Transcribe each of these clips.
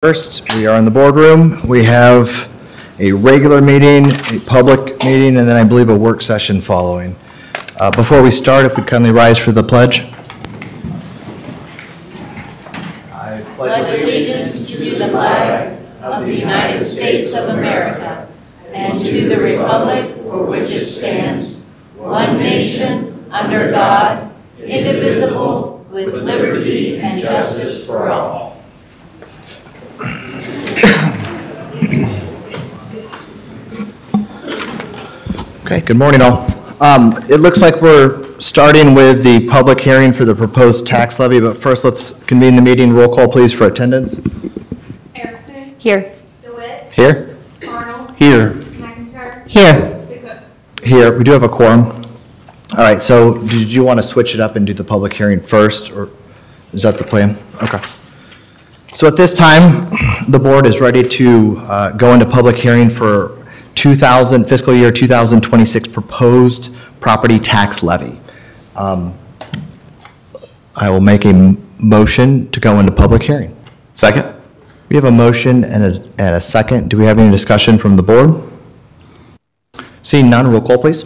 First, we are in the boardroom. We have a regular meeting, a public meeting, and then I believe a work session following. Before we start, if we kindly rise for the pledge. I pledge allegiance to the flag of the United States of America and to the republic for which it stands, one nation, under God, indivisible, with liberty and justice for all. Okay, good morning all. It looks like we're starting with the public hearing for the proposed tax levy, but first let's convene the meeting. Roll call please for attendance. Erickson. Here. DeWitt. Here. Arnold. Here. McIntyre. Here. Cook. Here, we do have a quorum. All right, so did you want to switch it up and do the public hearing first, or is that the plan? Okay. So at this time, the board is ready to go into public hearing for fiscal year 2026 proposed property tax levy. I will make a motion to go into public hearing. Second. We have a motion and a second. Do we have any discussion from the board? Seeing none, roll call please.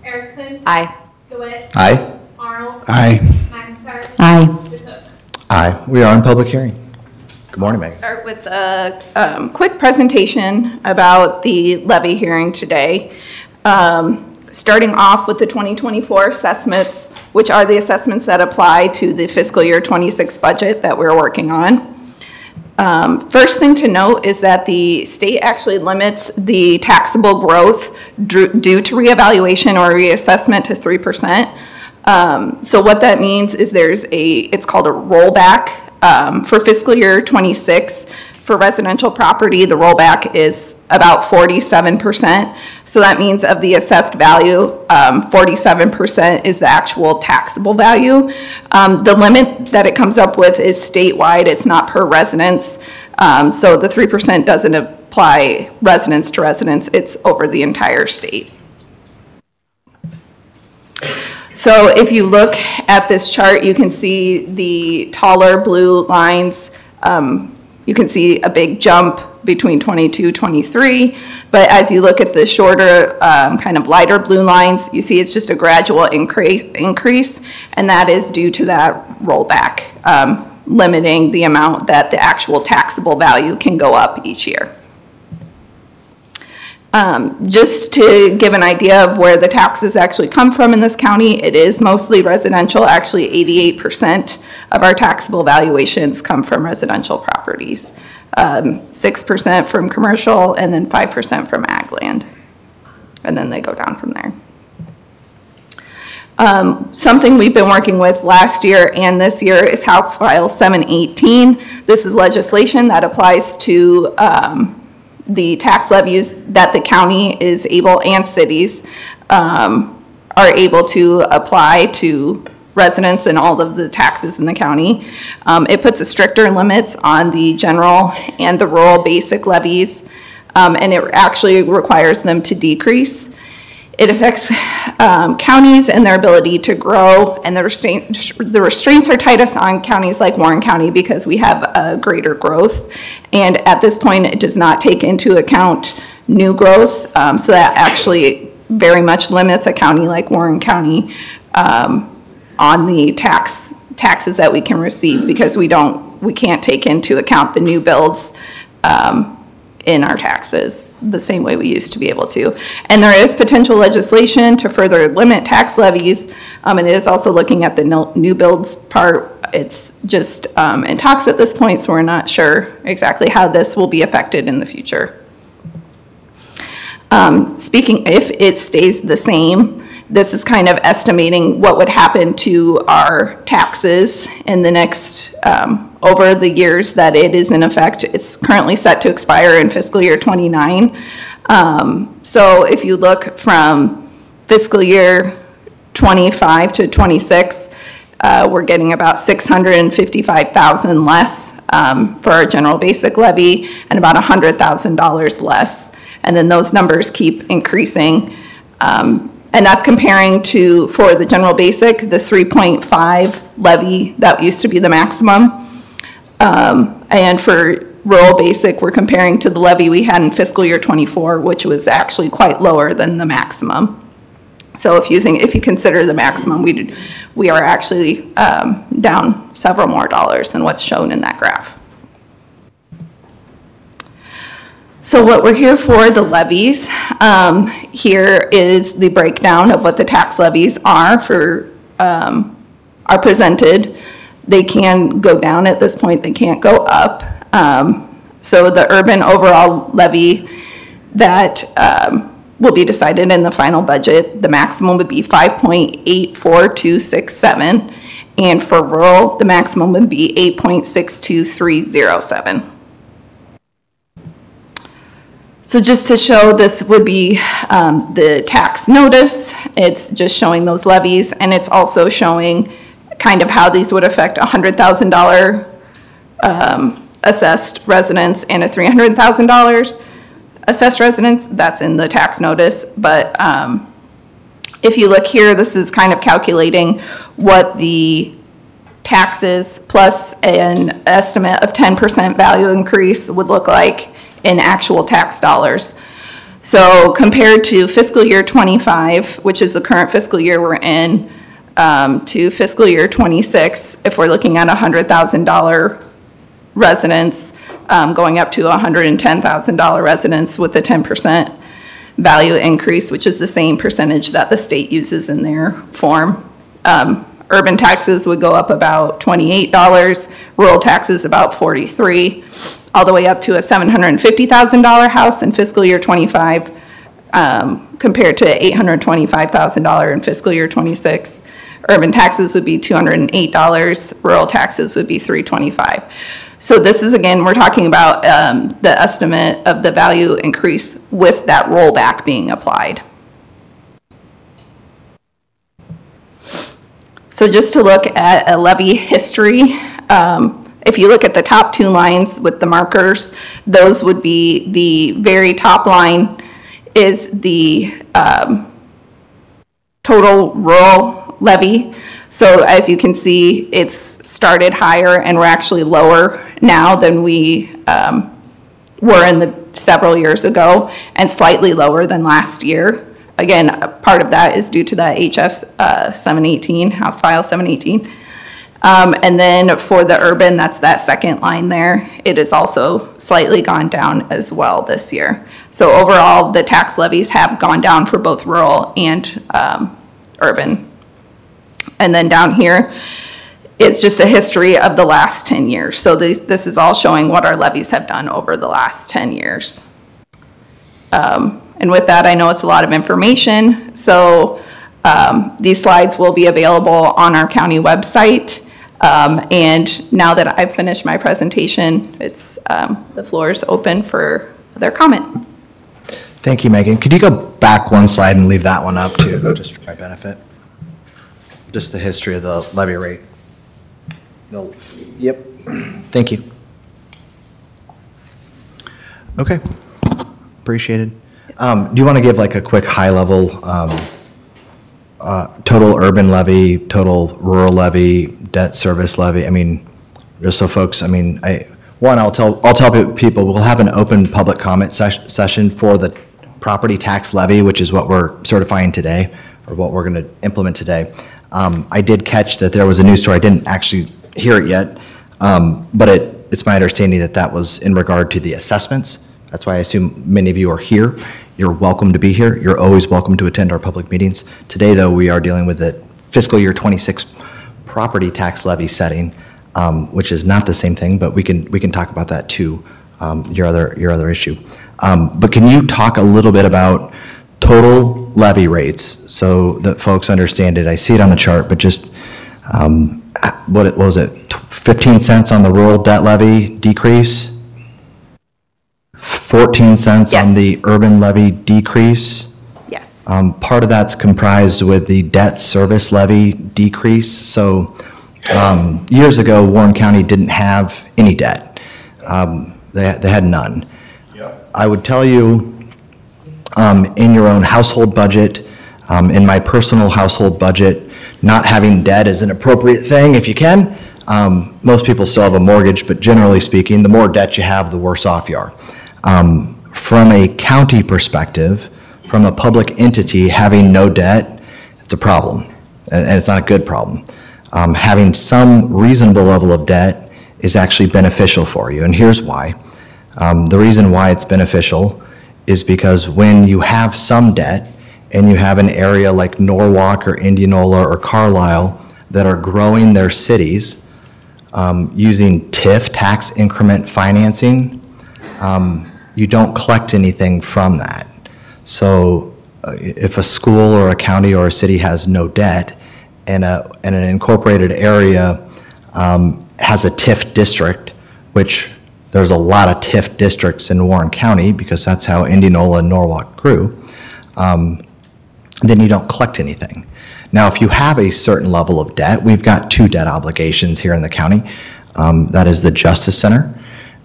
Erickson. Aye. DeWitt. Aye. Arnold. Aye. McIntyre. Aye. Cook. Aye. We are in public hearing. Good morning, Megan. Start with a quick presentation about the levy hearing today. Starting off with the 2024 assessments, which are the assessments that apply to the fiscal year 26 budget that we're working on. First thing to note is that the state actually limits the taxable growth due to reevaluation or reassessment to 3%. So what that means is it's called a rollback. For fiscal year 26, for residential property, the rollback is about 47%. So that means of the assessed value, 47% is the actual taxable value. The limit that it comes up with is statewide. It's not per residence. So the 3% doesn't apply residence to residence. It's over the entire state. So if you look at this chart, you can see the taller blue lines. You can see a big jump between 22, 23. But as you look at the shorter, kind of lighter blue lines, you see it's just a gradual increase, and that is due to that rollback, limiting the amount that the actual taxable value can go up each year. Just to give an idea of where the taxes actually come from in this county, it is mostly residential. Actually, 88% of our taxable valuations come from residential properties, 6% from commercial, and then 5% from ag land. And then they go down from there. Something we've been working with last year and this year is House File 718. This is legislation that applies to the tax levies that the county is able, and cities are able to apply to residents and all of the taxes in the county. It puts a stricter limits on the general and the rural basic levies, and it actually requires them to decrease. It affects counties and their ability to grow, and the restraints are tightest on counties like Warren County because we have a greater growth. And at this point, it does not take into account new growth, so that actually very much limits a county like Warren County on the taxes that we can receive because we can't take into account the new builds in our taxes the same way we used to be able to. And there is potential legislation to further limit tax levies, and it is also looking at the new builds part. It's just in talks at this point, so we're not sure exactly how this will be affected in the future. If it stays the same, this is kind of estimating what would happen to our taxes in the next, over the years that it is in effect. It's currently set to expire in fiscal year 29. So if you look from fiscal year 25 to 26, we're getting about $655,000 less for our general basic levy and about $100,000 less. And then those numbers keep increasing. And that's comparing to, for the general basic, the 3.5 levy that used to be the maximum. And for rural basic, we're comparing to the levy we had in fiscal year '24, which was actually quite lower than the maximum. So if you consider the maximum, we are actually down several more dollars than what's shown in that graph. So what we're here for, the levies, here is the breakdown of what the tax levies are presented. They can go down at this point, they can't go up. So the urban overall levy that will be decided in the final budget, the maximum would be 5.84267, and for rural, the maximum would be 8.62307. So just to show, this would be the tax notice. It's just showing those levies, and it's also showing kind of how these would affect a $100,000 assessed residence and a $300,000 assessed residence. That's in the tax notice. But if you look here, this is kind of calculating what the taxes plus an estimate of 10% value increase would look like in actual tax dollars. So compared to fiscal year 25, which is the current fiscal year we're in, to fiscal year 26, if we're looking at a $100,000 residence, going up to a $110,000 residence with a 10% value increase, which is the same percentage that the state uses in their form. Urban taxes would go up about $28, rural taxes about $43, all the way up to a $750,000 house in fiscal year 25, compared to $825,000 in fiscal year 26. Urban taxes would be $208, rural taxes would be $325. So this is, again, we're talking about the estimate of the value increase with that rollback being applied. So just to look at a levy history, if you look at the top two lines with the markers, those would be the very top line is the total rural levy. So as you can see, it's started higher and we're actually lower now than we were in the several years ago, and slightly lower than last year. Again, part of that is due to that HF 718, House File 718. And then for the urban, that's that second line there, it is also slightly gone down as well this year. So overall, the tax levies have gone down for both rural and urban. And then down here, it's just a history of the last 10 years. So this is all showing what our levies have done over the last 10 years. And with that, I know it's a lot of information. So these slides will be available on our county website. And now that I've finished my presentation, it's the floor is open for their comment. Thank you, Megan. Could you go back one slide and leave that one up too, just for my benefit? Just the history of the levy rate. No. Yep. Thank you. Okay. Appreciated. Do you want to give like a quick high level total urban levy, total rural levy, debt service levy? I mean, just so folks, I mean, I'll tell people we'll have an open public comment session for the property tax levy, which is what we're certifying today, or what we're going to implement today. I did catch that there was a news story. I didn't actually hear it yet, but it's my understanding that that was in regard to the assessments. That's why I assume many of you are here. You're welcome to be here. You're always welcome to attend our public meetings. Today, though, we are dealing with the fiscal year 26 property tax levy setting, which is not the same thing, but we can talk about that too. Your other issue. But can you talk a little bit about total levy rates so that folks understand it? I see it on the chart, but just what was it? 15 cents on the rural debt levy decrease, 14 cents Yes. on the urban levy decrease. Yes. Part of that's comprised with the debt service levy decrease. So years ago, Warren County didn't have any debt. They had none. Yep. I would tell you, in your own household budget, in my personal household budget, not having debt is an appropriate thing if you can. Most people still have a mortgage, but generally speaking, the more debt you have, the worse off you are. From a county perspective, from a public entity, having no debt, it's a problem, and it's not a good problem. Having some reasonable level of debt is actually beneficial for you, and here's why. The reason why it's beneficial is because when you have some debt, and you have an area like Norwalk or Indianola or Carlisle that are growing their cities using TIF, tax increment financing, you don't collect anything from that. So if a school or a county or a city has no debt and an incorporated area has a TIF district, which there's a lot of TIF districts in Warren County because that's how Indianola and Norwalk grew, then you don't collect anything. Now, if you have a certain level of debt, we've got 2 debt obligations here in the county. That is the Justice Center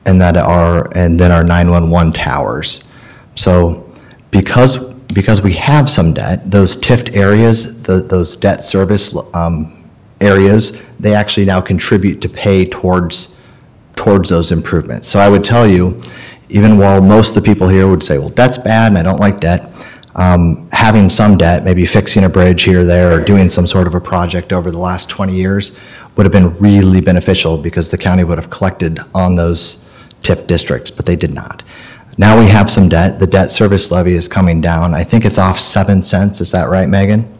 and then our 911 towers. So because we have some debt, those TIF areas, those debt service areas, they actually now contribute to pay towards those improvements. So I would tell you, even while most of the people here would say, well, debt's bad and I don't like debt, having some debt, maybe fixing a bridge here or there or doing some sort of a project over the last 20 years would have been really beneficial because the county would have collected on those TIF districts, but they did not. Now we have some debt. The debt service levy is coming down. I think it's off 7 cents. Is that right, Megan?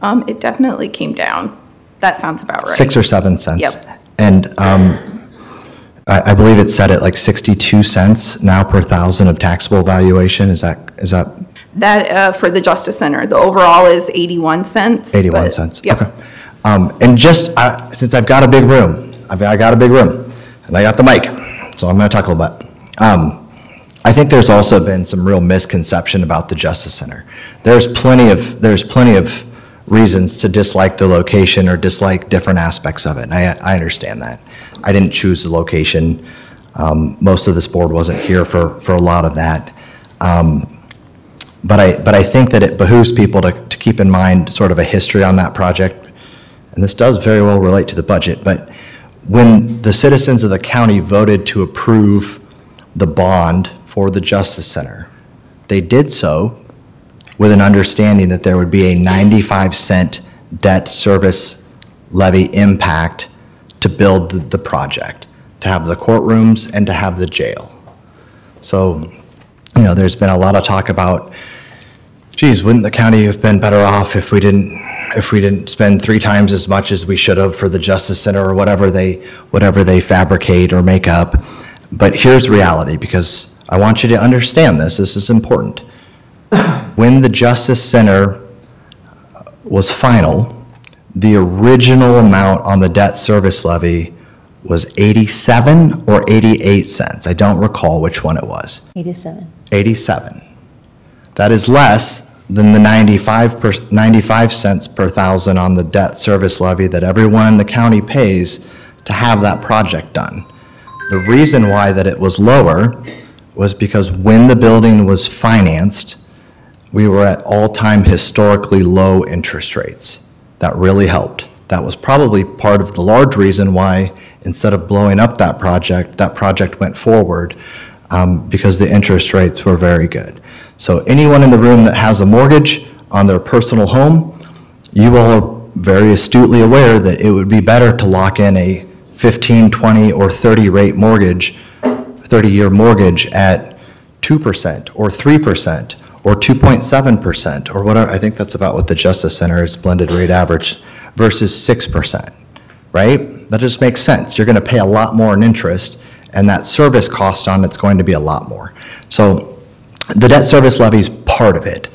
It definitely came down. That sounds about right. 6 or 7 cents. Yep. And I believe it's set at like 62 cents now per thousand of taxable valuation. Is that? That for the Justice Center, the overall is 81 cents. 81 cents. Yep. Okay. And just since I've got a big room, I got a big room, and I got the mic, so I'm going to talk a little bit. I think there's also been some real misconception about the Justice Center. There's plenty of reasons to dislike the location or dislike different aspects of it. And I understand that. I didn't choose the location. Most of this board wasn't here for a lot of that. But I think that it behooves people to keep in mind sort of a history on that project. And this does very well relate to the budget. But when the citizens of the county voted to approve the bond for the Justice Center, they did so with an understanding that there would be a 95-cent debt service levy impact to build the project, to have the courtrooms and to have the jail. So, you know, there's been a lot of talk about, geez, wouldn't the county have been better off if we didn't spend 3 times as much as we should have for the Justice Center or whatever they fabricate or make up. But here's reality, because I want you to understand this. This is important. When the Justice Center was final, the original amount on the debt service levy was 87 or 88 cents. I don't recall which one it was. 87. 87. That is less than the 95 cents per thousand on the debt service levy that everyone in the county pays to have that project done. The reason why that it was lower was because when the building was financed, we were at all-time historically low interest rates. That really helped. That was probably part of the large reason why, instead of blowing up that project went forward, because the interest rates were very good. So anyone in the room that has a mortgage on their personal home, you all are very astutely aware that it would be better to lock in a 15, 20, or 30-rate mortgage, 30-year mortgage at 2% or 3%. Or 2.7% or whatever. I think that's about what the Justice Center is blended rate average versus 6%, right? That just makes sense. You're going to pay a lot more in interest, and that service cost on it's going to be a lot more. So the debt service levy is part of it,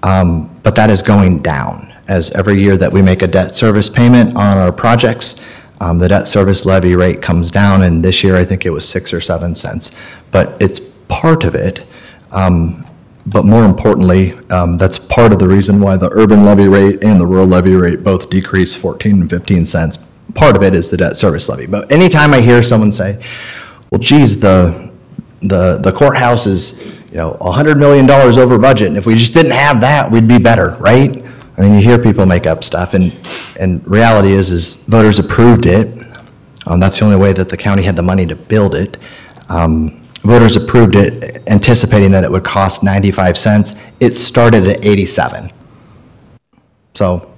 but that is going down as every year that we make a debt service payment on our projects. The debt service levy rate comes down, and this year I think it was 6 or 7 cents, but it's part of it. But more importantly, that's part of the reason why the urban levy rate and the rural levy rate both decreased 14 and 15 cents. Part of it is the debt service levy. But anytime I hear someone say, well, geez, the courthouse is, $100 million over budget, and if we just didn't have that, we'd be better, right? I mean, you hear people make up stuff, and reality is voters approved it. That's the only way that the county had the money to build it. Voters approved it anticipating that it would cost 95 cents. It started at 87. So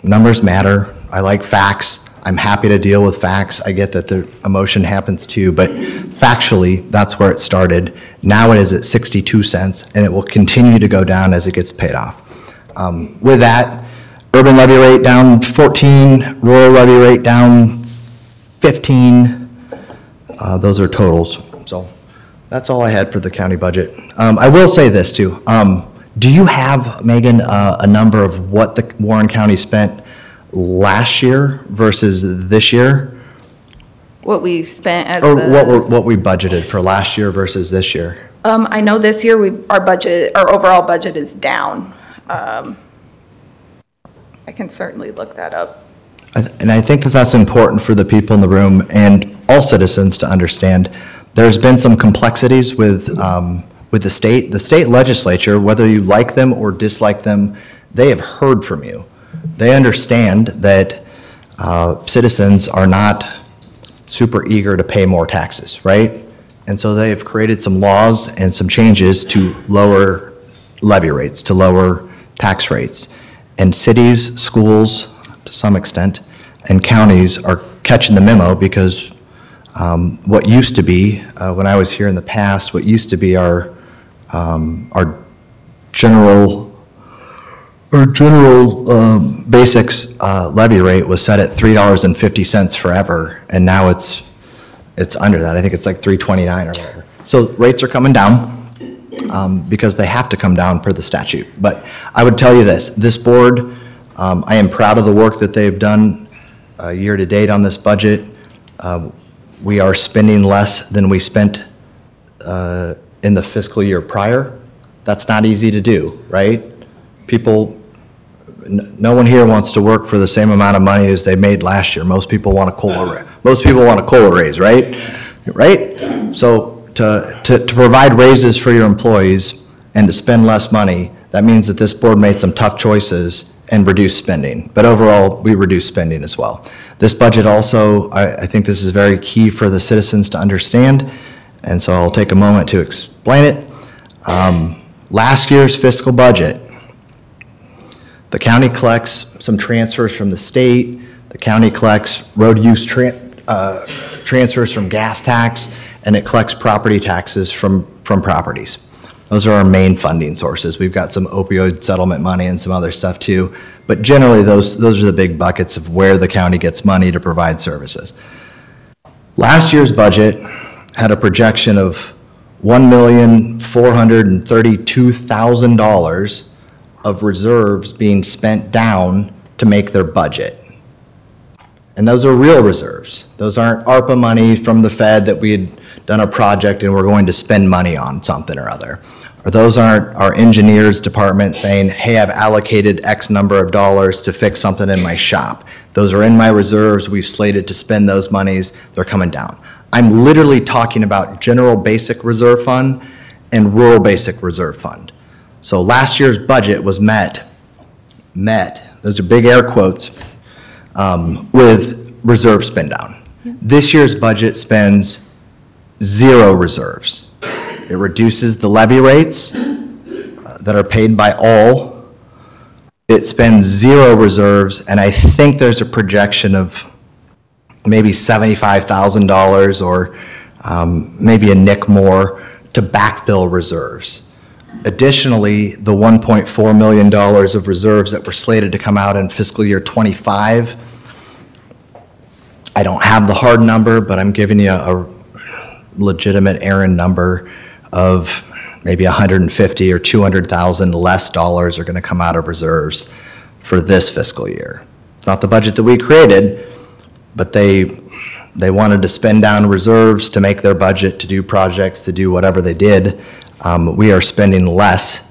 numbers matter. I like facts. I'm happy to deal with facts. I get that the emotion happens too, but factually, that's where it started. Now it is at 62 cents, and it will continue to go down as it gets paid off. With that, urban levy rate down 14, rural levy rate down 15. Those are totals. So that's all I had for the county budget. I will say this too. Do you have, Megan, a number of what the Warren County spent last year versus this year? What we spent as Or the, what we budgeted for last year versus this year? I know this year our overall budget is down. I can certainly look that up. And I think that that's important for the people in the room and all citizens to understand. There's been some complexities with the state. The state legislature, whether you like them or dislike them, they have heard from you. They understand that citizens are not super eager to pay more taxes, right? And so they have created some laws and some changes to lower levy rates, to lower tax rates. And cities, schools, to some extent, and counties are catching the memo because what used to be, when I was here in the past, what used to be our general basics levy rate was set at $3.50 forever, and now it's under that. I think it's like $3.29 or whatever. So rates are coming down because they have to come down per the statute. But I would tell you this board, I am proud of the work that they've done year to date on this budget. We are spending less than we spent in the fiscal year prior. That's not easy to do, right? No one here wants to work for the same amount of money as they made last year. Most people want a COLA raise, right? Right? So to provide raises for your employees and to spend less money, that means that this board made some tough choices and reduced spending. But overall, we reduced spending as well. This budget also, I think this is very key for the citizens to understand, and so I'll take a moment to explain it. Last year's fiscal budget, the county collects some transfers from the state. The county collects road use transfers from gas tax, and it collects property taxes from properties. Those are our main funding sources. We've got some opioid settlement money and some other stuff too, but generally those are the big buckets of where the county gets money to provide services. Last year's budget had a projection of $1,432,000 of reserves being spent down to make their budget. And those are real reserves. Those aren't ARPA money from the Fed that we had done a project and we're going to spend money on something or other. Or those aren't our engineers department saying, hey, I've allocated X number of dollars to fix something in my shop. Those are in my reserves. We've slated to spend those monies. They're coming down. I'm literally talking about general basic reserve fund and rural basic reserve fund. So last year's budget was met, those are big air quotes, with reserve spend down. This year's budget spends zero reserves. It reduces the levy rates that are paid by all. It spends zero reserves, and I think there's a projection of maybe $75,000 or maybe a nick more to backfill reserves. Additionally, the $1.4 million of reserves that were slated to come out in fiscal year 25, I don't have the hard number, but I'm giving you a legitimate errand number of maybe 150 or 200,000 less dollars are going to come out of reserves for this fiscal year. It's not the budget that we created, but they wanted to spend down reserves to make their budget, to do projects, to do whatever they did. We are spending less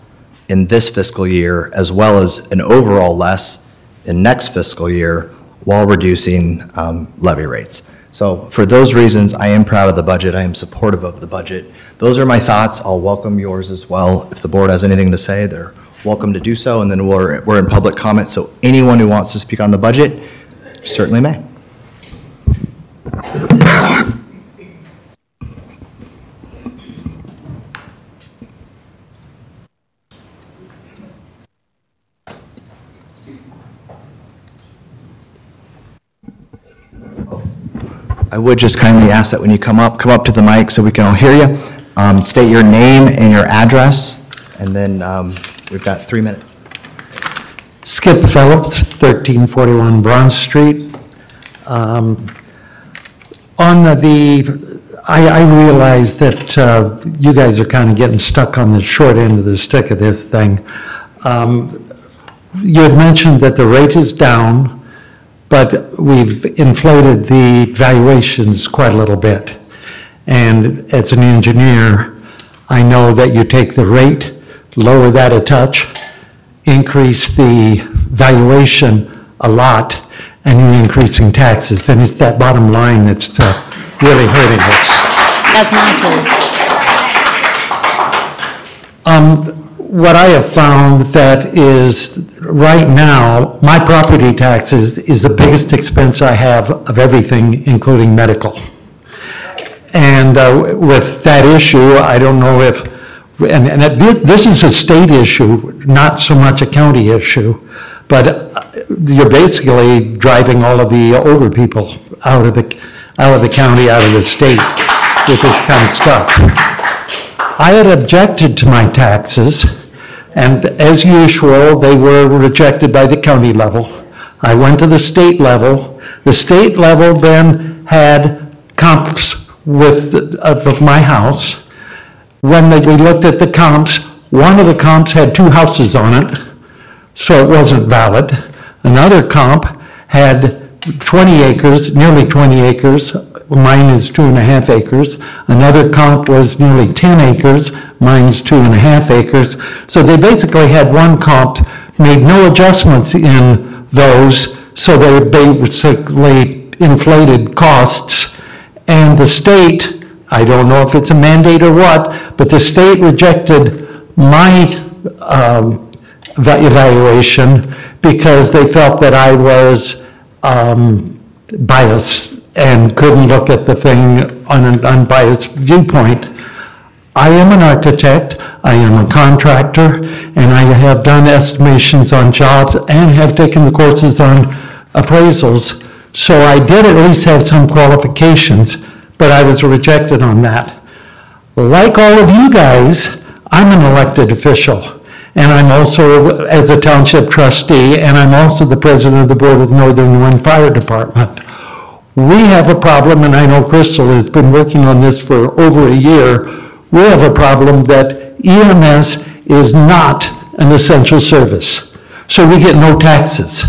in this fiscal year as well as an overall less in next fiscal year while reducing levy rates. So for those reasons, I am proud of the budget. I am supportive of the budget. Those are my thoughts. I'll welcome yours as well. If the board has anything to say, they're welcome to do so, and then we're in public comment, so anyone who wants to speak on the budget certainly may. I would just kindly ask that when you come up to the mic so we can all hear you. State your name and your address, and then we've got 3 minutes. Skip Phillips, 1341 Bronze Street. I realize that you guys are kind of getting stuck on the short end of the stick of this thing. You had mentioned that the rate is down, but we've inflated the valuations quite a little bit. And as an engineer, I know that you take the rate, lower that a touch, increase the valuation a lot, and you're increasing taxes. And it's that bottom line that's really hurting us. That's not true. What I have found that is right now, my property taxes is the biggest expense I have of everything, including medical. And with that issue, I don't know if, this is a state issue, not so much a county issue, but you're basically driving all of the older people out of the county, out of the state with this kind of stuff. I had objected to my taxes, and as usual, they were rejected by the county level. I went to the state level. The state level then had comps of my house. When we looked at the comps, one of the comps had 2 houses on it, so it wasn't valid. Another comp had 20 acres, nearly 20 acres. Mine is 2.5 acres. Another comp was nearly 10 acres. Mine's 2.5 acres. So they basically had one comp, made no adjustments in those, so they basically inflated costs. And the state, I don't know if it's a mandate or what, but the state rejected my evaluation because they felt that I was biased and couldn't look at the thing on an unbiased viewpoint. I am an architect, I am a contractor, and I have done estimations on jobs and have taken the courses on appraisals. So I did at least have some qualifications, but I was rejected on that. Like all of you guys, I'm an elected official. And I'm also, as a township trustee, and I'm also the president of the board of Northern One Fire Department. We have a problem, and I know Crystal has been working on this for over a year. We have a problem that EMS is not an essential service, so we get no taxes.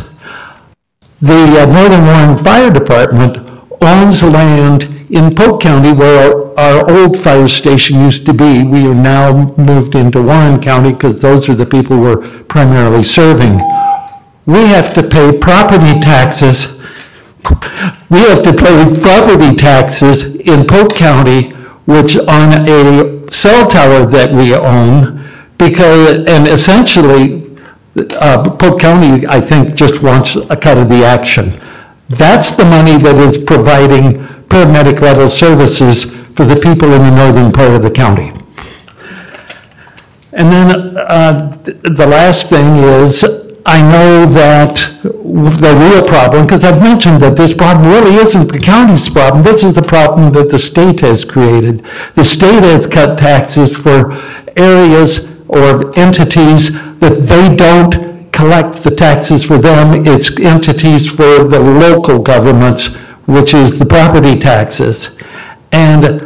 The Northern Warren Fire Department owns land in Polk County where our old fire station used to be. We are now moved into Warren County because those are the people we're primarily serving. We have to pay property taxes. We have to pay property taxes in Polk County, which on a cell tower that we own, because, and essentially, Polk County, I think, just wants a cut of the action. That's the money that is providing paramedic level services for the people in the northern part of the county. And then the last thing is, I know that the real problem, because I've mentioned that this problem really isn't the county's problem, this is the problem that the state has created. The state has cut taxes for areas or entities that they don't collect the taxes for them, it's entities for the local governments, which is the property taxes. And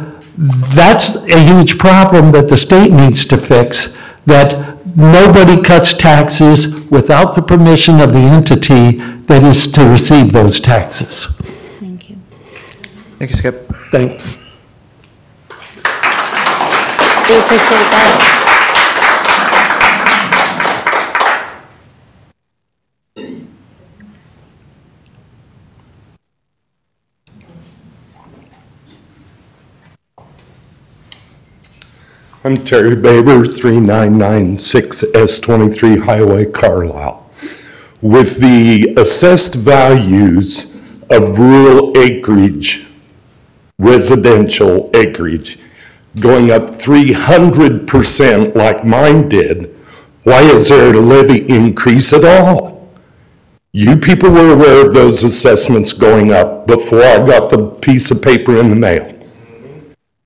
that's a huge problem that the state needs to fix, that nobody cuts taxes without the permission of the entity that is to receive those taxes. Thank you. Thank you, Skip. Thanks. We appreciate that. I'm Terry Baber, 3996 S23 Highway, Carlisle. With the assessed values of rural acreage, residential acreage, going up 300% like mine did, why is there a levy increase at all? You people were aware of those assessments going up before I got the piece of paper in the mail.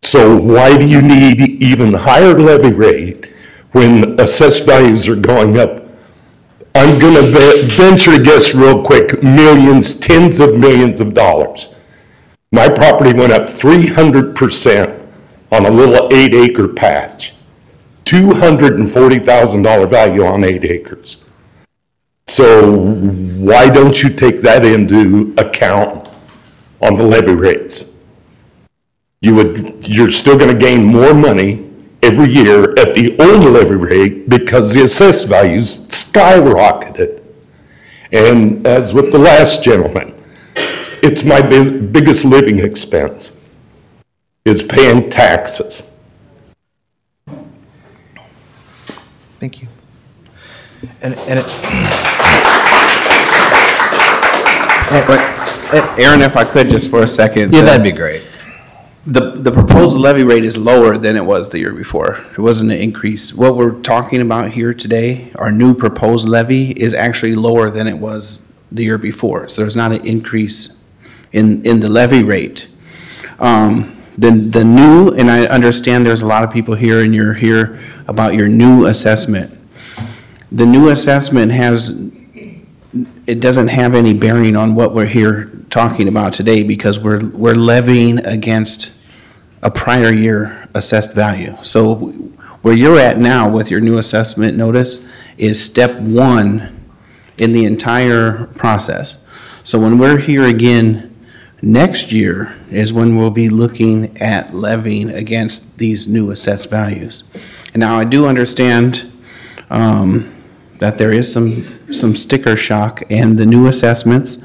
So why do you need even higher levy rate when assessed values are going up? I'm going to venture to guess real quick, millions, tens of millions of dollars. My property went up 300% on a little 8-acre patch. $240,000 value on 8 acres. So why don't you take that into account on the levy rates? You're still going to gain more money every year at the old levy rate because the assessed values skyrocketed. And as with the last gentleman, it's my biggest living expense is paying taxes. Thank you. Aaron, if I could just for a second. Yeah, that'd be great. The proposed levy rate is lower than it was the year before. It wasn't an increase. What we're talking about here today, our new proposed levy, is actually lower than it was the year before. So there's not an increase in the levy rate. The new, and I understand there's a lot of people here and you're here about your new assessment. The new assessment it doesn't have any bearing on what we're here talking about today because we're levying against a prior year assessed value. So where you're at now with your new assessment notice is step 1 in the entire process. So when we're here again next year is when we'll be looking at levying against these new assessed values. And now I do understand that there is some sticker shock and the new assessments.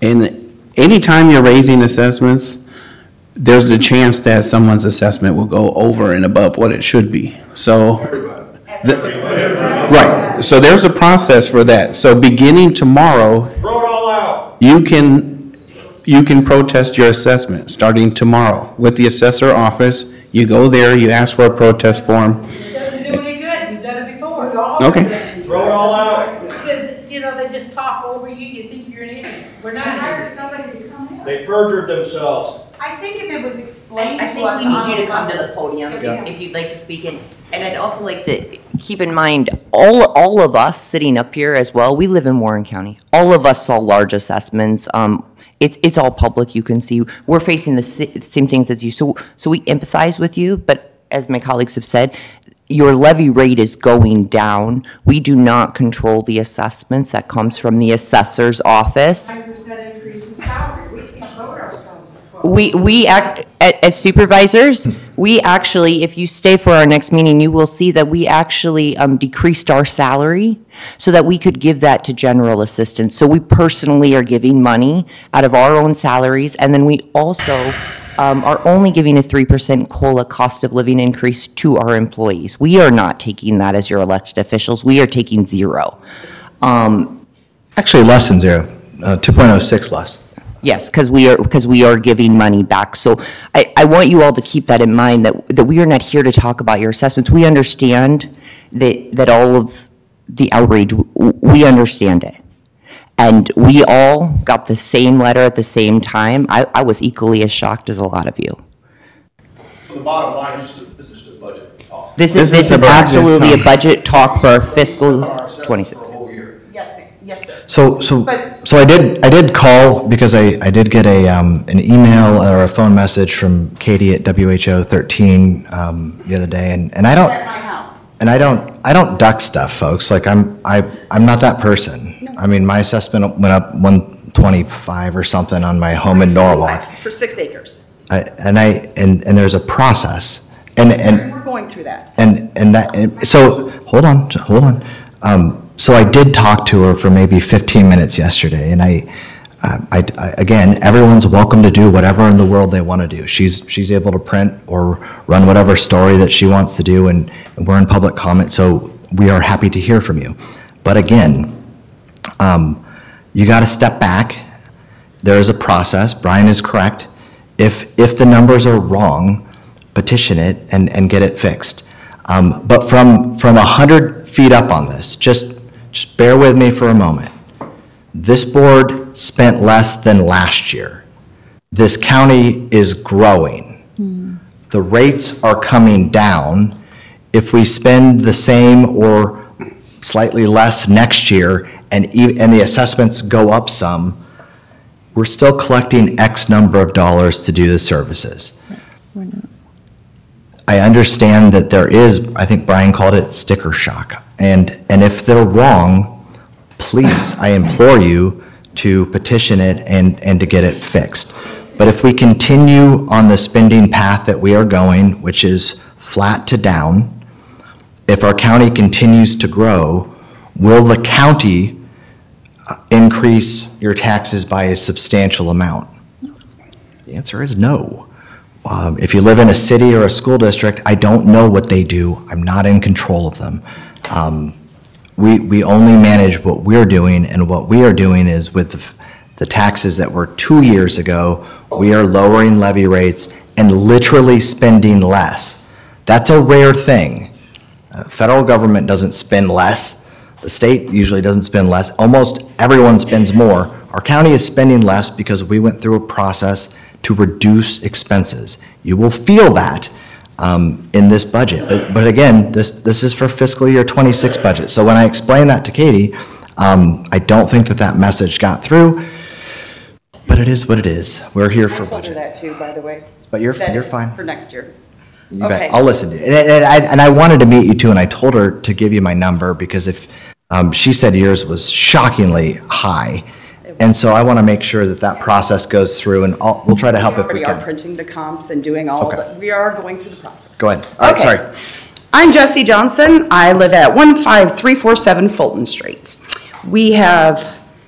And anytime you're raising assessments, there's a chance that someone's assessment will go over and above what it should be. So, right. So there's a process for that. So beginning tomorrow, throw it all out. You can protest your assessment starting tomorrow with the assessor office. You go there, you ask for a protest form. It doesn't do any good. You've done it before. Okay. Throw it all out. Because, they just talk over you. You think you're an idiot. We're not hired idiots. somebody to come in. They perjured themselves. I think if it was explained to I us. think we need you to come to the podium Yeah. if you'd like to speak. And I'd also like to keep in mind, all of us sitting up here as well, we live in Warren County. All of us saw large assessments. It's all public, you can see. We're facing the same things as you. So we empathize with you, but as my colleagues have said, your levy rate is going down. We do not control the assessments. That comes from the assessor's office. 5% increase in salary. We can't vote ourselves at 12. We act, as supervisors, we actually, if you stay for our next meeting, you will see that we actually decreased our salary so that we could give that to general assistance. So we personally are giving money out of our own salaries, and then we also are only giving a 3% COLA cost of living increase to our employees. We are not taking that as your elected officials. We are taking 0. Actually, less than 0, 2.06 less. Yes, because we are giving money back. So I want you all to keep that in mind, that we are not here to talk about your assessments. We understand that all of the outrage, we understand it. And we all got the same letter at the same time. I was equally as shocked as a lot of you. So the bottom line is this is just a budget talk. This is absolutely a budget talk for fiscal 26. Yes, sir. So I did call because I did get an email or a phone message from Katie at WHO 13 the other day, and I don't. At my house. And I don't duck stuff, folks. Like I'm not that person. I mean, my assessment went up 125 or something on my home in Norwalk. For 6 acres. And there's a process. And We're going through that. So hold on. So I did talk to her for maybe 15 minutes yesterday, and Again, everyone's welcome to do whatever in the world they want to do. She's able to print or run whatever story that she wants to do, and we're in public comment, so we are happy to hear from you. But again, you got to step back. There is a process. Brian is correct. If the numbers are wrong, petition it and get it fixed. But from 100 feet up on this, just bear with me for a moment. This board spent less than last year. This county is growing. The rates are coming down. If we spend the same or slightly less next year and the assessments go up some, we're still collecting X number of dollars to do the services. I understand that there is, I think Brian called it sticker shock. And if they're wrong, please, I implore you to petition it and to get it fixed. But if we continue on the spending path that we are going, which is flat to down, if our county continues to grow, will the county increase your taxes by a substantial amount? The answer is no. If you live in a city or a school district, I don't know what they do. I'm not in control of them. We only manage what we're doing, and what we are doing is with the taxes that were 2 years ago, we are lowering levy rates and literally spending less. That's a rare thing. Federal government doesn't spend less. The state usually doesn't spend less. Almost everyone spends more. Our county is spending less because we went through a process to reduce expenses. You will feel that in this budget. But again, this is for fiscal year 26 budget. So when I explained that to Katie, I don't think that message got through, but it is what it is. We're here for I told her budget. that too, by the way. But you're That is fine. for next year. You bet. Okay. I'll listen to it. And I wanted to meet you too, and I told her to give you my number because if she said yours was shockingly high. And so I want to make sure that process goes through, and we'll try to help if we We already are can. printing the comps and doing all Okay. of it. We are going through the process. Go ahead. All right, Okay. sorry. I'm Jessie Johnson. I live at 15347 Fulton Street. We have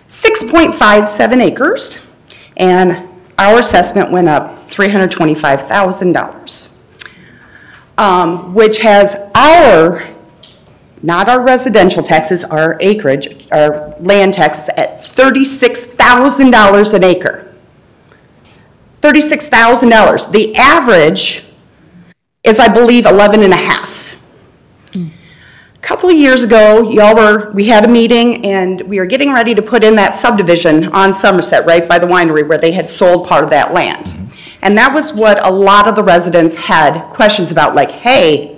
6.57 acres, and our assessment went up $325,000, which has not our residential taxes, our acreage, our land taxes at $36,000 an acre. $36,000. The average is, I believe, 11 and a half. A couple of years ago, we had a meeting and we were getting ready to put in that subdivision on Somerset, right by the winery where they had sold part of that land. And that was what a lot of the residents had questions about, like, hey,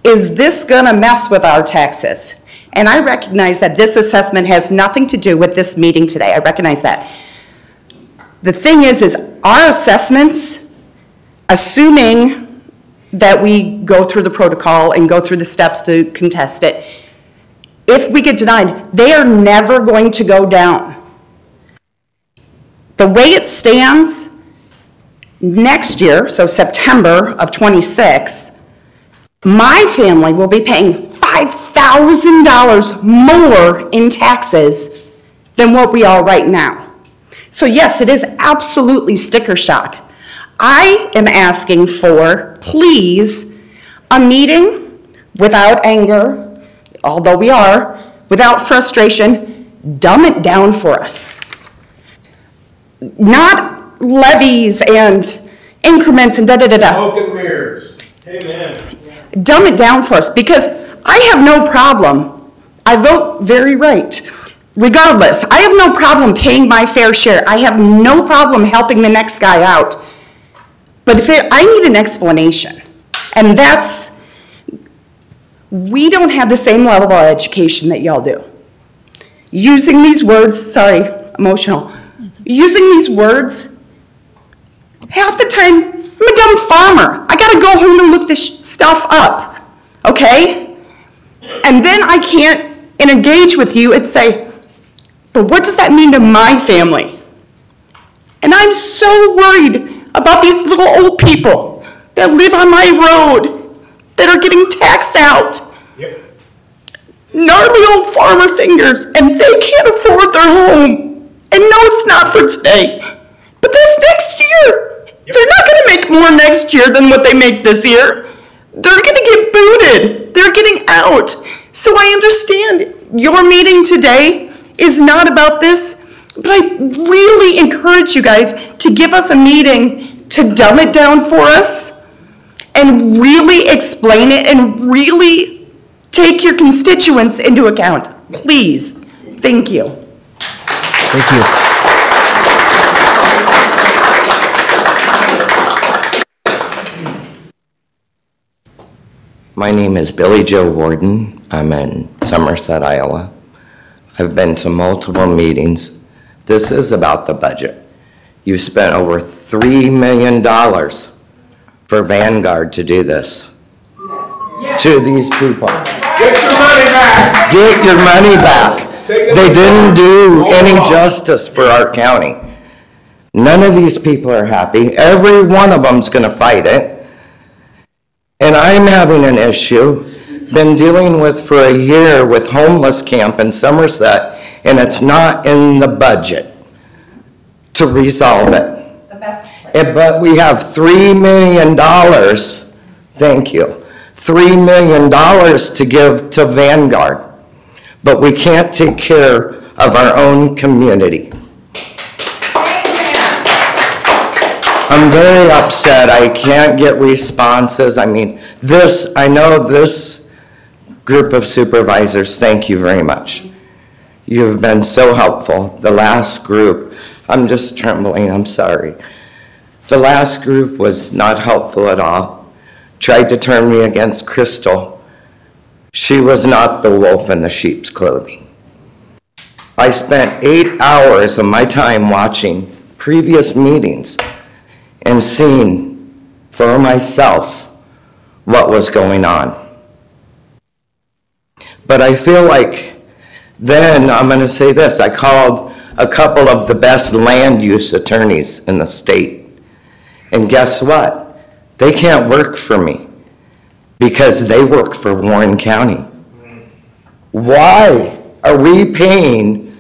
is this gonna mess with our taxes? And I recognize that this assessment has nothing to do with this meeting today. I recognize that. The thing is our assessments, assuming that we go through the protocol and go through the steps to contest it, if we get denied, they are never going to go down. The way it stands, next year, so September of '26, my family will be paying $5,000 more in taxes than what we are right now. So yes, it is absolutely sticker shock. I am asking for, please, a meeting without anger, although we are, without frustration, dumb it down for us. Not levies and increments and da-da-da-da. Smoke and mirrors. Amen. Dumb it down for us, because I have no problem, I vote very right. Regardless, I have no problem paying my fair share. I have no problem helping the next guy out. But I need an explanation. And we don't have the same level of education that y'all do. Using these words, sorry, emotional. Using these words, half the time, I'm a dumb farmer. I gotta go home and look this stuff up, okay? And then I can't engage with you and say, but what does that mean to my family? And I'm so worried about these little old people that live on my road that are getting taxed out. Gnarly old farmer fingers, and they can't afford their home. And no, it's not for today, but that's next year. They're not gonna make more next year than what they make this year. They're gonna get booted. They're getting out. So I understand your meeting today is not about this, but I really encourage you guys to give us a meeting to dumb it down for us and really explain it and really take your constituents into account. Please. Thank you. Thank you. My name is Billy Joe Warden. I'm in Somerset, Iowa. I've been to multiple meetings. This is about the budget. You spent over $3 million for Vanguard to do this. Yes. To these people. Get your money back. Get your money back. They didn't do any justice for our county. None of these people are happy. Every one of them's gonna fight it. And I'm having an issue, been dealing with for a year with homeless camp in Somerset, and it's not in the budget to resolve it. But we have $3 million, thank you, $3 million to give to Vanguard, but we can't take care of our own community. I'm very upset. I can't get responses. I mean, I know this group of supervisors, thank you very much. You have been so helpful. The last group, I'm just trembling, I'm sorry. The last group was not helpful at all. Tried to turn me against Crystal. She was not the wolf in the sheep's clothing. I spent 8 hours of my time watching previous meetings and seeing for myself what was going on. But I feel like then, I'm gonna say this, I called a couple of the best land use attorneys in the state. And guess what? They can't work for me because they work for Warren County. Why are we paying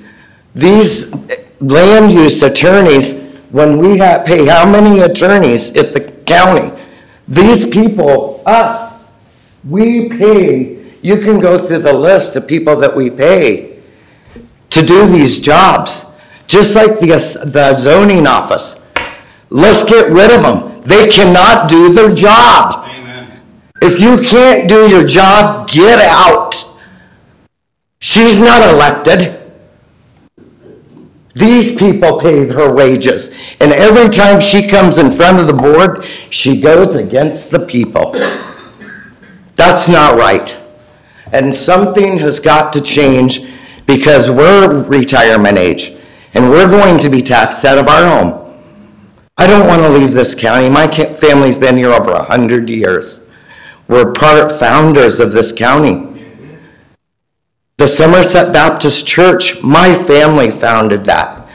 these land use attorneys when we pay how many attorneys at the county? These people, us, we pay, you can go through the list of people that we pay to do these jobs. Just like the zoning office. Let's get rid of them. They cannot do their job. Amen. If you can't do your job, get out. She's not elected. These people pay her wages, and every time she comes in front of the board, she goes against the people. That's not right. And something has got to change because we're retirement age, and we're going to be taxed out of our home. I don't want to leave this county. My family's been here over 100 years. We're part founders of this county. The Somerset Baptist Church, my family founded that.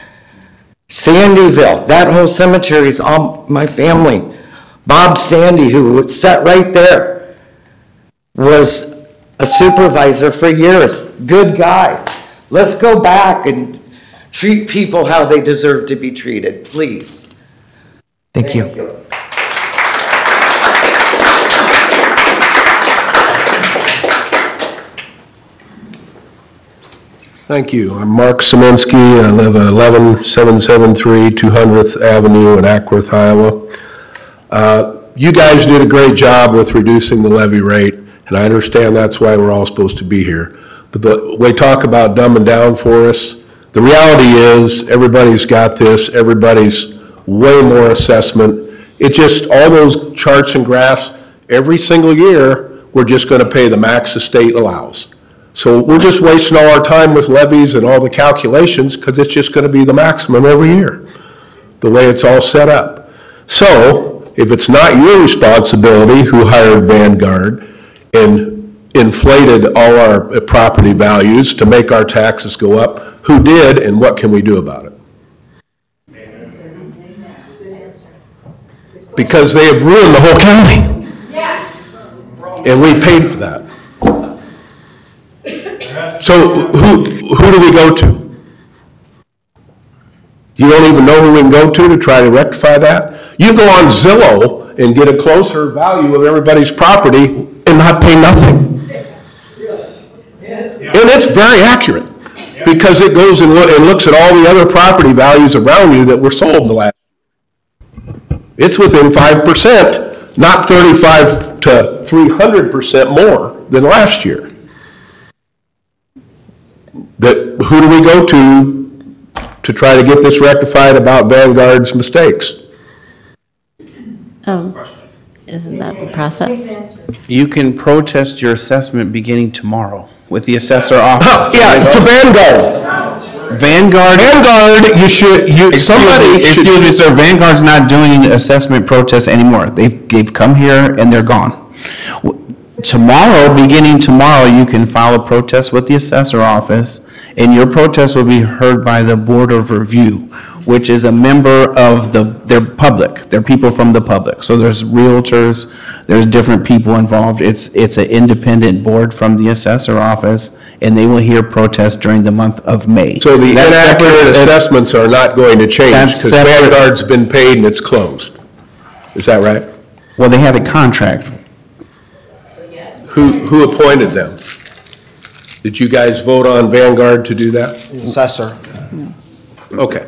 Sandyville, that whole cemetery is all my family. Bob Sandy, who sat right there, was a supervisor for years. Good guy. Let's go back and treat people how they deserve to be treated, please. Thank you. Thank you. I'm Mark Szymanski. I live at 11773 200th Avenue in Ackworth, Iowa. You guys did a great job with reducing the levy rate, and I understand that's why we're all supposed to be here. But the way talk about dumbing down for us, the reality is everybody's got this, everybody's way more assessment. It just, all those charts and graphs, every single year, we're just going to pay the max the state allows. So we're just wasting all our time with levies and all the calculations because it's just going to be the maximum every year, the way it's all set up. So if it's not your responsibility who hired Vanguard and inflated all our property values to make our taxes go up, who did and what can we do about it? Because they have ruined the whole county. Yes. And we paid for that. So who do we go to? You don't even know who we can go to try to rectify that? You can go on Zillow and get a closer value of everybody's property and not pay nothing. And it's very accurate, because it goes and looks at all the other property values around you that were sold in the last. It's within 5%, not 35 to 300% more than last year. Who do we go to try to get this rectified about Vanguard's mistakes? Isn't that the process? You can protest your assessment beginning tomorrow with the assessor office. Yeah, to Vanguard. Vanguard, excuse me, sir, Vanguard's not doing assessment protests anymore. They've come here and they're gone. Tomorrow, beginning tomorrow, you can file a protest with the assessor office, and your protest will be heard by the Board of Review, which is a member of their public. They're people from the public. So there's realtors, there's different people involved. It's an independent board from the assessor office, and they will hear protests during the month of May. So the inaccurate assessments are not going to change because Vanguard's been paid and it's closed. Is that right? Well, they had a contract. Who appointed them? Did you guys vote on Vanguard to do that? Assessor. Okay.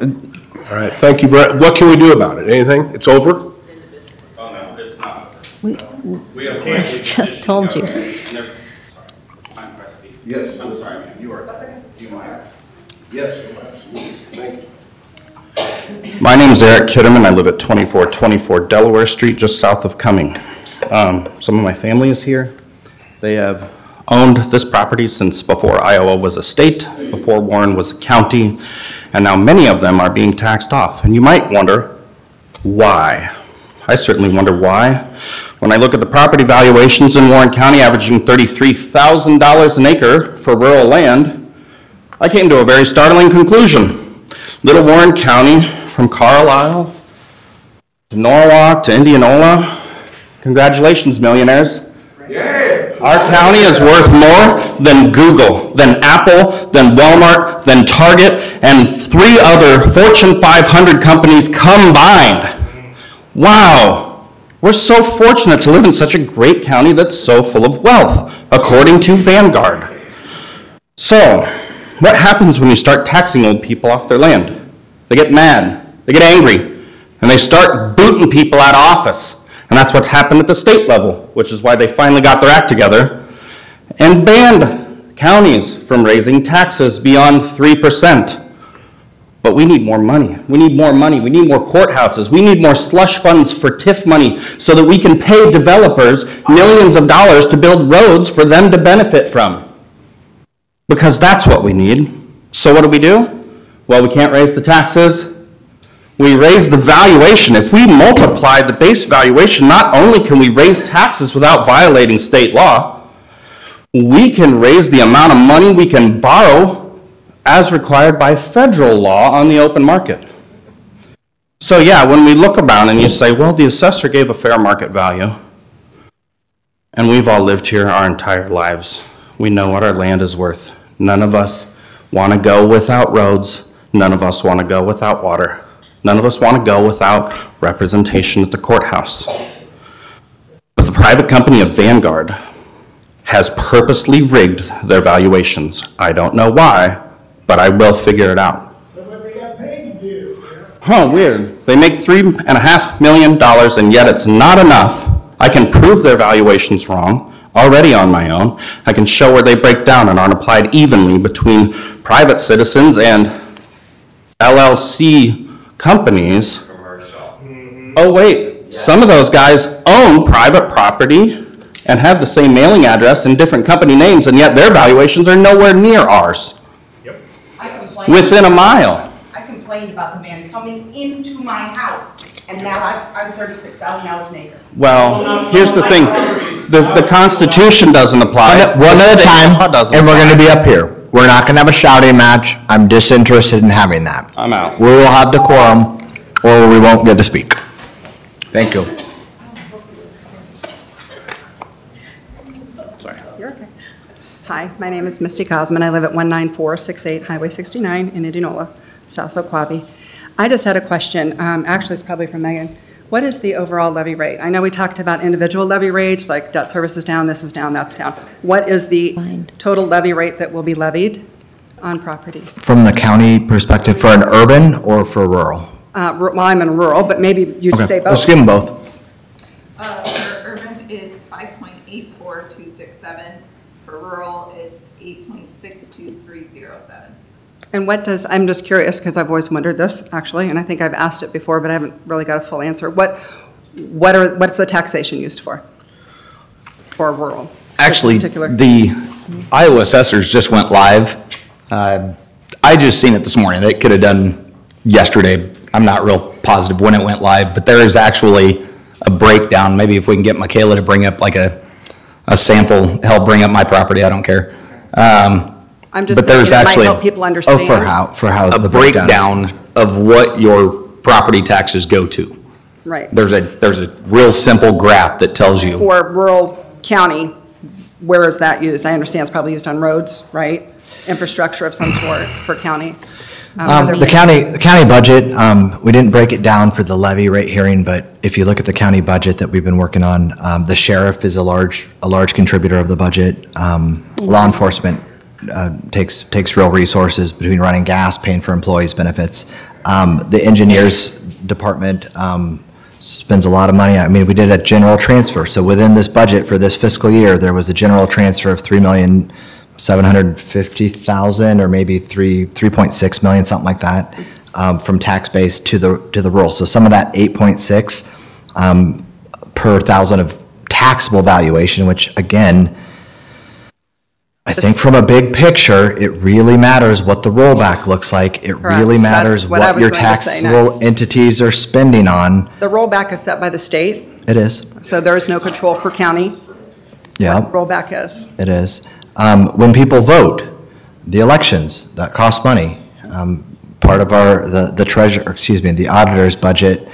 All right, thank you. What can we do about it? Anything? It's over? Oh, no, it's not. We just told you. Yes. I'm sorry, ma'am, you are. Do you mind? Yes, absolutely. Thank you. My name is Eric Kitterman. I live at 2424 Delaware Street, just south of Cumming. Some of my family is here. They have owned this property since before Iowa was a state, before Warren was a county, and now many of them are being taxed off. And you might wonder why. I certainly wonder why. When I look at the property valuations in Warren County averaging $33,000 an acre for rural land, I came to a very startling conclusion. Little Warren County, from Carlisle to Norwalk to Indianola, congratulations, millionaires. Our county is worth more than Google, than Apple, than Walmart, than Target, and 3 other Fortune 500 companies combined. Wow. We're so fortunate to live in such a great county that's so full of wealth, according to Vanguard. So, what happens when you start taxing old people off their land? They get mad, they get angry, and they start booting people out of office. And that's what's happened at the state level, which is why they finally got their act together and banned counties from raising taxes beyond 3%. But we need more money. We need more money. We need more courthouses. We need more slush funds for TIF money so that we can pay developers millions of dollars to build roads for them to benefit from. Because that's what we need. So what do? Well, we can't raise the taxes. We raise the valuation. If we multiply the base valuation, not only can we raise taxes without violating state law, we can raise the amount of money we can borrow as required by federal law on the open market. So yeah, when we look around and you say, well, the assessor gave a fair market value, and we've all lived here our entire lives. We know what our land is worth. None of us want to go without roads. None of us want to go without water. None of us want to go without representation at the courthouse. But the private company of Vanguard has purposely rigged their valuations. I don't know why, but I will figure it out. So what they got paid to do? Huh, weird. They make $3.5 million, and yet it's not enough. I can prove their valuation's wrong already on my own. I can show where they break down and aren't applied evenly between private citizens and LLC companies. Oh wait, some of those guys own private property and have the same mailing address and different company names, and yet their valuations are nowhere near ours. Within a mile. I complained about the man coming into my house, and now I'm $36,000 an acre. Well, here's the thing. The Constitution doesn't apply. One at a time, and we're going to be up here. We're not going to have a shouting match. I'm disinterested in having that. I'm out. We will have decorum, or we won't get to speak. Thank you. Sorry. You're okay. Hi, my name is Misty Cosman. I live at 19468 Highway 69 in Indianola, South of Quabi. I just had a question. Actually, it's probably for Megan. What is the overall levy rate? I know we talked about individual levy rates, like debt service is down, this is down, that's down. What is the total levy rate that will be levied on properties? From the county perspective, for an urban or for rural? Well, I'm in rural, but maybe you'd Okay, say both. let's give them both. For urban, it's 5.84267. For rural, it's 8.62307. And what does, I'm just curious, because I've always wondered this, actually, and I think I've asked it before, but I haven't really got a full answer. What's the taxation used for rural? Actually, Particular? the Iowa assessors just went live. I just seen it this morning. They could have done yesterday. I'm not real positive when it went live, but there is actually a breakdown. Maybe if we can get Michaela to bring up like a sample, help bring up my property, I don't care. I'm just but there's thinking it might actually help people understand. For how a the breakdown of what your property taxes go to. Right. There's a real simple graph that tells you. For rural county, where is that used? I understand it's probably used on roads, right? Infrastructure of some sort for county. The county budget, we didn't break it down for the levy rate hearing, but if you look at the county budget that we've been working on, the sheriff is a large contributor of the budget. Law enforcement takes real resources between running gas, paying for employees' benefits. The engineers department spends a lot of money. I mean, we did a general transfer. So within this budget for this fiscal year, there was a general transfer of $3,750,000 or maybe 3.6 million, something like that, from tax base to the rural. So some of that 8.6 per thousand of taxable valuation, which again, I think from a big picture, it really matters what the rollback looks like. It really matters what your taxable entities are spending on. The rollback is set by the state. It is. So there is no control for county. Yeah. What rollback is. It is. When people vote, the elections, that cost money. Part of the auditor's budget,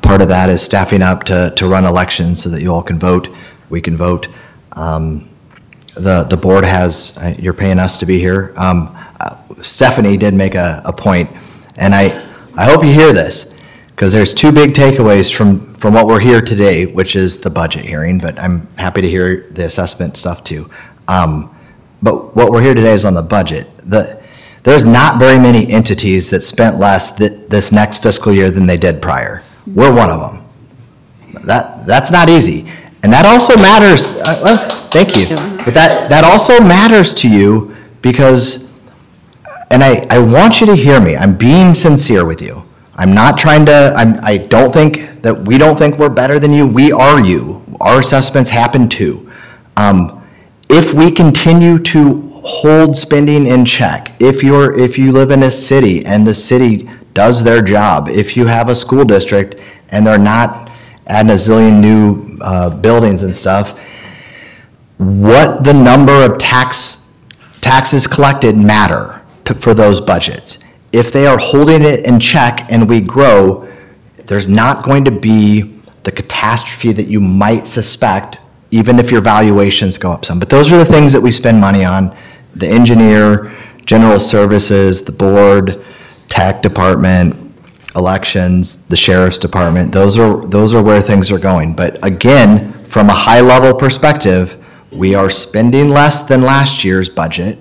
part of that is staffing up to run elections so that you all can vote, we can vote. The board has, you're paying us to be here. Stephanie did make a point, and I hope you hear this, because there's two big takeaways from what we're here today, which is the budget hearing, but I'm happy to hear the assessment stuff too. But what we're here today is on the budget. There's not very many entities that spent less this next fiscal year than they did prior. We're one of them. That's not easy. And that also matters, well, thank you. But that also matters to you because, and I want you to hear me, I'm being sincere with you. I'm not trying to, I don't think that we don't think we're better than you. We are you. Our assessments happen too. If we continue to hold spending in check, if you live in a city and the city does their job, if you have a school district and they're not adding a zillion new buildings and stuff, what the number of taxes collected matter for those budgets. If they are holding it in check and we grow, there's not going to be the catastrophe that you might suspect, even if your valuations go up some. But those are the things that we spend money on: the engineer, general services, the board, tech department, elections, the sheriff's department. Those are where things are going. But again, from a high level perspective, we are spending less than last year's budget.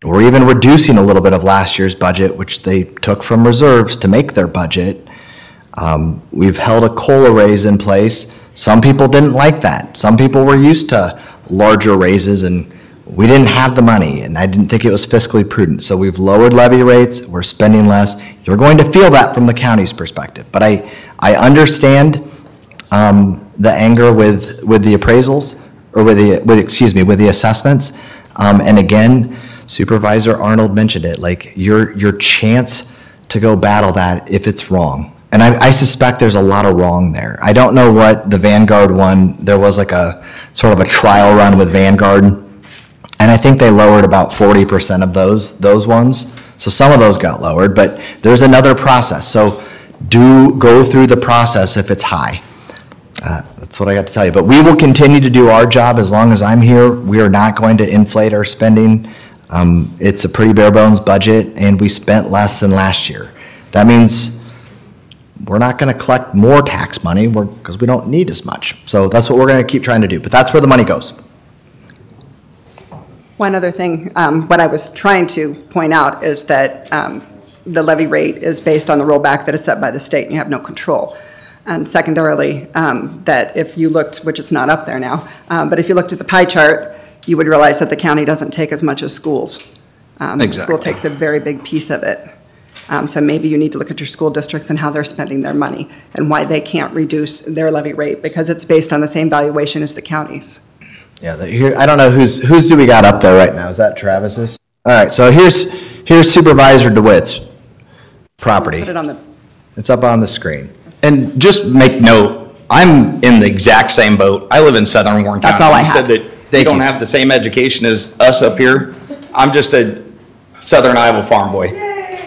We're even reducing a little bit of last year's budget, which they took from reserves to make their budget. We've held a COLA raise in place. Some people didn't like that. Some people were used to larger raises, and we didn't have the money, and I didn't think it was fiscally prudent. So we've lowered levy rates. We're spending less. You're going to feel that from the county's perspective. But I understand the anger with the appraisals, or with the assessments. And again, Supervisor Arnold mentioned it, like your chance to go battle that if it's wrong. And I suspect there's a lot of wrong there. I don't know what the Vanguard one, there was like a sort of a trial run with Vanguard, and I think they lowered about 40% of those ones. So some of those got lowered, but there's another process. So do go through the process if it's high. That's what I got to tell you. But we will continue to do our job as long as I'm here. We are not going to inflate our spending. It's a pretty bare bones budget, and we spent less than last year. That means we're not going to collect more tax money because we don't need as much. So that's what we're going to keep trying to do, but that's where the money goes. One other thing, what I was trying to point out is that the levy rate is based on the rollback that is set by the state, and you have no control. And secondarily, that if you looked, which it's not up there now, but if you looked at the pie chart, you would realize that the county doesn't take as much as schools. The school takes a very big piece of it. So maybe you need to look at your school districts and how they're spending their money and why they can't reduce their levy rate, because it's based on the same valuation as the counties. Yeah, here, I don't know whose do we got up there right now? Is that Travis's? All right, so here's Supervisor DeWitt's property. Put it on the. It's up on the screen. And just make note, I'm in the exact same boat. I live in southern Warren County. That's all I You have. said that they don't have the same education as us up here. I'm just a southern Iowa farm boy.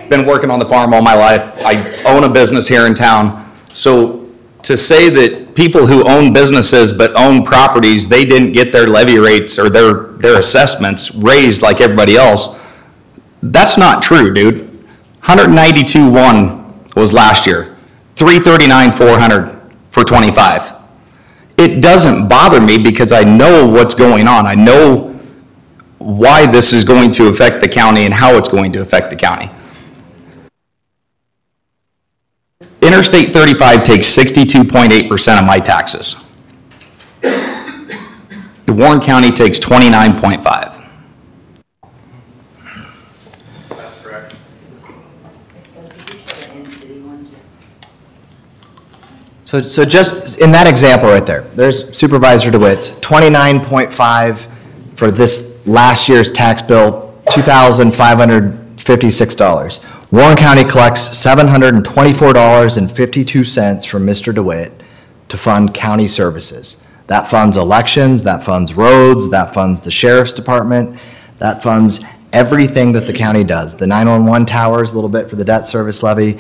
Been working on the farm all my life. I own a business here in town. So to say that people who own businesses but own properties, they didn't get their levy rates or their assessments raised like everybody else, that's not true, dude. 192.1 was last year. 339,400 for 25. It doesn't bother me because I know what's going on. I know why this is going to affect the county and how it's going to affect the county. Interstate 35 takes 62.8% of my taxes. The Warren County takes 29.5. So just in that example right there, there's Supervisor DeWitt's 29.5 for this last year's tax bill, $2,556. Warren County collects $724.52 from Mr. DeWitt to fund county services. That funds elections, that funds roads, that funds the sheriff's department, that funds everything that the county does. The 911 towers, a little bit for the debt service levy.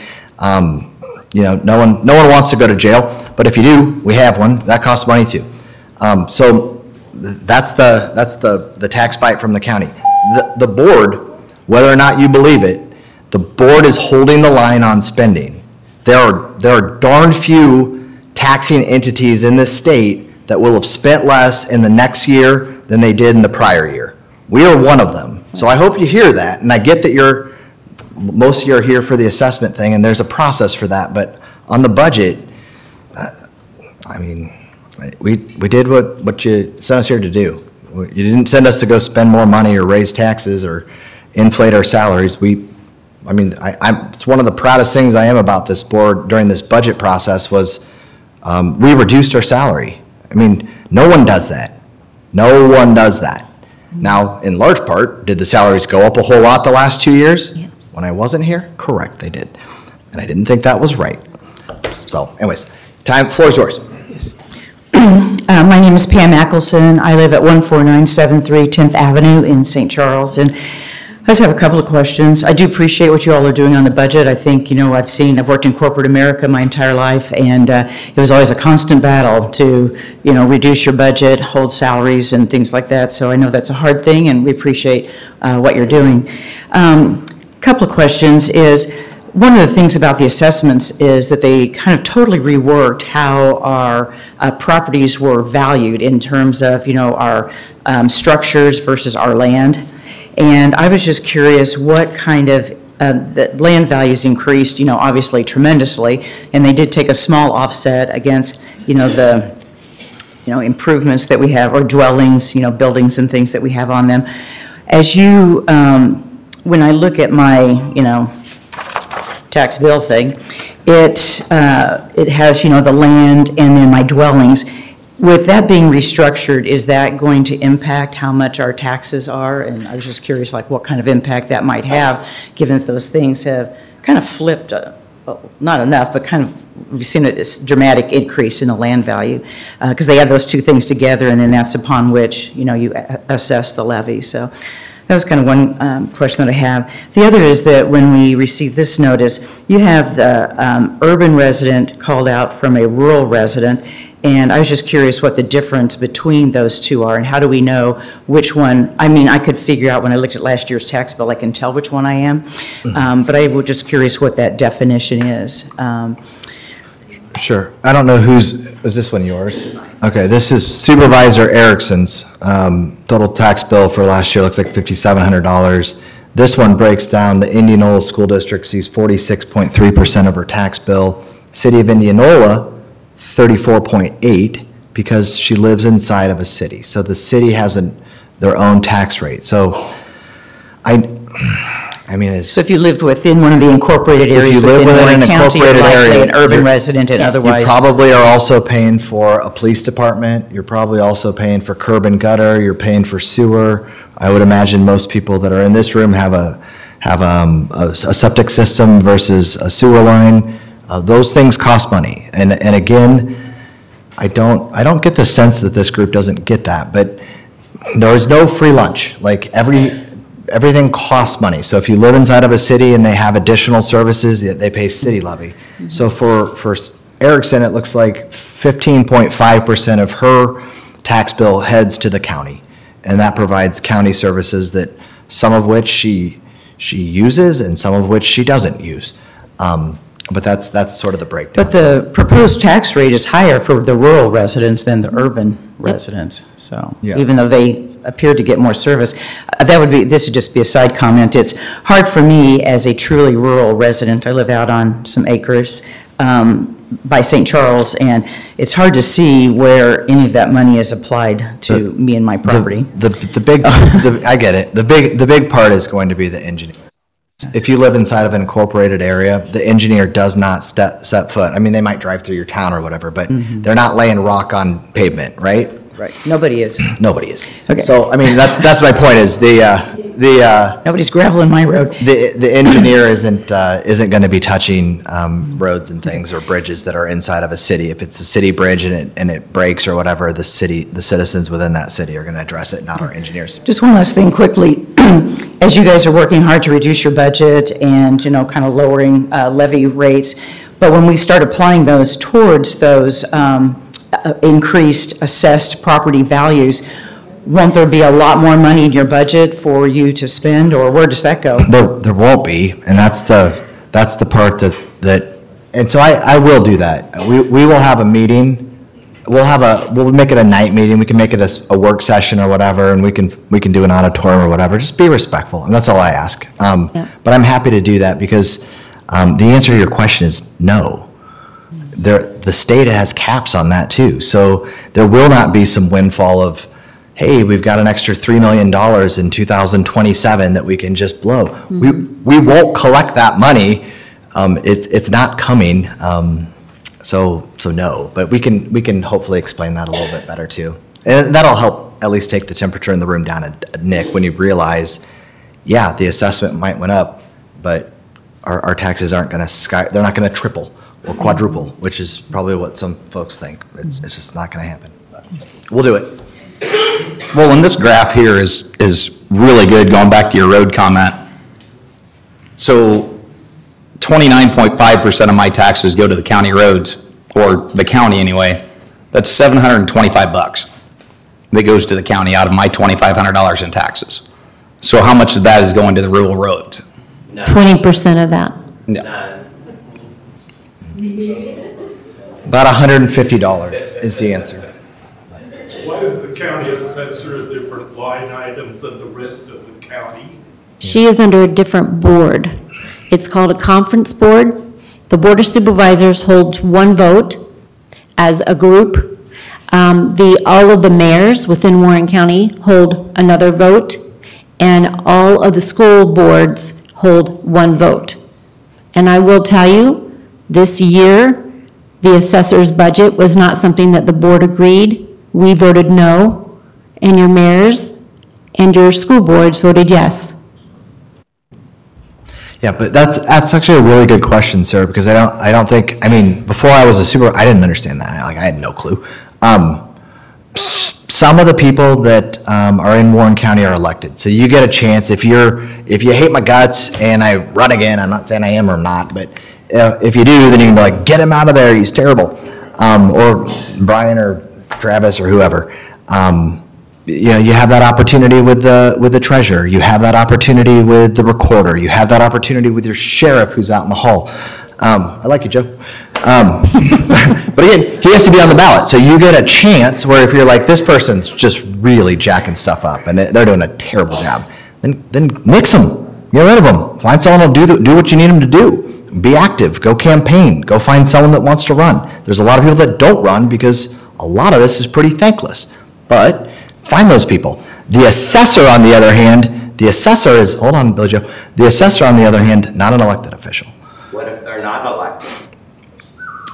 You know, no one wants to go to jail, but if you do, we have one. That costs money too. So that's the tax bite from the county. The board, whether or not you believe it, the board is holding the line on spending. There are darn few taxing entities in this state that will have spent less in the next year than they did in the prior year. We are one of them. So I hope you hear that, and I get that most of you are here for the assessment thing, and there's a process for that, but on the budget, I mean, we did what you sent us here to do. You didn't send us to go spend more money or raise taxes or inflate our salaries. It's one of the proudest things I am about this board during this budget process was we reduced our salary. I mean, no one does that. No one does that. Now, in large part, did the salaries go up a whole lot the last 2 years? Yes. When I wasn't here? Correct, they did. And I didn't think that was right. So anyways, floor is yours. Yes. My name is Pam Ackelson. I live at 14973 10th Avenue in St. Charles. And I just have a couple of questions. I do appreciate what you all are doing on the budget. I think, I've worked in corporate America my entire life, and it was always a constant battle to, reduce your budget, hold salaries and things like that. So I know that's a hard thing, and we appreciate what you're doing. Couple of questions is, one of the things about the assessments is that they kind of totally reworked how our properties were valued in terms of, our structures versus our land. And I was just curious what kind of, the land values increased, obviously tremendously, and they did take a small offset against, the, improvements that we have, or dwellings, buildings and things that we have on them. As you, when I look at my, tax bill thing, it has, the land and then my dwellings. With that being restructured, is that going to impact how much our taxes are? And I was just curious, what kind of impact that might have, given that those things have kind of flipped, well, not enough, but kind of, we've seen a dramatic increase in the land value, because they have those two things together, and then that's upon which, you assess the levy. So that was kind of one question that I have. The other is that when we receive this notice, you have the urban resident called out from a rural resident, and I was just curious what the difference between those two are, and how do we know which one? I mean, I could figure out when I looked at last year's tax bill, I can tell which one I am, but I was just curious what that definition is. Sure. I don't know is this one yours? Okay, this is Supervisor Erickson's. Total tax bill for last year looks like $5,700. This one breaks down the Indianola School District sees 46.3% of her tax bill. City of Indianola, 34.8, because she lives inside of a city. So the city has their own tax rate. So I mean, So if you lived within one of the incorporated if areas you live within within Warren an County, you're incorporated likely area, an urban you're- resident and otherwise. You probably are also paying for a police department. You're probably also paying for curb and gutter. You're paying for sewer. I would imagine most people that are in this room have a septic system versus a sewer line. Those things cost money. And again, I don't get the sense that this group doesn't get that, but there is no free lunch. Like everything costs money. So if you live inside of a city and they have additional services, they pay city levy. Mm-hmm. So for Erickson, it looks like 15.5% of her tax bill heads to the county. And that provides county services that some of which she uses and some of which she doesn't use. But that's sort of the breakdown. But the proposed tax rate is higher for the rural residents than the urban residents, so, Yeah. even though they appear to get more service. This would just be a side comment. It's hard for me as a truly rural resident, I live out on some acres by St. Charles, and it's hard to see where any of that money is applied to me and my property. I get it. The big part is going to be the engineer. If you live inside of an incorporated area, the engineer does not set foot. I mean, they might drive through your town or whatever, but they're not laying rock on pavement, right? Right. Nobody is. Nobody is. Okay. So, I mean, that's my point is nobody's graveling my road. The engineer isn't going to be touching roads and things or bridges that are inside of a city. If it's a city bridge and it breaks or whatever, the citizens within that city are going to address it, not our engineers. Just one last thing quickly. As you guys are working hard to reduce your budget and, kind of lowering levy rates, but when we start applying those towards those increased assessed property values, won't there be a lot more money in your budget for you to spend, or where does that go? There won't be, and that's the part that and so I will do that. We will have a meeting. We'll make it a night meeting. We can make it a work session or whatever, and we can do an auditorium or whatever. Just be respectful, and that's all I ask. But I'm happy to do that because the answer to your question is no. The state has caps on that too, so there will not be some windfall of, hey, we've got an extra $3 million in 2027 that we can just blow. We won't collect that money. It's not coming. So no, but we can hopefully explain that a little bit better too. And that'll help at least take the temperature in the room down a nick when you realize, yeah, the assessment might went up, but our taxes aren't going to they're not going to triple or quadruple, which is probably what some folks think. It's just not going to happen. But we'll do it. Well, and this graph here is really good, going back to your road comment. So 29.5% of my taxes go to the county roads, or the county anyway. That's $725 that goes to the county out of my $2,500 in taxes. So how much of that is going to the rural roads? 20% of that. Yeah. About $150 is the answer. Why is the county assessor a different line item than the rest of the county? She is under a different board. It's called a conference board. The Board of Supervisors holds one vote as a group. All of the mayors within Warren County hold another vote, and all of the school boards hold one vote. And I will tell you, this year, the assessor's budget was not something that the board agreed. We voted no, and your mayors and your school boards voted yes. Yeah, but that's actually a really good question, sir, because I don't think, I mean, before I was a supervisor, I didn't understand that. Like, I had no clue. Some of the people that are in Warren County are elected. So you get a chance, if you hate my guts and I run again, I'm not saying I am or not, but if you do, then you can be like, get him out of there, he's terrible. Or Brian or Travis or whoever. You have that opportunity with the treasurer. You have that opportunity with the recorder. You have that opportunity with your sheriff who's out in the hall. I like you, Joe. But again, he has to be on the ballot, so you get a chance where if you're like, this person's just really jacking stuff up, and they're doing a terrible job, then nix them, get rid of them, find someone who'll do what you need them to do. Be active, go campaign, go find someone that wants to run. There's a lot of people that don't run because a lot of this is pretty thankless, but find those people. The assessor, on the other hand, the assessor is, hold on, Billy Joe, the assessor, on the other hand, not an elected official. What if they're not elected?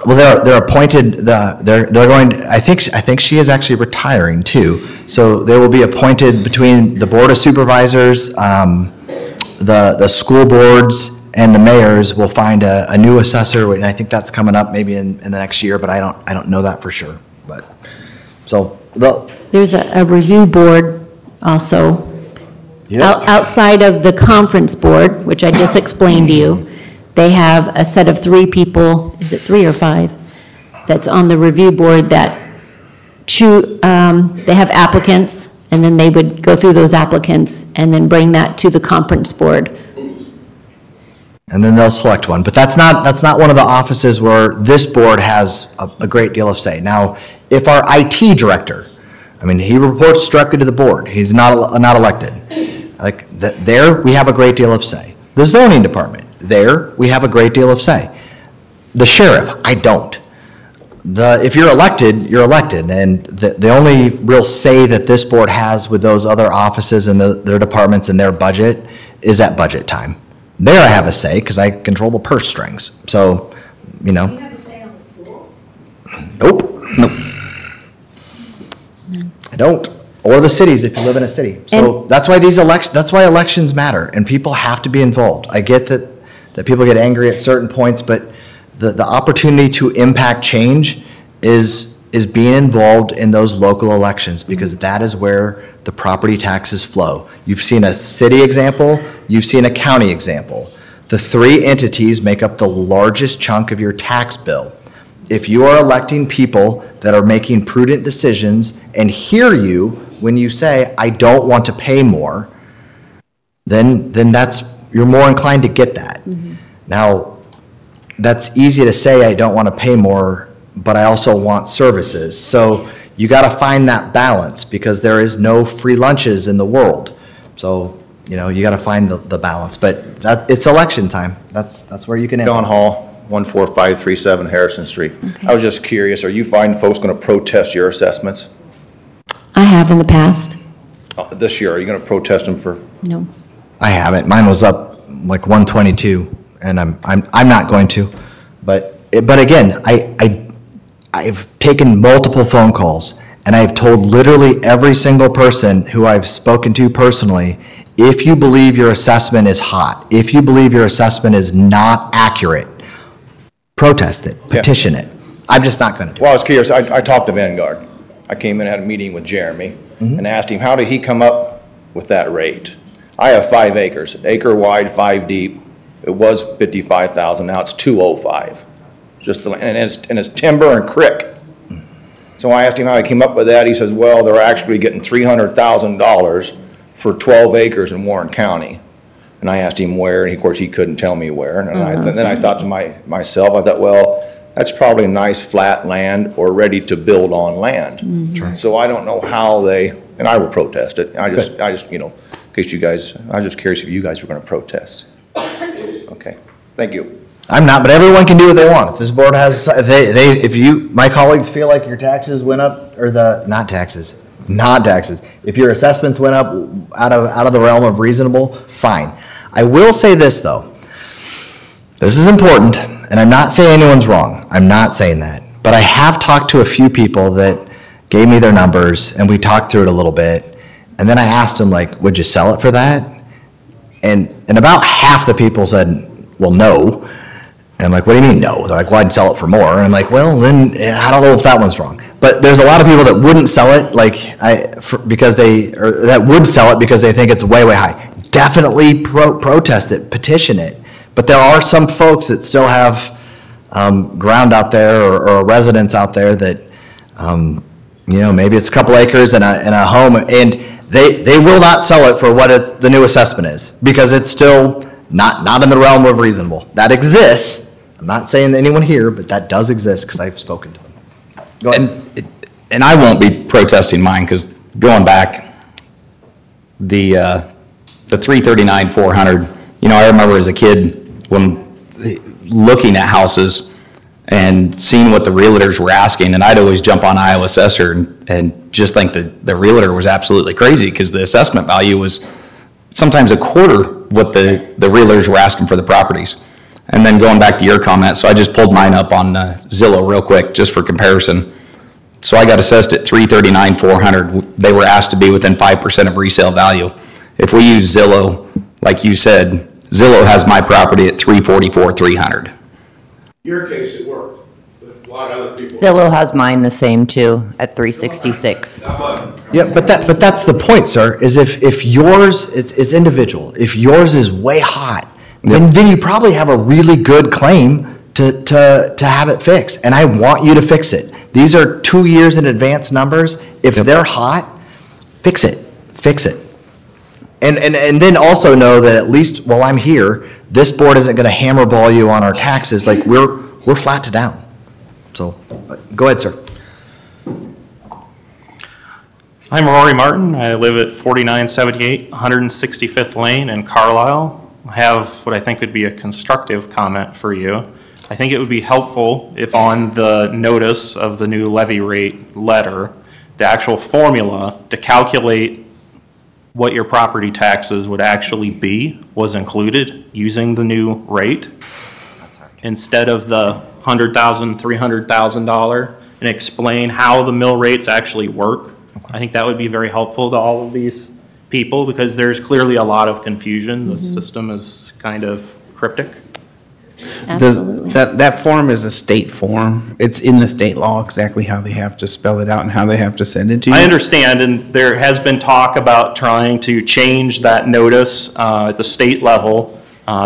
Well, they're appointed, they're going, I think she is actually retiring too. So they will be appointed between the Board of Supervisors, the school boards, and the mayors will find a new assessor, and I think that's coming up maybe in the next year, but I don't know that for sure. But, so, There's a review board also. Outside of the conference board, which I just explained to you, they have a set of 3 people, is it 3 or 5, that's on the review board that they have applicants, and then they would go through those applicants and then bring that to the conference board. and then they'll select one. But that's not one of the offices where this board has a great deal of say. Now, if our IT director, I mean, he reports directly to the board. He's not elected. Like, there, we have a great deal of say. The zoning department, there, we have a great deal of say. The sheriff, I don't. If you're elected, you're elected, and the only real say that this board has with those other offices and their departments and their budget is at budget time. There I have a say, because I control the purse strings, so, you know. Do you have a say on the schools? Nope. I don't. Or the cities, if you live in a city. So that's why elections matter, and people have to be involved. I get that people get angry at certain points, but the opportunity to impact change is being involved in those local elections, because that is where the property taxes flow. You've seen a city example, you've seen a county example. The 3 entities make up the largest chunk of your tax bill. If you are electing people that are making prudent decisions and hear you when you say, I don't want to pay more, then you're more inclined to get that. Mm-hmm. Now, that's easy to say, I don't want to pay more, but I also want services. So you got to find that balance, because there is no free lunches in the world. So, you know, you got to find the balance, but it's election time. That's where you can. Don Hall, 14537 Harrison Street. Okay. I was just curious, are you finding folks going to protest your assessments? I have in the past. This year, are you going to protest them for? No. I haven't. Mine was up like 122, and I'm not going to. But again, I've taken multiple phone calls, and I've told literally every single person who I've spoken to personally, if you believe your assessment is hot, if you believe your assessment is not accurate, protest it, petition it. I'm just not going to do it. Well, I was curious. I talked to Vanguard. I came in and had a meeting with Jeremy and asked him, how did he come up with that rate? I have 5 acres, acre wide, 5 deep. It was 55,000. Now it's 205. And it's timber and crick. So I asked him how he came up with that. He says, well, they're actually getting $300,000 for 12 acres in Warren County. And I asked him where, and of course he couldn't tell me where. And then I thought to myself, I thought, well, that's probably nice flat land or ready to build on land. Mm-hmm. So I don't know how and I will protest it. I just, you know, in case you guys, I was just curious if you guys were going to protest. Okay, thank you. I'm not, but everyone can do what they want. If this board has, my colleagues feel like your taxes went up, or not taxes. If your assessments went up out of the realm of reasonable, fine. I will say this though. This is important, and I'm not saying anyone's wrong. I'm not saying that. But I have talked to a few people that gave me their numbers, and we talked through it a little bit. And then I asked them, like, would you sell it for that? And about half the people said, well, no. And I'm like, what do you mean no? They're like, well, I'd sell it for more. And I'm like, well, then I don't know if that one's wrong. But there's a lot of people that wouldn't sell it, that would sell it because they think it's way, way high. Definitely protest it, petition it. But there are some folks that still have ground out there or residents out there that, you know, maybe it's a couple acres and a home, and they will not sell it for what the new assessment is, because it's still not in the realm of reasonable. That exists, I'm not saying anyone here, but that does exist because I've spoken to them. Go ahead. And I won't be protesting mine, because going back, the 339, 400, I remember as a kid when looking at houses and seeing what the realtors were asking, and I'd always jump on Iowa Assessor and just think that the realtor was absolutely crazy, because the assessment value was sometimes a quarter what the realtors were asking for the properties. And then going back to your comment, so I just pulled mine up on Zillow real quick, just for comparison. So I got assessed at 339, 400. They were asked to be within 5% of resale value. If we use Zillow, like you said, Zillow has my property at 344, 300. Your case, it worked, but a lot of other people. Zillow has mine the same too, at 366. Yeah, but that's the point, sir, is if yours, it's individual. If yours is way hot, then you probably have a really good claim to have it fixed, and I want you to fix it. These are 2 years in advance numbers. If they're hot, fix it. And then also know that at least while I'm here, this board isn't going to hammer ball you on our taxes. Like, we're flat to down. So go ahead, sir. I'm Rory Martin. I live at 4978 165th Lane in Carlisle. I have what I think would be a constructive comment for you. I think it would be helpful if on the notice of the new levy rate letter, the actual formula to calculate what your property taxes would actually be was included using the new rate instead of the $100,000, $300,000, and explain how the mill rates actually work. I think that would be very helpful to all of these people, because there's clearly a lot of confusion. The system is kind of cryptic. That form is a state form. It's in the state law exactly how they have to spell it out and how they have to send it to you. I understand, and there has been talk about trying to change that notice at the state level.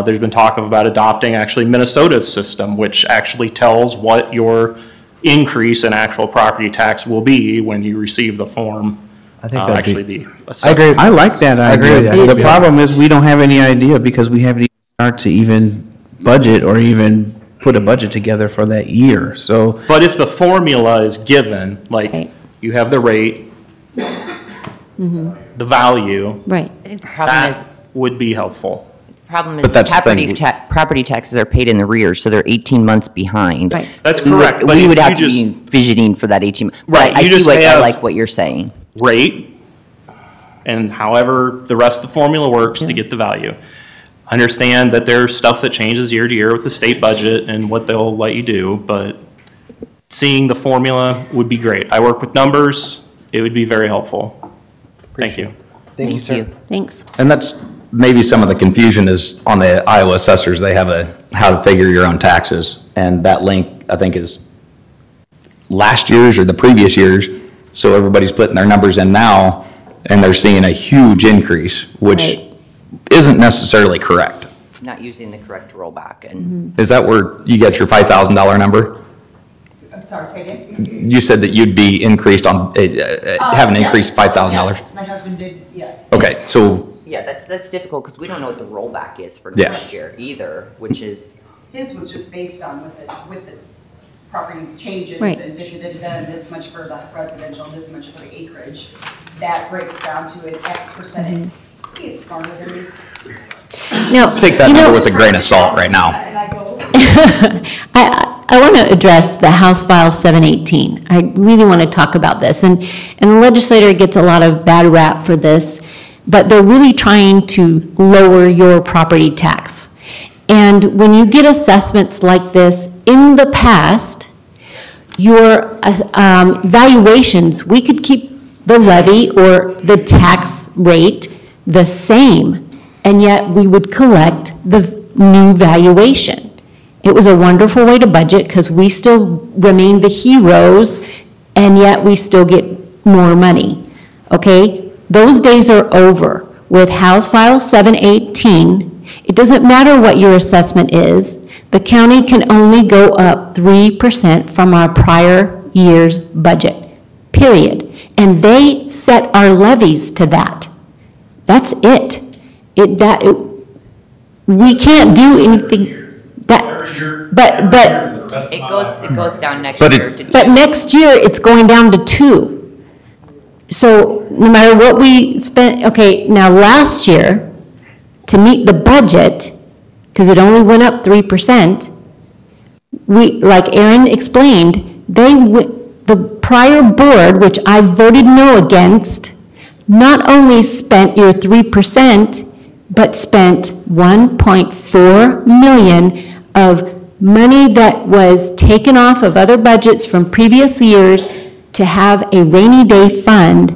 There's been talk about adopting actually Minnesota's system, which actually tells what your increase in actual property tax will be when you receive the form. I think that'd actually be, the I agree. I like that idea. I agree with that. The problem is we don't have any idea, because we haven't even started to even budget or even put a budget together for that year. So, but if the formula is given, like you have the rate, the value, Right. I think the problem that would be helpful. Problem is property taxes are paid in arrears, so they're 18 months behind. Right. That's correct. But We would if have you to just- be envisioning for that 18. Right, I you see just what, I have- like what you're saying. Rate, and however the rest of the formula works to get the value. Understand that there's stuff that changes year to year with the state budget and what they'll let you do, but seeing the formula would be great. I work with numbers. It would be very helpful. Thank you. Thank you, sir. Thanks. And that's maybe some of the confusion is on the Iowa assessors. They have a how to figure your own taxes. And that link, I think, is last year's or the previous year's. So everybody's putting their numbers in now, and they're seeing a huge increase, which isn't necessarily correct. Not using the correct rollback. And Is that where you get your $5,000 number? I'm sorry, say again? You said that you'd be increased on, have an increase of $5,000? Yes, my husband did, yes. Okay, so, yeah, that's difficult because we don't know what the rollback is for Yeah. next year either, which is. His was just based on with the property changes Right. and and this much for the residential, this much for the acreage. That breaks down to an X percentage. He is smarter than me. Now, take that number with a grain of salt right now. I want to address the House File 718. I really want to talk about this. And the legislator gets a lot of bad rap for this, but they're really trying to lower your property tax. And when you get assessments like this, in the past, your valuations, we could keep the levy or the tax rate the same, and yet we would collect the new valuation. It was a wonderful way to budget because we still remain the heroes, and yet we still get more money, okay? Those days are over. With House File 718, it doesn't matter what your assessment is. The county can only go up 3% from our prior year's budget, period. And they set our levies to that. That's it. We can't do anything. But it goes down next year. But next year, it's going down to 2. So no matter what we spent, okay, now last year, to meet the budget, because it only went up 3%, like Aaron explained, the prior board, which I voted no against, not only spent your 3%, but spent $1.4 million of money that was taken off of other budgets from previous years to have a rainy day fund,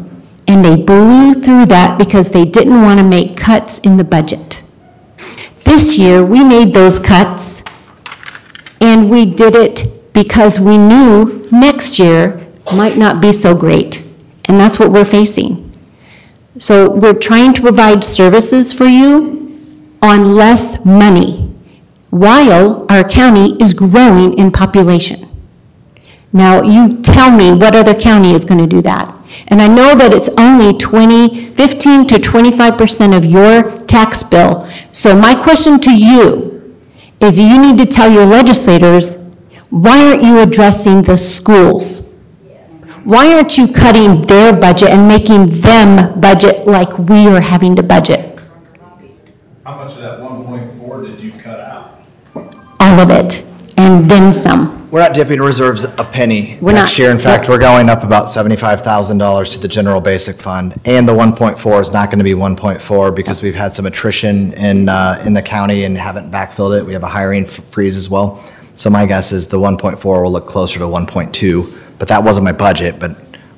and they blew through that because they didn't want to make cuts in the budget. This year, we made those cuts, and we did it because we knew next year might not be so great, and that's what we're facing. So we're trying to provide services for you on less money, while our county is growing in population. Now, you tell me what other county is going to do that. And I know that it's only 15 to 25% of your tax bill. So my question to you is you need to tell your legislators, why aren't you addressing the schools? Why aren't you cutting their budget and making them budget like we are having to budget? How much of that 1.4 did you cut out? All of it, and then some. We're not dipping reserves a penny We're next not. year. In fact, we're going up about $75,000 to the general basic fund. And the 1.4 is not going to be 1.4 because we've had some attrition in the county and haven't backfilled it. We have a hiring freeze as well. So my guess is the 1.4 will look closer to 1.2, but that wasn't my budget, but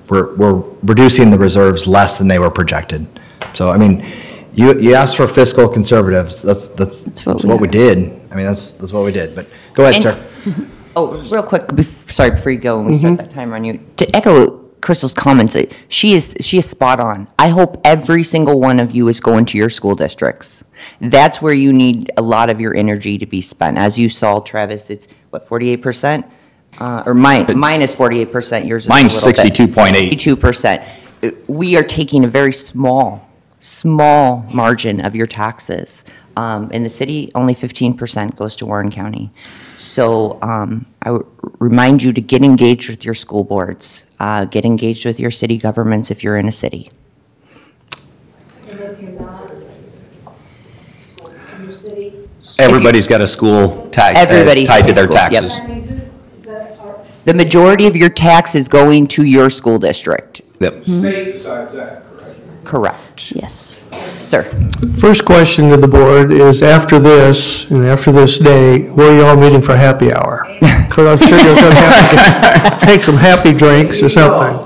we're reducing the reserves less than they were projected. So, I mean, you asked for fiscal conservatives. That's what we did. I mean, that's what we did, but go ahead, sir. Oh, real quick, sorry, before you go and we start that timer on you, to echo Crystal's comments, she is spot on. I hope every single one of you is going to your school districts. That's where you need a lot of your energy to be spent. As you saw, Travis, it's what, 48%? Or mine is 48%, yours is Mine's a little bit. 62.8. 62%. We are taking a very small margin of your taxes. In the city, only 15% goes to Warren County. So I would remind you to get engaged with your school boards, get engaged with your city governments if you're in a city. Everybody's got a school tag Everybody's tied to got a their school, yep. taxes. The majority of your tax is going to your school district. Yep. State decides that, correct? Correct. Yes. Sir. First question to the board is, after this, and after this day, where are you all meeting for happy hour? Because I'm sure you're going to have to take some happy drinks or something.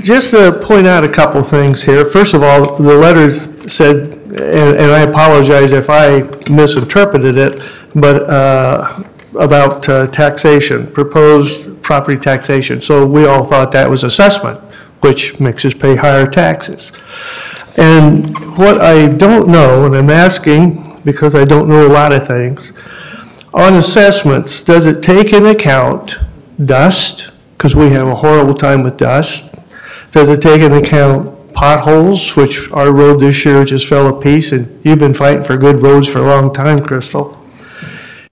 Just to point out a couple things here. First of all, the letter said, and I apologize if I misinterpreted it, but about taxation, proposed property taxation. So we all thought that was assessment, which makes us pay higher taxes. And what I don't know, and I'm asking because I don't know a lot of things, on assessments, does it take into account dust? Because we have a horrible time with dust. Does it take into account potholes, which our road this year just fell a piece, and you've been fighting for good roads for a long time, Crystal.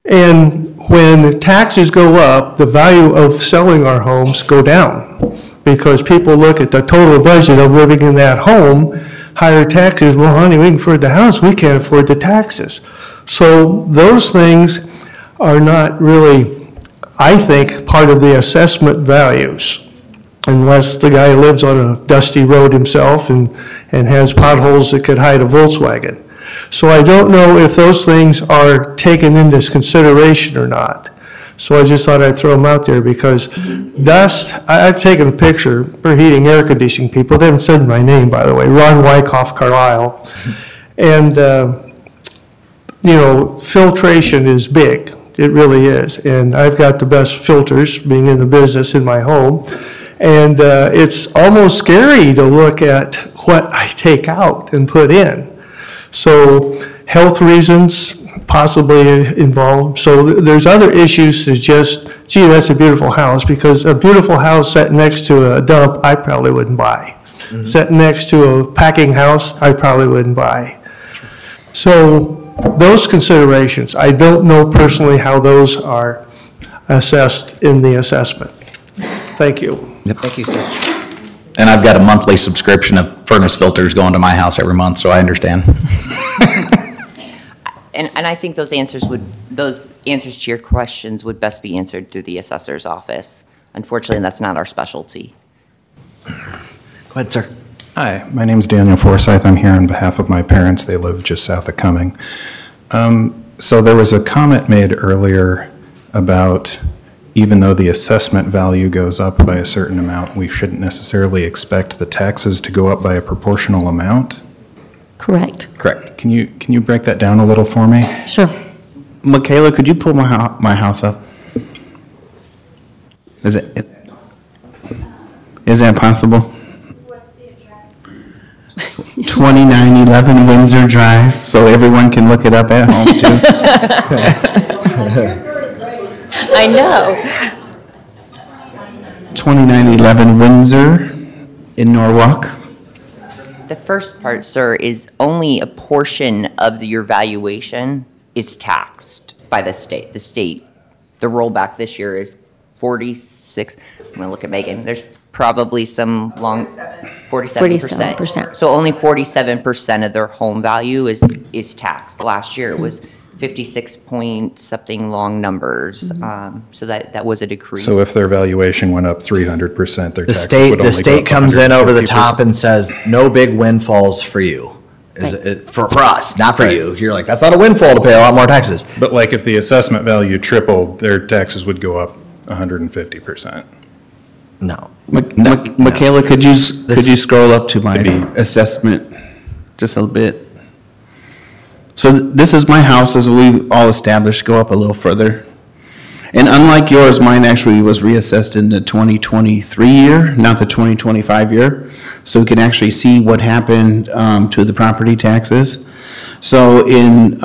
And when taxes go up, the value of selling our homes go down because people look at the total budget of living in that home, higher taxes, well, honey, we can afford the house, we can't afford the taxes. So those things are not really, I think, part of the assessment values, unless the guy lives on a dusty road himself and has potholes that could hide a Volkswagen. So I don't know if those things are taken into consideration or not. So I just thought I'd throw them out there because dust, I've taken a picture for heating air conditioning people. They haven't said my name, by the way, Ron Wyckoff Carlisle. And, you know, filtration is big. It really is. And I've got the best filters being in the business in my home. And it's almost scary to look at what I take out and put in. So health reasons possibly involved. So there's other issues to just, gee, that's a beautiful house, because a beautiful house set next to a dump, I probably wouldn't buy. Set next to a packing house, I probably wouldn't buy. So those considerations, I don't know personally how those are assessed in the assessment. Thank you. Thank you, sir. And I've got a monthly subscription of furnace filters going to my house every month, so I understand. And I think those answers to your questions would best be answered through the assessor's office. Unfortunately, that's not our specialty. Go ahead, sir. Hi, my name's Daniel Forsyth. I'm here on behalf of my parents. They live just south of Cumming. So there was a comment made earlier about even though the assessment value goes up by a certain amount, we shouldn't necessarily expect the taxes to go up by a proportional amount. Correct. Correct. Can you break that down a little for me? Sure. Michaela, could you pull my house up? Is that possible? What's the address? 2911 Windsor Drive, so everyone can look it up at home too. I know. 2911 Windsor in Norwalk. The first part, sir, is only a portion of your valuation is taxed by the state. The rollback this year is 46. I'm going to look at Megan. There's probably some 47%. So only 47% of their home value is taxed. Last year it was 56 point something long numbers. So that was a decrease. So if their valuation went up 300%, their The taxes would only the go state up comes in over the 150%. top and says, no big windfalls for you. For us, not for you. You're like, that's not a windfall to pay a lot more taxes. But like if the assessment value tripled, their taxes would go up 150%. No. Michaela, could you scroll up to my assessment just a little bit? So this is my house, as we all established. Go up a little further. And unlike yours, mine actually was reassessed in the 2023 year, not the 2025 year. So we can actually see what happened to the property taxes. So in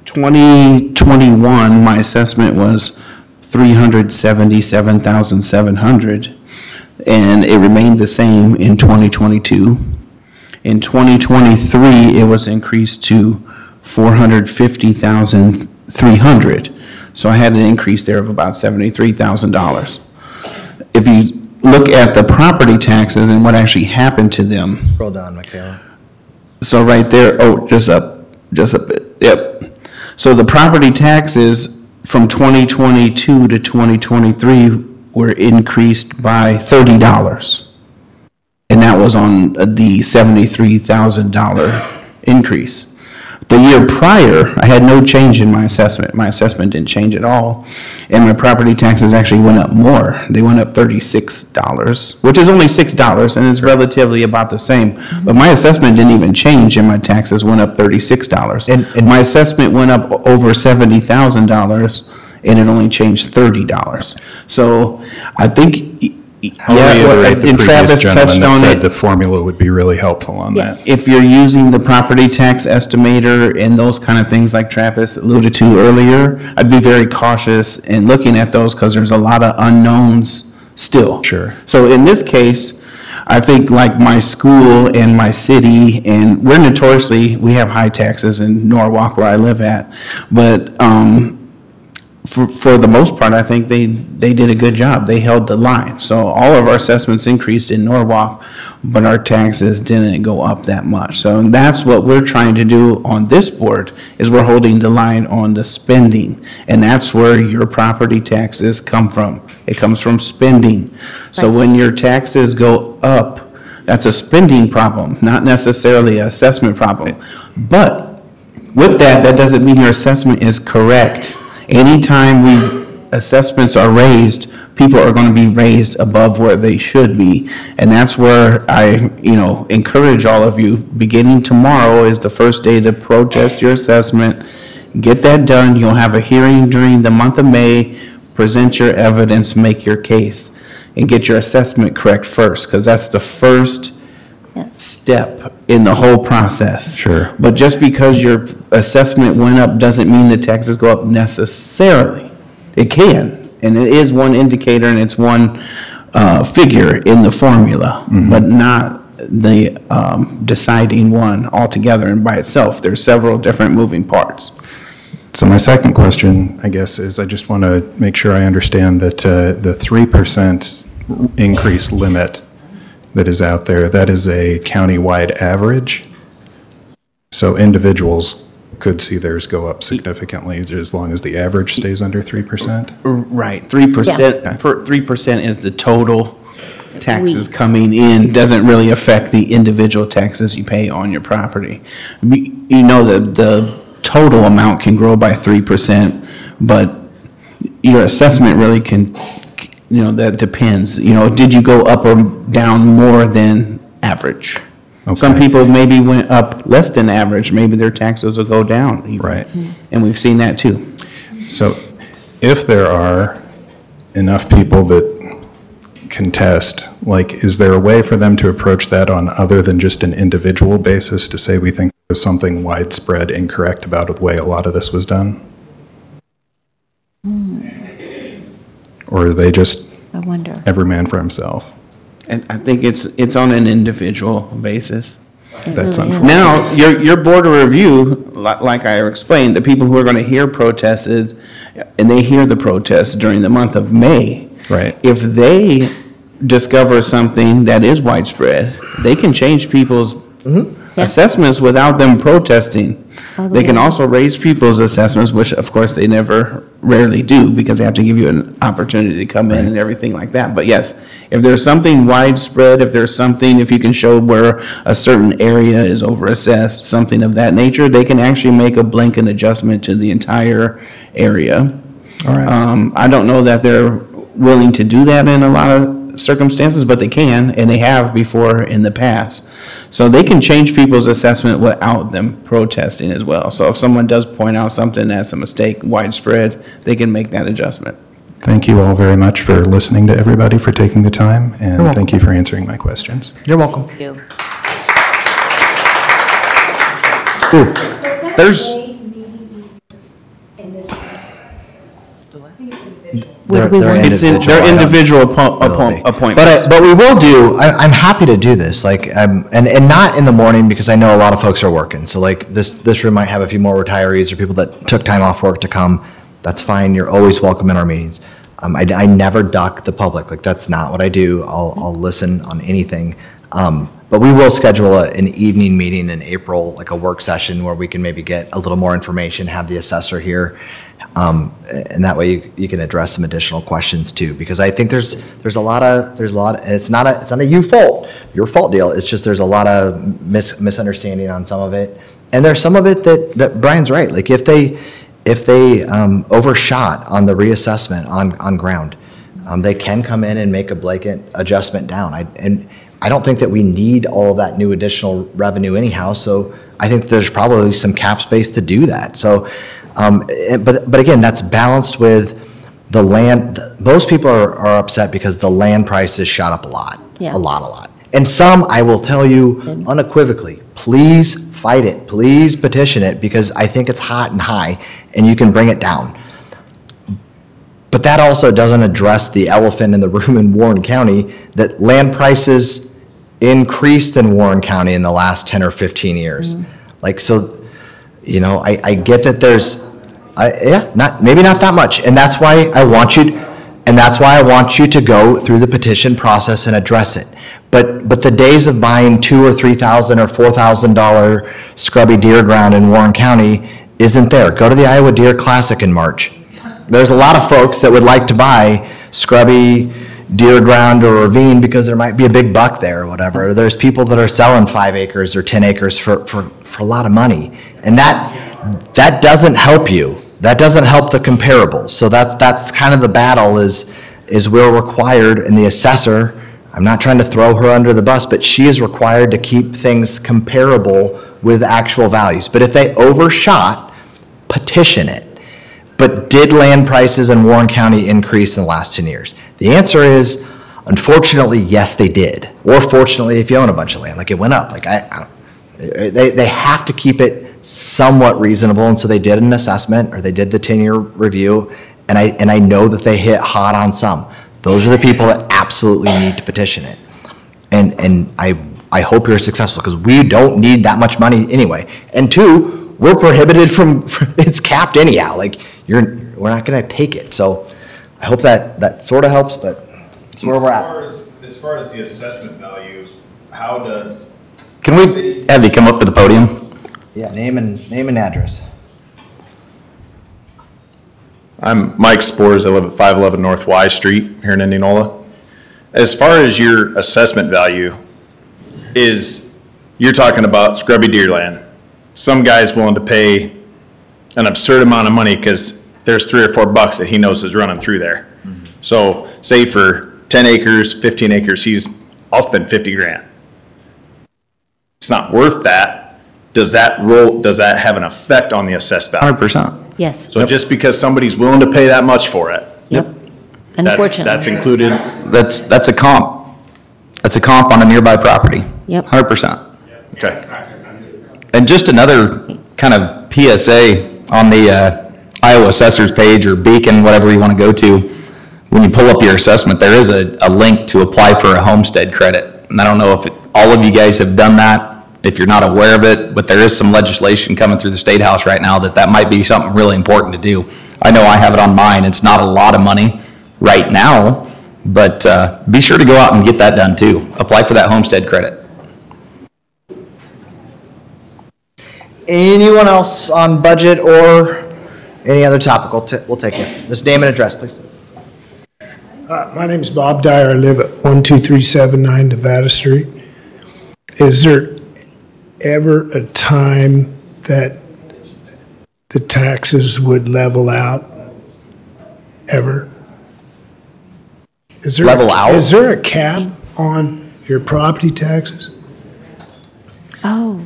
2021, my assessment was $377,700, and it remained the same in 2022. In 2023, it was increased to $450,300. So I had an increase there of about $73,000. If you look at the property taxes and what actually happened to them. Scroll down, Michaela. So right there, just up a bit, yep. So the property taxes from 2022 to 2023 were increased by $30. And that was on the $73,000 increase. The year prior, I had no change in my assessment. My assessment didn't change at all. And my property taxes actually went up more. They went up $36, which is only $6, and it's relatively about the same. But my assessment didn't even change, and my taxes went up $36. And my assessment went up over $70,000, and it only changed $30. So I think, I'll reiterate the and previous Travis gentleman touched that on said it. the formula would be really helpful on that. If you're using the property tax estimator and those kind of things like Travis alluded to earlier, I'd be very cautious in looking at those because there's a lot of unknowns still. Sure. So in this case, I think like my school and my city, and we have high taxes in Norwalk where I live at, but for the most part, I think they did a good job. They held the line. So all of our assessments increased in Norwalk, but our taxes didn't go up that much. So that's what we're trying to do on this board, is we're holding the line on the spending. And that's where your property taxes come from. It comes from spending. So when your taxes go up, that's a spending problem, not necessarily an assessment problem. But with that doesn't mean your assessment is correct. Anytime assessments are raised, people are going to be raised above where they should be. And that's where I, encourage all of you, beginning tomorrow is the first day to protest your assessment. Get that done. You'll have a hearing during the month of May, present your evidence, make your case, and get your assessment correct first, because that's the first step in the whole process. Sure. But just because your assessment went up doesn't mean the taxes go up necessarily. It can, and it is one indicator, and it's one figure in the formula, but not deciding one altogether and by itself. There's several different moving parts. So my second question, I guess, is I just want to make sure I understand that the 3% increase limit that is out there, that is a countywide average? So individuals could see theirs go up significantly as long as the average stays under 3%? Right, 3%, 3% is the total taxes coming in, doesn't really affect the individual taxes you pay on your property. You know, the total amount can grow by 3%, but your assessment really can, you know, that depends. You know, did you go up or down more than average? Okay. Some people maybe went up less than average, maybe their taxes will go down even. Right. And we've seen that too. So if there are enough people that contest, like, is there a way for them to approach that on other than just an individual basis to say we think there's something widespread incorrect about the way a lot of this was done? Or are they just I wonder. every man for himself? And I think it's on an individual basis. That's really unfortunate. Now, your board of review, like I explained, the people who are going to hear protested, and they hear the protests during the month of May. Right. If they discover something that is widespread, they can change people's assessments without them protesting. They can also raise people's assessments, which of course they rarely do because they have to give you an opportunity to come in and everything like that. But yes, if there's something widespread, if you can show where a certain area is overassessed, something of that nature, they can actually make a blanket adjustment to the entire area. All right. I don't know that they're willing to do that in a lot of circumstances, but they can, and they have before in the past. So they can change people's assessment without them protesting as well. So if someone does point out something that's a mistake, widespread, they can make that adjustment. Thank you all very much for listening to everybody, for taking the time, and thank you for answering my questions. You're welcome. Thank you. Ooh, there's, they're individual appointments. But we will do, I'm happy to do this, like, and not in the morning because I know a lot of folks are working. So like this room might have a few more retirees or people that took time off work to come. That's fine. You're always welcome in our meetings. I never duck the public. Like, that's not what I do. I'll listen on anything. But we will schedule an evening meeting in April, like a work session where we can maybe get a little more information, have the assessor here. And that way you can address some additional questions too, because I think there's a lot, and it's not a your fault deal. It's just there's a lot of misunderstanding on some of it. And there's some of it that Brian's right. Like if they overshot on the reassessment on ground, they can come in and make a blanket adjustment down. I don't think that we need all of that new additional revenue anyhow, so I think there's probably some cap space to do that. So, but again, that's balanced with the land. Most people are upset because the land prices shot up a lot, a lot. And some, I will tell you unequivocally, please fight it, please petition it, because I think it's hot and high, and you can bring it down. But that also doesn't address the elephant in the room in Warren County, that land prices increased in Warren County in the last 10 or 15 years. Like, so, you know, I get that there's, maybe not that much. And that's why I want you to go through the petition process and address it. But the days of buying $2,000 or $3,000 or $4,000 scrubby deer ground in Warren County isn't there. Go to the Iowa Deer Classic in March. There's a lot of folks that would like to buy scrubby deer ground or ravine because there might be a big buck there or whatever. There's people that are selling 5 acres or 10 acres for a lot of money. And that doesn't help you. That doesn't help the comparables. So that's kind of the battle is we're required, and the assessor, I'm not trying to throw her under the bus, but she is required to keep things comparable with actual values. But if they overshot, petition it. But did land prices in Warren County increase in the last 10 years? The answer is, unfortunately, yes, they did. Or fortunately, if you own a bunch of land, like it went up. Like they have to keep it somewhat reasonable, and so they did an assessment, or they did the 10-year review, and I know that they hit hot on some. Those are the people that absolutely need to petition it. And I hope you're successful, because we don't need that much money anyway. And two, we're prohibited from, it's capped anyhow, like, we're not gonna take it. So I hope that sort of helps, but that's where we're at. As far as the assessment value, how does? Can we have you come up to the podium? Yeah, name and address. I'm Mike Spores. I live at 511 North Y Street here in Indianola. As far as your assessment value you're talking about scrubby deerland. Some guy's willing to pay an absurd amount of money because there's 3 or 4 bucks that he knows is running through there. Mm-hmm. So say for 10 acres, 15 acres, I'll spend 50 grand. It's not worth that. Does that have an effect on the assessed value? 100%. Yes. So just because somebody's willing to pay that much for it. Yep. Unfortunately. That's included. That's a comp. That's a comp on a nearby property. Yep. 100%. Okay. And just another kind of PSA on the Iowa Assessors page or Beacon, whatever you want to go to, when you pull up your assessment, there is a link to apply for a homestead credit. And I don't know if all of you guys have done that, if you're not aware of it, but there is some legislation coming through the State House right now that might be something really important to do. I know I have it on mine. It's not a lot of money right now, but be sure to go out and get that done too. Apply for that homestead credit. Anyone else on budget or any other topic? We'll take it. Just name and address, please. My name is Bob Dyer. I live at 12379 Nevada Street. Is there ever a time that the taxes would level out? Ever? Level out? Is there a cap on your property taxes? Oh.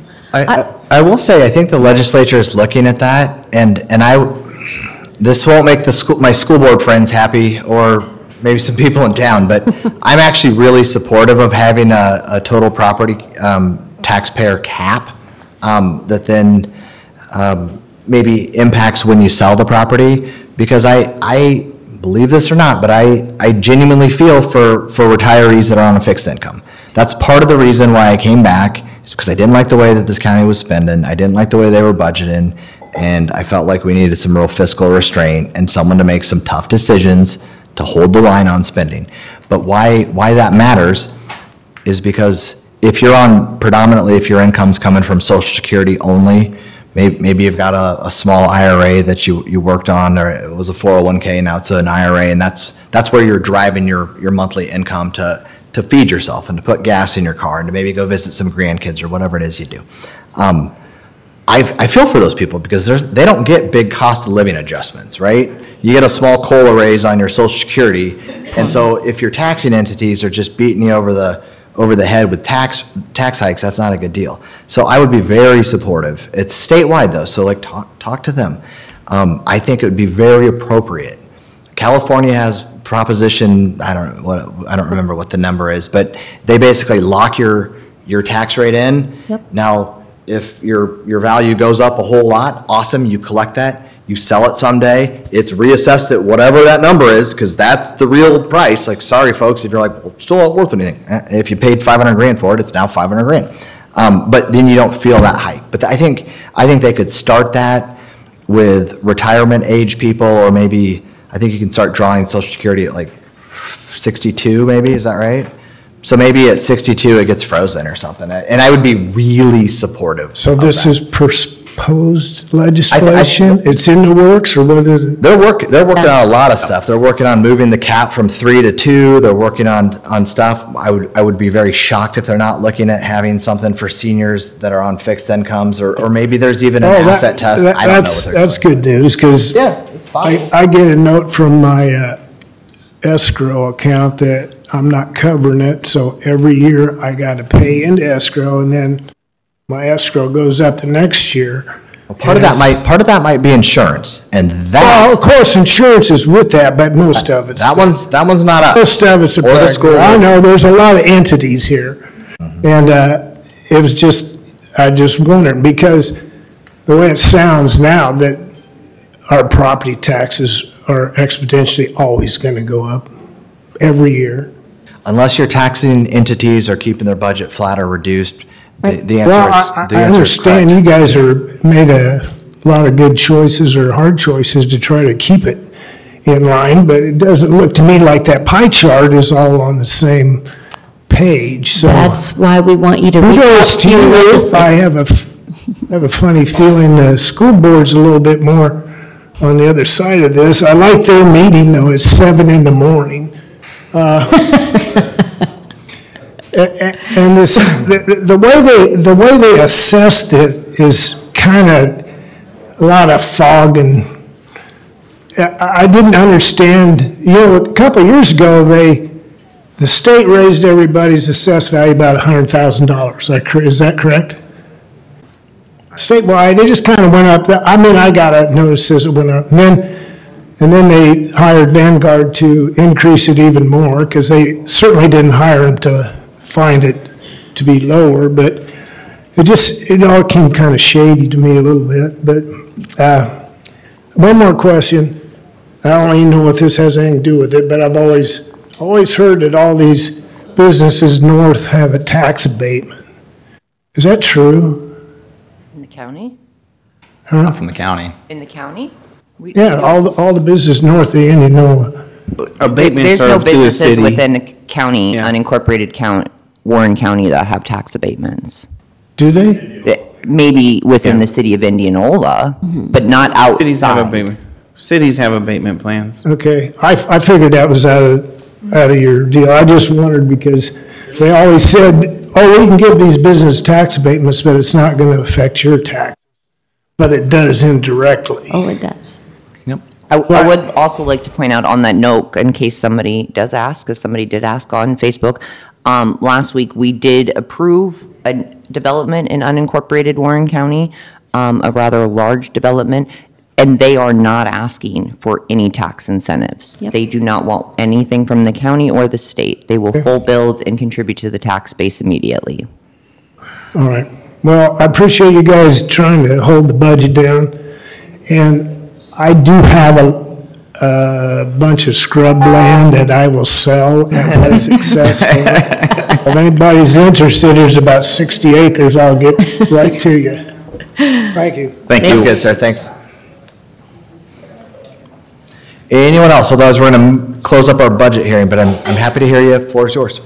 I will say, I think the legislature is looking at that, and this won't make my school board friends happy, or maybe some people in town, but I'm actually really supportive of having a total property taxpayer cap that then maybe impacts when you sell the property, because I believe this or not, but I genuinely feel for retirees that are on a fixed income. That's part of the reason why I came back, is because I didn't like the way that this county was spending. I didn't like the way they were budgeting, and I felt like we needed some real fiscal restraint and someone to make some tough decisions to hold the line on spending. But why that matters is because if you're predominantly if your income's coming from Social Security only, maybe you've got a small IRA that you worked on, or it was a 401k, now it's an IRA, and that's where you're driving your monthly income to feed yourself and to put gas in your car and to maybe go visit some grandkids or whatever it is you do. I feel for those people because they don't get big cost of living adjustments, right? You get a small COLA raise on your Social Security, and so if your taxing entities are just beating you over the head with tax hikes, that's not a good deal. So I would be very supportive. It's statewide though, so like talk to them. I think it would be very appropriate. California has proposition, I don't remember what the number is, but they basically lock your tax rate in. Yep. Now, if your value goes up a whole lot, awesome, you collect that, you sell it someday, it's reassessed at whatever that number is, because that's the real price. Like, sorry folks, if you're like, well, still not worth anything. If you paid 500 grand for it, it's now 500 grand. But then you don't feel that hike. But I think they could start that with retirement age people, or maybe, I think you can start drawing Social Security at like 62 maybe, is that right? So maybe at 62 it gets frozen or something, and I would be really supportive. So this is proposed legislation? It's in the works, or what is it? They're working on a lot of stuff. They're working on moving the cap from 3 to 2. They're working on stuff. I would be very shocked if they're not looking at having something for seniors that are on fixed incomes, or maybe there's even an asset test. I don't know what they're That's good news, because I get a note from my escrow account that I'm not covering it, so every year I got to pay into escrow, and then my escrow goes up the next year. Well, part of that might be insurance, and that. Well, of course, insurance is with that, but most of it's that one's not us. Most of it's a or the school. I know there's a lot of entities here, and it was just I just wondered, because the way it sounds now that our property taxes are exponentially always going to go up every year. unless you're taxing entities or keeping their budget flat or reduced, the answer Well, is, the I answer is understand correct. you guys made a lot of good choices or hard choices to try to keep it in line, but it doesn't look to me like that pie chart is all on the same page, so. That's why we want you to reach Kudos out to to your you. I legislators. have a funny feeling the school board's a little bit more on the other side of this. I like their meeting, though, it's 7 in the morning. And this, the way they assessed it is kind of a lot of fog, and I didn't understand, a couple of years ago, the state raised everybody's assessed value about $100,000. Is that correct? Statewide, it just kind of went up. I got a notice as it went up. And then they hired Vanguard to increase it even more, because they certainly didn't hire them to find it to be lower, but it all came kind of shady to me a little bit. But one more question. I don't even know if this has anything to do with it, but I've always heard that all these businesses north have a tax abatement. Is that true? In the county? Huh? Not from the county. In the county? Yeah, all the business north of Indianola. Abatements There's are no up to the businesses city. within the county, unincorporated count, Warren County, that have tax abatements. Do they? Maybe within the city of Indianola, but not Cities have outside. abatement. Cities have abatement plans. Okay, I figured that was out of your deal. I just wondered because they always said, oh, we can give these business tax abatements, but it's not going to affect your tax. But it does indirectly. Oh, it does. I would also like to point out on that note, in case somebody does ask, because somebody did ask on Facebook, last week we did approve a development in unincorporated Warren County, a rather large development, and they are not asking for any tax incentives. Yep. They do not want anything from the county or the state. They will full build and contribute to the tax base immediately. All right. Well, I appreciate you guys trying to hold the budget down. And I do have a bunch of scrub land that I will sell if that is successful. If anybody's interested, there's about 60 acres. I'll get right to you. Thank you. Thank you. That's good, sir. Thanks. Anyone else? Otherwise, we're going to close up our budget hearing, but I'm happy to hear you. The floor is yours.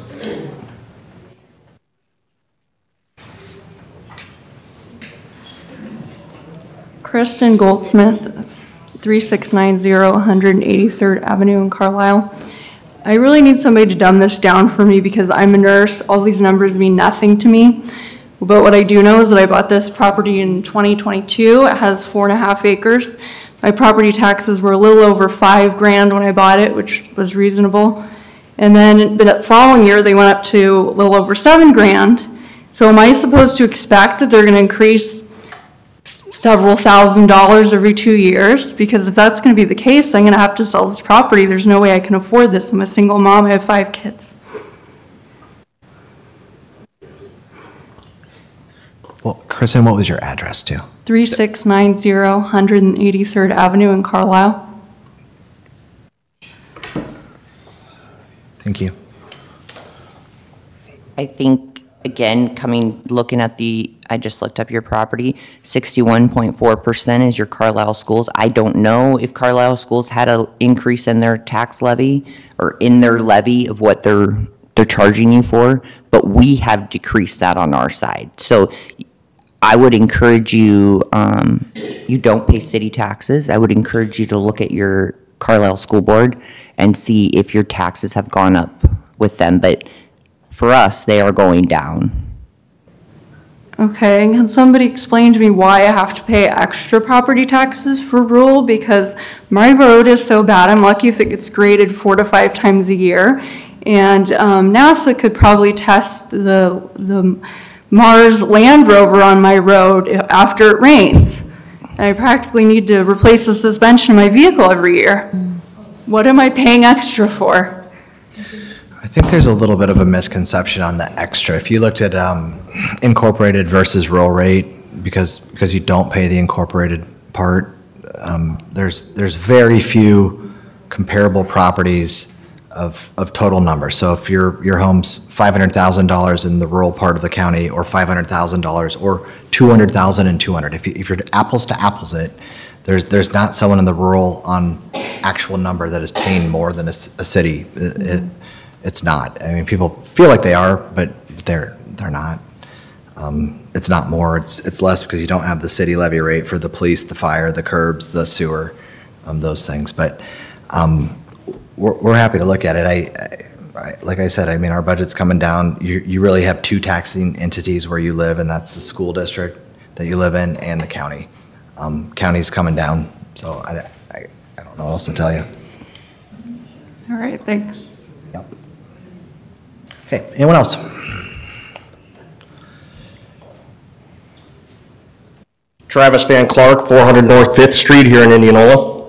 Kristen Goldsmith, 3690 183rd Avenue in Carlisle. I really need somebody to dumb this down for me because I'm a nurse. All these numbers mean nothing to me. But what I do know is that I bought this property in 2022. It has 4.5 acres. My property taxes were a little over $5,000 when I bought it, which was reasonable. And then the following year, they went up to a little over $7,000. So am I supposed to expect that they're going to increase several $1,000s every 2 years? Because if that's going to be the case, I'm going to have to sell this property. There's no way I can afford this. I'm a single mom. I have 5 kids. Well, Kristen, what was your address too? 3690 183rd Avenue in Carlisle. Thank you. I think, again, looking at I just looked up your property, 61.4% is your Carlisle schools. I don't know if Carlisle schools had an increase in their tax levy or in their levy of what they're charging you for, but we have decreased that on our side. So I would encourage you, you don't pay city taxes. I would encourage you to look at your Carlisle School Board and see if your taxes have gone up with them. But for us, they are going down. Okay, and can somebody explain to me why I have to pay extra property taxes for rural? Because my road is so bad, I'm lucky if it gets graded 4 to 5 times a year. And NASA could probably test the Mars Land Rover on my road after it rains. And I practically need to replace the suspension of my vehicle every year. What am I paying extra for? I think there's a little bit of a misconception on the extra. If you looked at incorporated versus rural rate, because you don't pay the incorporated part, there's very few comparable properties of total numbers. So if your home's $500,000 in the rural part of the county, or $500,000, or $200,000 and $200,000, if you're apples to apples it, there's not someone in the rural on actual number that is paying more than a city. It's not. I mean, people feel like they are, but they're not. It's not more. It's less because you don't have the city levy rate for the police, the fire, the curbs, the sewer, those things. But we're happy to look at it. Like I said, I mean, our budget's coming down. You really have two taxing entities where you live, and that's the school district that you live in and the county. County's coming down, so I don't know what else to tell you. All right, thanks. Yep. Okay, anyone else? Travis Van Clark, 400 North 5th Street here in Indianola.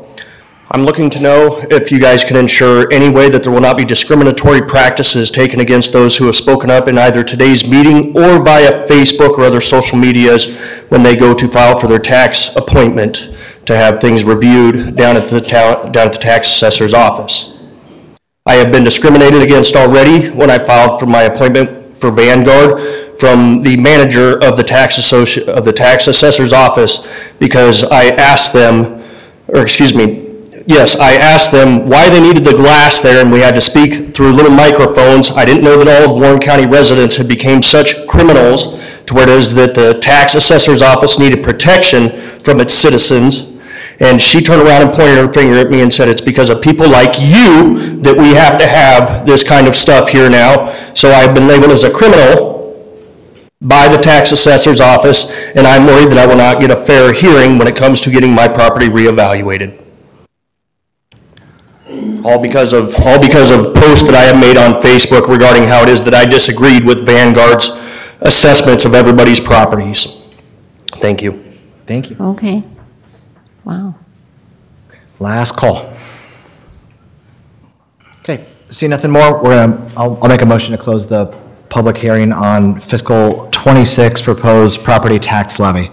I'm looking to know if you guys can ensure any way that there will not be discriminatory practices taken against those who have spoken up in either today's meeting or via Facebook or other social medias when they go to file for their tax appointment to have things reviewed down at the tax assessor's office. I have been discriminated against already when I filed for my appointment for Vanguard from the manager of the tax assessor's office, because I asked them, I asked them why they needed the glass there, and we had to speak through little microphones. I didn't know that all of Warren County residents had become such criminals to where it is that the tax assessor's office needed protection from its citizens. And she turned around and pointed her finger at me and said, it's because of people like you that we have to have this kind of stuff here now. So I've been labeled as a criminal by the tax assessor's office, and I'm worried that I will not get a fair hearing when it comes to getting my property reevaluated. All because of posts that I have made on Facebook regarding how it is that I disagreed with Vanguard's assessments of everybody's properties. Thank you. Thank you. Okay. Wow. Last call. Okay, see nothing more, I'll make a motion to close the public hearing on fiscal 26 proposed property tax levy.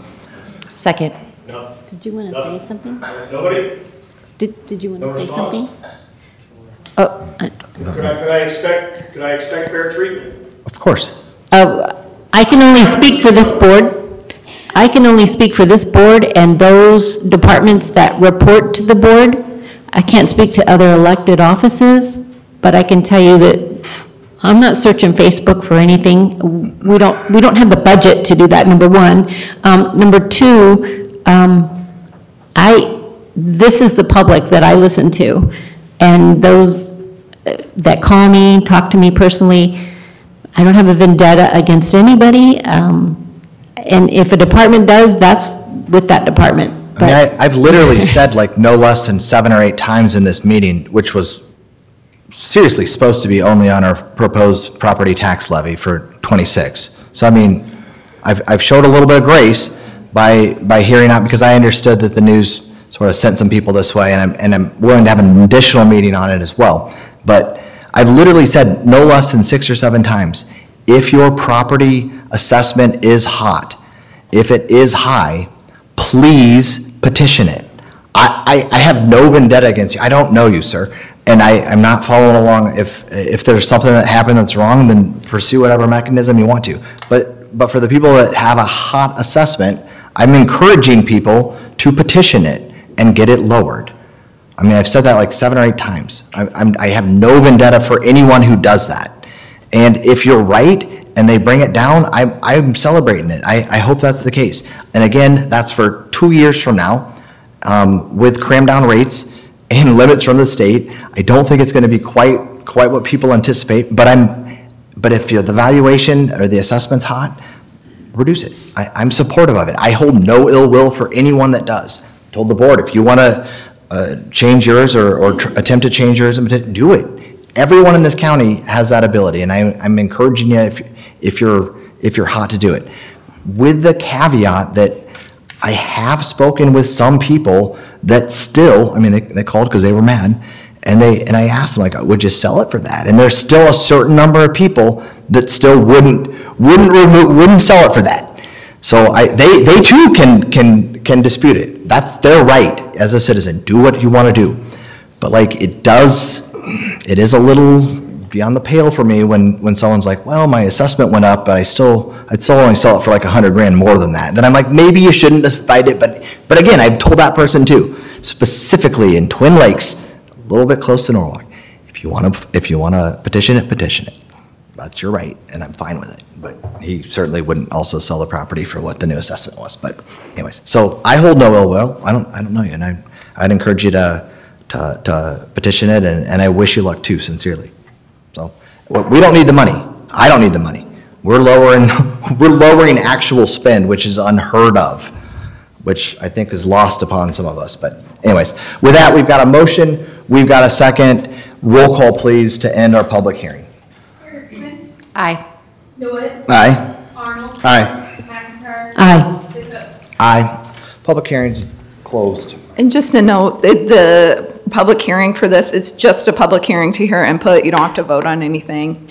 Second. No. Did you want to say something? Nobody? Did you want No to say response. something? Oh, Could I expect fair treatment? Of course. I can only speak for this board. I can only speak for this board and those departments that report to the board. I can't speak to other elected offices, but I can tell you that I'm not searching Facebook for anything. We don't have the budget to do that, number one. Number two, this is the public that I listen to, and those that call me, talk to me personally, I don't have a vendetta against anybody. And if a department does, that's with that department. I mean, I've literally said like no less than 7 or 8 times in this meeting, which was seriously supposed to be only on our proposed property tax levy for 26. So I mean, I've showed a little bit of grace by hearing out, because I understood that the news sort of sent some people this way, and I'm willing to have an additional meeting on it as well. But I've literally said no less than 6 or 7 times, if your property assessment is hot, if it is high, please petition it. I have no vendetta against you. I don't know you, sir, and I'm not following along. If there's something that happened that's wrong, then pursue whatever mechanism you want to. But for the people that have a hot assessment, I'm encouraging people to petition it and get it lowered. I mean, I've said that like 7 or 8 times. I have no vendetta for anyone who does that. And if you're right and they bring it down, I'm celebrating it. I hope that's the case. And again, that's for 2 years from now, with cram down rates and limits from the state. I don't think it's going to be quite what people anticipate, but if the valuation or the assessment's hot, reduce it. I'm supportive of it. I hold no ill will for anyone that does. I told the board, if you want to change yours or attempt to change yours, do it. Everyone in this county has that ability, and I'm encouraging you if you're hot to do it. With the caveat that I have spoken with some people that still, I mean, they called because they were mad, and I asked them, like, would you sell it for that? And there's still a certain number of people that still wouldn't sell it for that. So they too can dispute it. That's their right as a citizen. Do what you want to do. But like, it does it is a little beyond the pale for me when someone's like, well, my assessment went up, but I'd still only sell it for like 100 grand more than that. Then I'm like, maybe you shouldn't have fight it, but again, I've told that person too, specifically in Twin Lakes, a little bit close to Norwalk, if you want to petition it. That's your right, and I'm fine with it. But he certainly wouldn't also sell the property for what the new assessment was. But anyways, so I hold no ill will. I don't know you, and I'd encourage you to petition it, and I wish you luck too, sincerely. So we don't need the money. I don't need the money. We're lowering actual spend, which is unheard of, which I think is lost upon some of us. But anyways, with that, we've got a motion. We've got a second. Roll call, please, to end our public hearing. Erickson? Aye. Dewitt? Aye. Arnold? Aye. McIntyre? Aye. Pickup? Aye. Public hearing's closed. And just to note, the public hearing for this is just a public hearing to hear input. You don't have to vote on anything.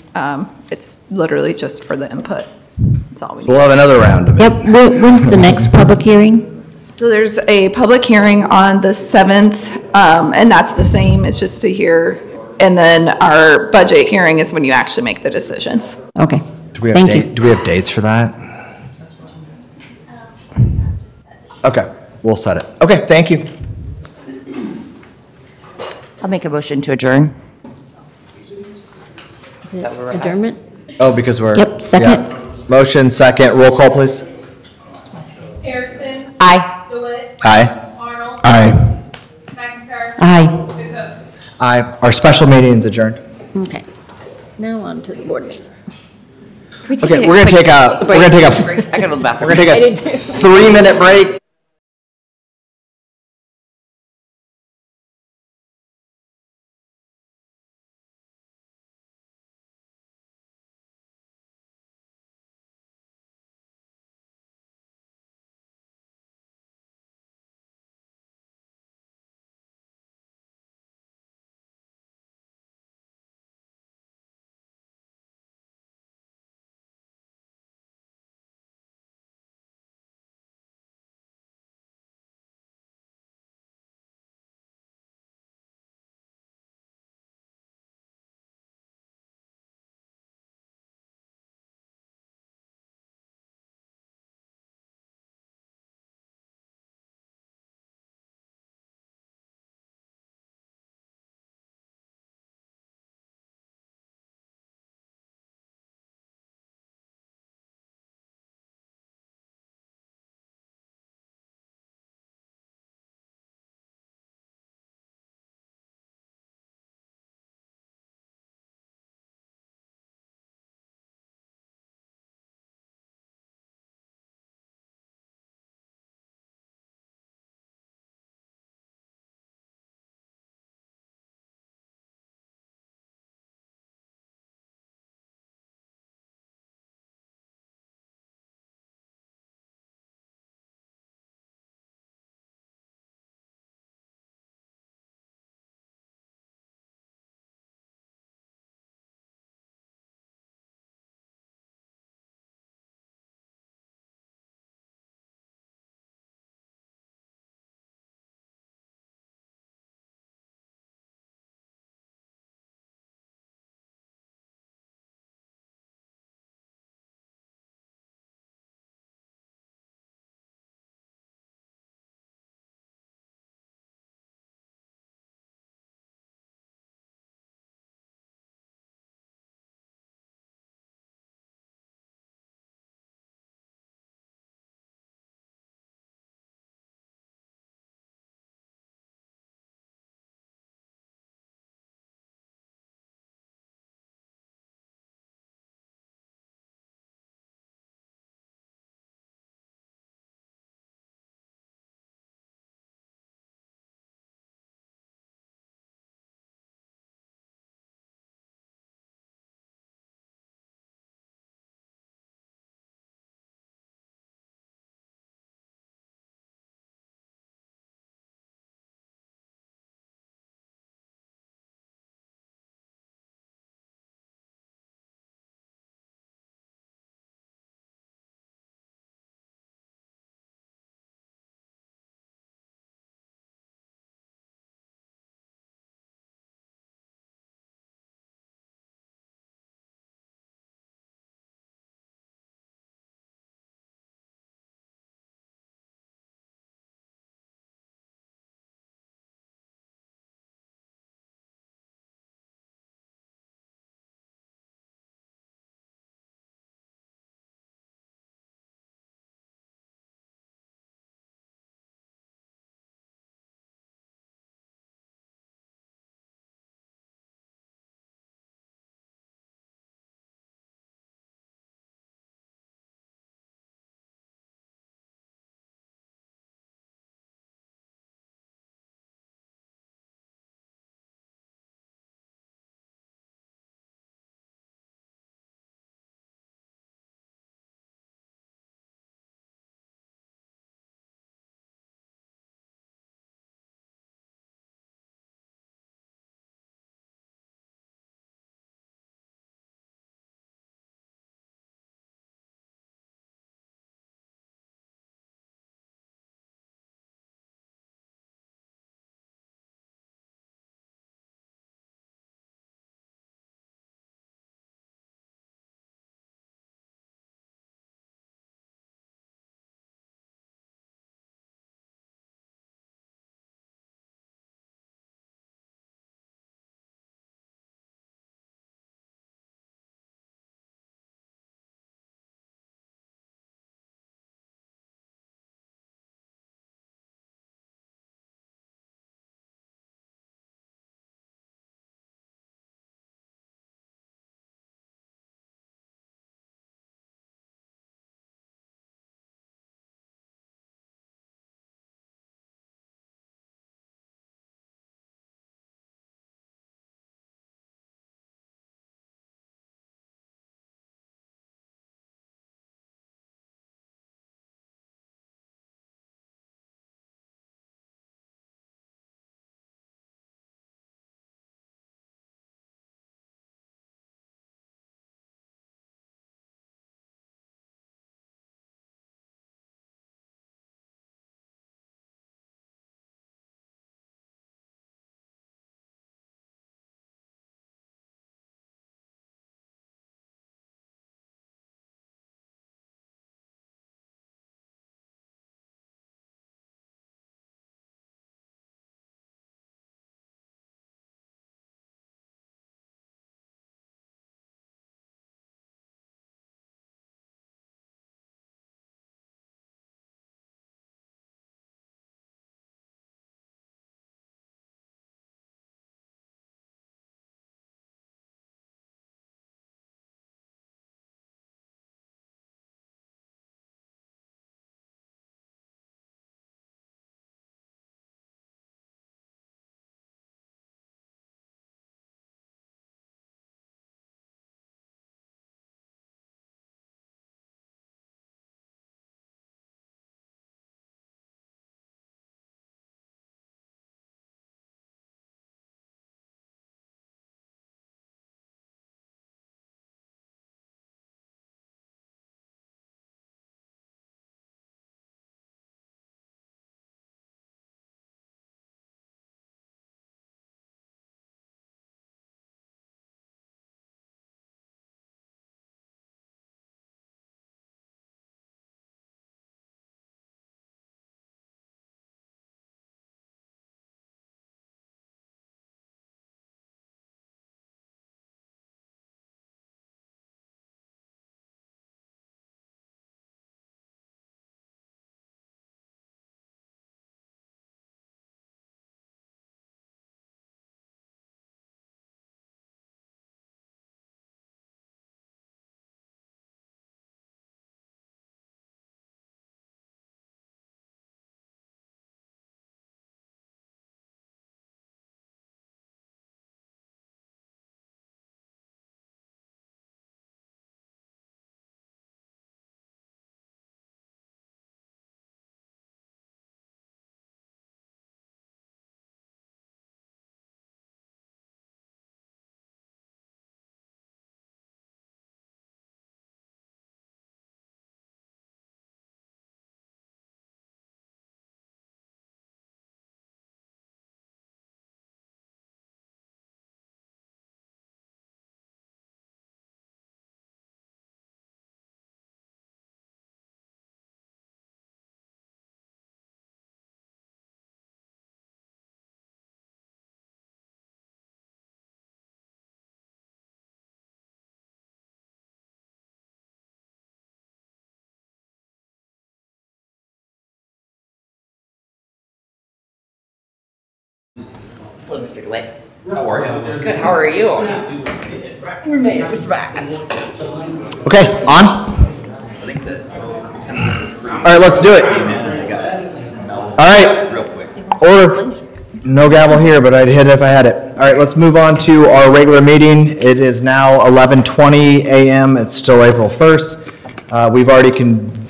It's literally just for the input. That's all we need. We'll have another round of it. Yep, when's the next public hearing? So there's a public hearing on the 7th, and that's the same. It's just to hear. And then our budget hearing is when you actually make the decisions. Okay. Do we Thank you. do we have dates for that? Okay, we'll set it. Okay, thank you. I'll make a motion to adjourn. Is it adjournment? Oh, because we're. Yep, second. Yeah. Motion, second. Roll call, please. Erickson? Aye. Dewitt? Aye. Arnold? Aye. McIntyre? Aye. Pickup? Aye. Our special meeting is adjourned. Okay. Now on to the board meeting. Okay, we're gonna take a I gotta go to the bathroom. We're gonna take a 3-minute break. Hello, Mr. DeWitt. How are you? Good, how are you? We made respect. Okay, on? All right, let's do it. All right, order. No gavel here, but I'd hit it if I had it. All right, let's move on to our regular meeting. It is now 11:20 a.m. It's still April 1st. We've already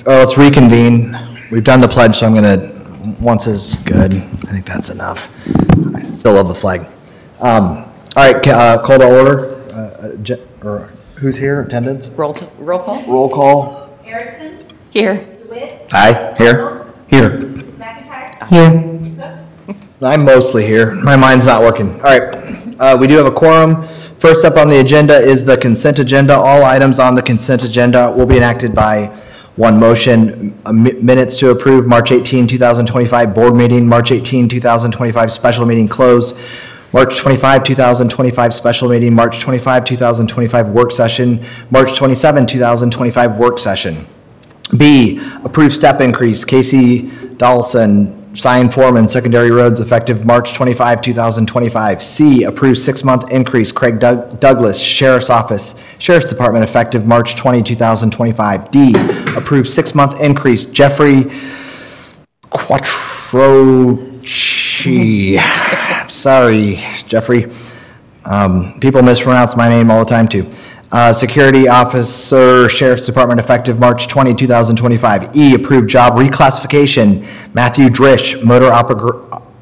let's reconvene. We've done the pledge, so I'm gonna, once is good. I think that's enough. I still love the flag. All right, call to order. Or who's here? Attendance? Roll call? Roll call. Erickson? Here. DeWitt? Aye. Here. Here. McIntyre? Here. I'm mostly here. My mind's not working. All right. We do have a quorum. First up on the agenda is the consent agenda. All items on the consent agenda will be enacted by one motion. Minutes to approve March 18, 2025 board meeting, March 18, 2025 special meeting closed, March 25, 2025 special meeting, March 25, 2025 work session, March 27, 2025 work session. B, approve step increase, Casey Dawson, sign foreman, secondary roads, effective March 25, 2025. C, approve 6-month increase, Craig Douglas, Sheriff's Office, Sheriff's Department, effective March 20, 2025. D, approve 6-month increase, Jeffrey Quattrochi. Sorry, Jeffrey. People mispronounce my name all the time too. Security Officer, Sheriff's Department, effective March 20, 2025. E, approved job reclassification, Matthew Drish,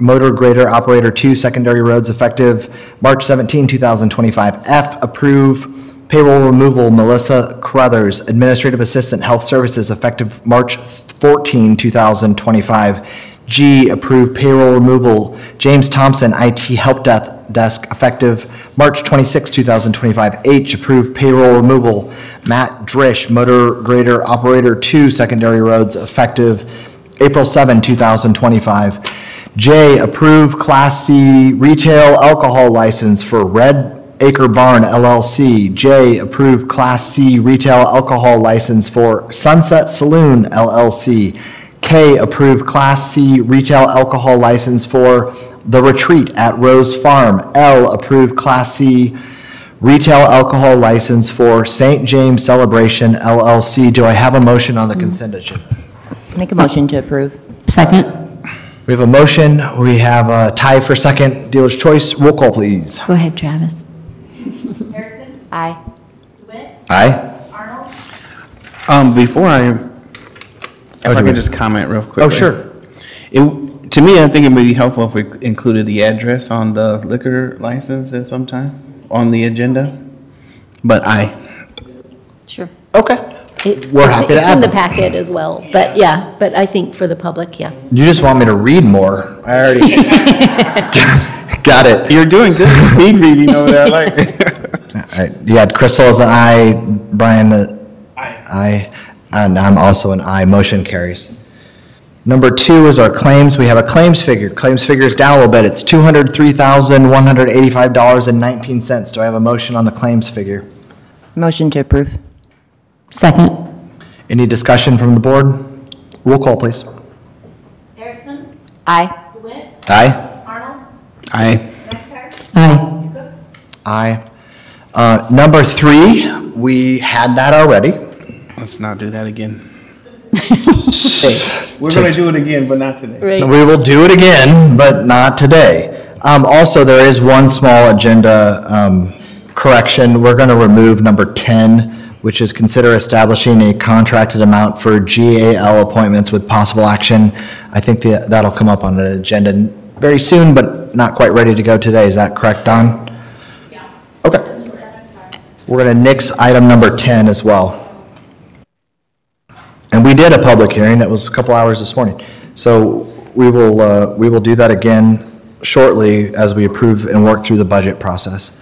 motor grader operator 2, secondary roads, effective March 17, 2025. F, approve payroll removal, Melissa Crothers, administrative assistant, health services, effective March 14, 2025. G, approve payroll removal, James Thompson, IT help desk, effective March 26, 2025. H, approve payroll removal, Matt Drish, motor grader operator 2, secondary roads, effective April 7, 2025. J, approve Class C retail alcohol license for Red Acre Barn LLC. J, approve Class C retail alcohol license for Sunset Saloon LLC. K, approve Class C retail alcohol license for The Retreat at Rose Farm. L, approve Class C retail alcohol license for St. James Celebration LLC. Do I have a motion on the consent agenda? Make a motion to approve. Second. We have a motion. We have a tie for second. Dealer's choice. Roll call, please. Go ahead, Travis. Erickson? Aye. DeWitt? Aye. Arnold? Before if I could just comment real quick. Oh, sure. To me, I think it would be helpful if we included the address on the liquor license at some time on the agenda, but aye. Sure. Okay. We're happy to It's add in the them. packet as well, but yeah, but I think for the public, yeah. You just want me to read more. I already got it. You're doing good speed reading over there. I like All right. You had Crystal as an aye, Brian, aye, and I'm also an aye. Motion carries. Number 2 is our claims. We have a claims figure. Claims figure is down a little bit. It's $203,185.19. Do I have a motion on the claims figure? Motion to approve. Second. Any discussion from the board? Roll call, please. Erickson? Aye. DeWitt? Aye. Arnold? aye. McIntyre? Aye. Cook? Aye. Number 3, we had that already. Let's not do that again. We're going to do it again, but not today. Right. We will do it again, but not today. Also, there is one small agenda correction. We're going to remove number 10, which is consider establishing a contracted amount for GAL appointments with possible action. I think that'll come up on the agenda very soon, but not quite ready to go today. Is that correct, Don? Yeah. Okay. We're going to nix item number 10 as well. And we did a public hearing. It was a couple hours this morning. So we will do that again shortly as we approve and work through the budget process.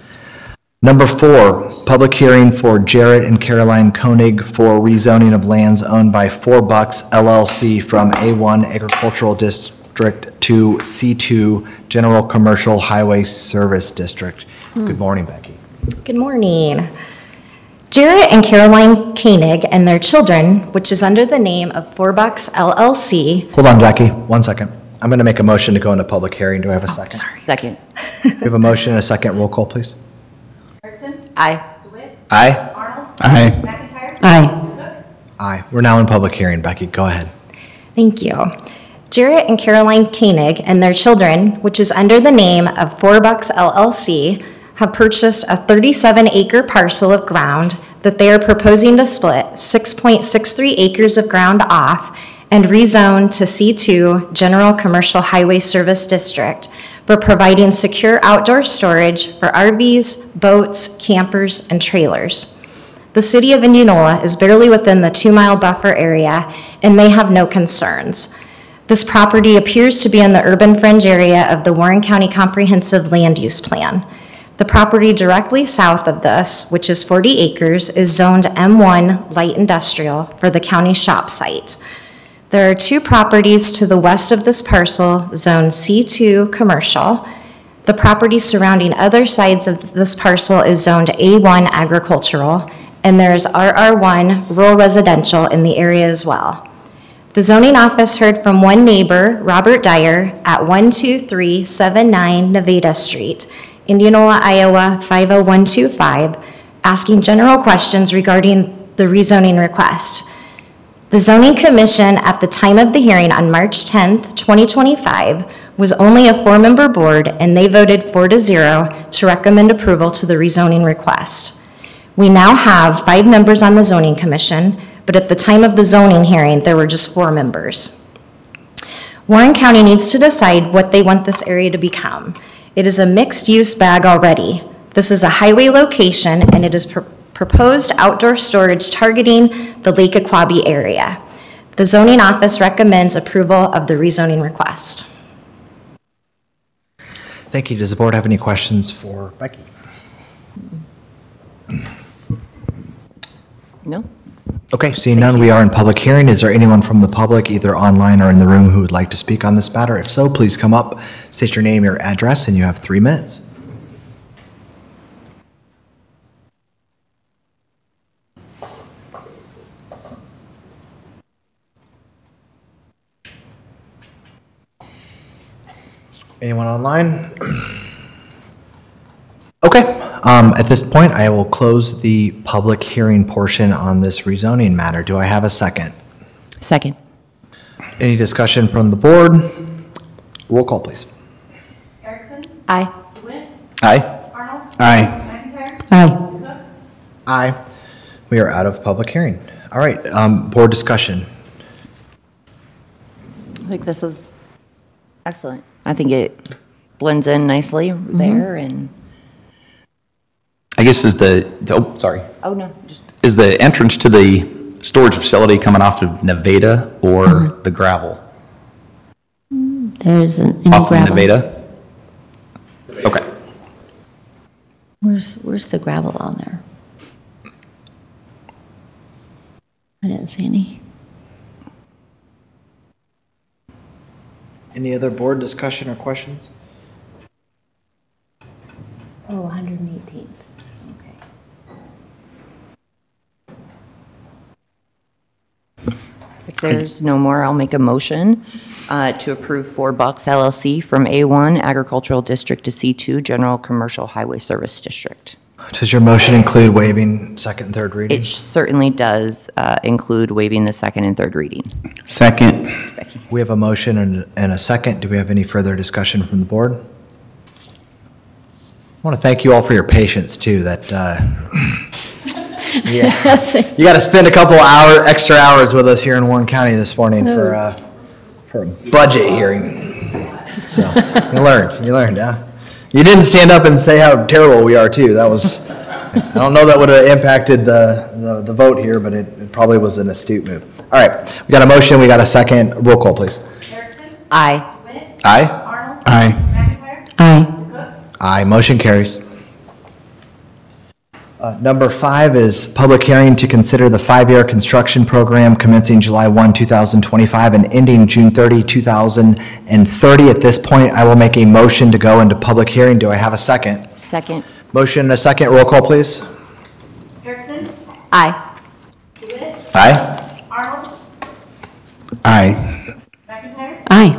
Number 4, public hearing for Jarrett and Caroline Koenig for rezoning of lands owned by 4 Bucks LLC from A1 Agricultural District to C2 General Commercial Highway Service District. Good morning, Becky. Good morning. Jarrett and Caroline Koenig and their children, which is under the name of 4 Bucks LLC. Hold on, Jackie, 1 second. I'm going to make a motion to go into public hearing. Do I have a second? Sorry. Second. We have a motion and a second. Roll call, please. Aye. Aye. Aye. Aye. Aye. We're now in public hearing. Becky, go ahead. Thank you. Jarrett and Caroline Koenig and their children, which is under the name of 4 Bucks LLC, have purchased a 37-acre parcel of ground that they are proposing to split 6.63 acres of ground off and rezone to C2 General Commercial Highway Service District for providing secure outdoor storage for RVs, boats, campers, and trailers. The city of Indianola is barely within the 2-mile buffer area and may have no concerns. This property appears to be in the urban fringe area of the Warren County Comprehensive Land Use Plan. The property directly south of this, which is 40 acres, is zoned M1 Light Industrial for the county shop site. There are 2 properties to the west of this parcel, zoned C2 Commercial. The property surrounding other sides of this parcel is zoned A1 Agricultural, and there is RR1 Rural Residential in the area as well. The zoning office heard from one neighbor, Robert Dyer, at 12379 Nevada Street, Indianola, Iowa 50125, asking general questions regarding the rezoning request. The Zoning Commission at the time of the hearing on March 10th, 2025, was only a 4-member board, and they voted 4-0 to recommend approval to the rezoning request. We now have 5 members on the Zoning Commission, but at the time of the zoning hearing, there were just 4 members. Warren County needs to decide what they want this area to become. It is a mixed-use bag already. This is a highway location, and it is proposed outdoor storage targeting the Lake Aquabi area. The zoning office recommends approval of the rezoning request. Thank you. Does the board have any questions for Becky? No. Okay, seeing none, we are in public hearing. Is there anyone from the public, either online or in the room, who would like to speak on this matter? If so, please come up, state your name, your address, and you have 3 minutes. Anyone online? Okay, at this point, I will close the public hearing portion on this rezoning matter. Do I have a second? Second. Any discussion from the board? Roll call, please. Aye. Aye. Aye. Aye. Aye. We are out of public hearing. All right, board discussion. I think this is excellent. I think it blends in nicely there, and I guess sorry. oh no, just Is the entrance to the storage facility coming off of Nevada or the gravel? There's any Off of gravel. Nevada? Okay. Where's the gravel on there? I didn't see any. Any other board discussion or questions? Oh, 118th. if there's no more, I'll make a motion to approve 4 Bucks LLC from A1 Agricultural District to C2 General Commercial Highway Service District. Does your motion include waiving second and third reading? It certainly does include waiving the second and third reading. Second. We have a motion and a second. Do we have any further discussion from the board? I want to thank you all for your patience too. That yeah, you got to spend a couple extra hours with us here in Warren County this morning for a budget hearing. So you learned, yeah. You didn't stand up and say how terrible we are too. That was, I don't know that would have impacted the vote here, but it probably was an astute move. All right, we got a motion, we got a second. Roll call, please. Aye. Aye. Aye. Aye. Aye, motion carries. Number 5 is public hearing to consider the 5-year construction program commencing July 1, 2025 and ending June 30, 2030. At this point, I will make a motion to go into public hearing. Do I have a second? Second. Motion and a second. Roll call, please. Aye. Aye. Aye. Aye.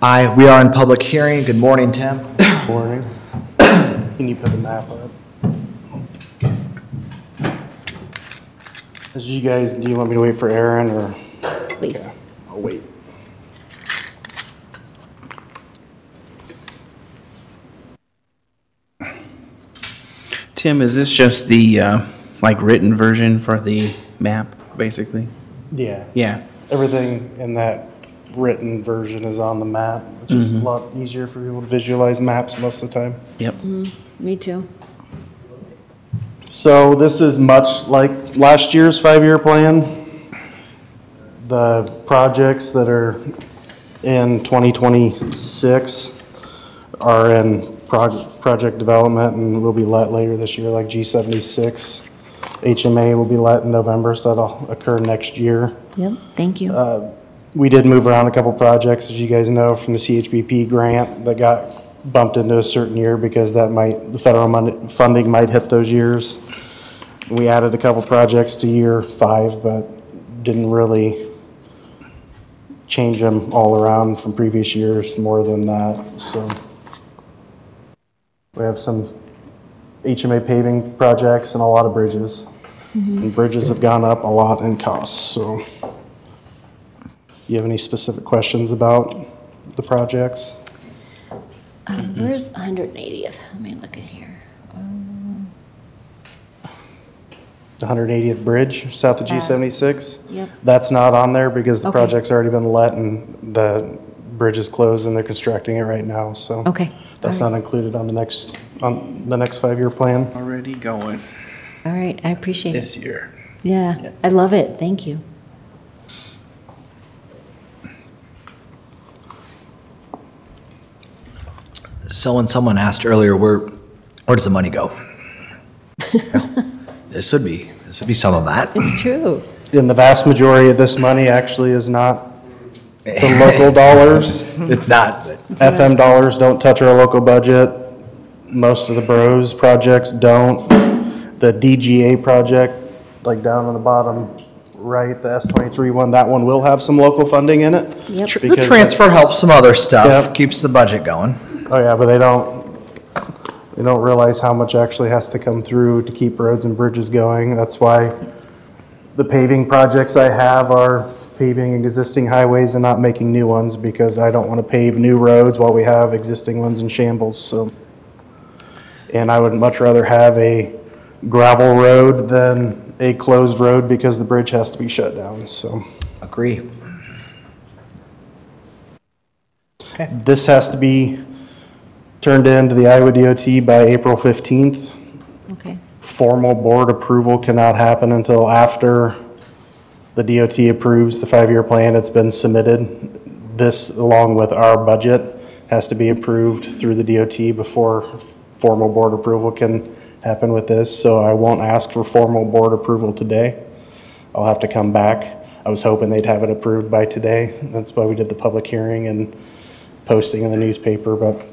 Aye, we are in public hearing. Good morning, Tim. Morning. Can you put the map up? As you guys, do you want me to wait for Aaron or? Please. Okay, I'll wait. Tim, is this just the, like, written version for the map, basically? Yeah. Yeah. Everything in that written version is on the map, which is a lot easier for people to visualize maps most of the time. Yep. Me too. So this is much like last year's 5-year plan. The projects that are in 2026 are in project development and will be let later this year, like G76. HMA will be let in November, so that'll occur next year. Yep, thank you. We did move around a couple projects, as you guys know, from the CHBP grant that got bumped into a certain year because that might, the federal money, funding might hit those years. We added a couple projects to year 5, but didn't really change them all around from previous years more than that, so. We have some HMA paving projects and a lot of bridges. And bridges have gone up a lot in costs, so. Do you have any specific questions about the projects? Where's 180th? Let me look at here. The 180th Bridge, south of G76? Yep. That's not on there because the Okay. project's already been let and the bridge is closed and they're constructing it right now, so. Okay. That's not included on the next 5-year plan. Already going All right, I appreciate it. this year. Yeah, I love it. Thank you. So when someone asked earlier, where does the money go? This would be some of that. It's true. And the vast majority of this money actually is not the local dollars. It's not. But FM dollars don't touch our local budget. Most of the BROS projects don't. The DGA project, like down on the bottom right, the S23 one, that one will have some local funding in it. Yep. the transfer helps some other stuff, Yep. keeps the budget going. Oh yeah, but they don't realize how much actually has to come through to keep roads and bridges going. That's why the paving projects I have are paving existing highways and not making new ones, because I don't want to pave new roads while we have existing ones in shambles, so. And I would much rather have a gravel road than a closed road because the bridge has to be shut down, so. Agree. This has to be turned into the Iowa DOT by April 15th. Okay. Formal board approval cannot happen until after the DOT approves the 5-year plan. It's been submitted. This, along with our budget, has to be approved through the DOT before formal board approval can happen with this. So I won't ask for formal board approval today. I'll have to come back. I was hoping they'd have it approved by today. That's why we did the public hearing and posting in the newspaper, but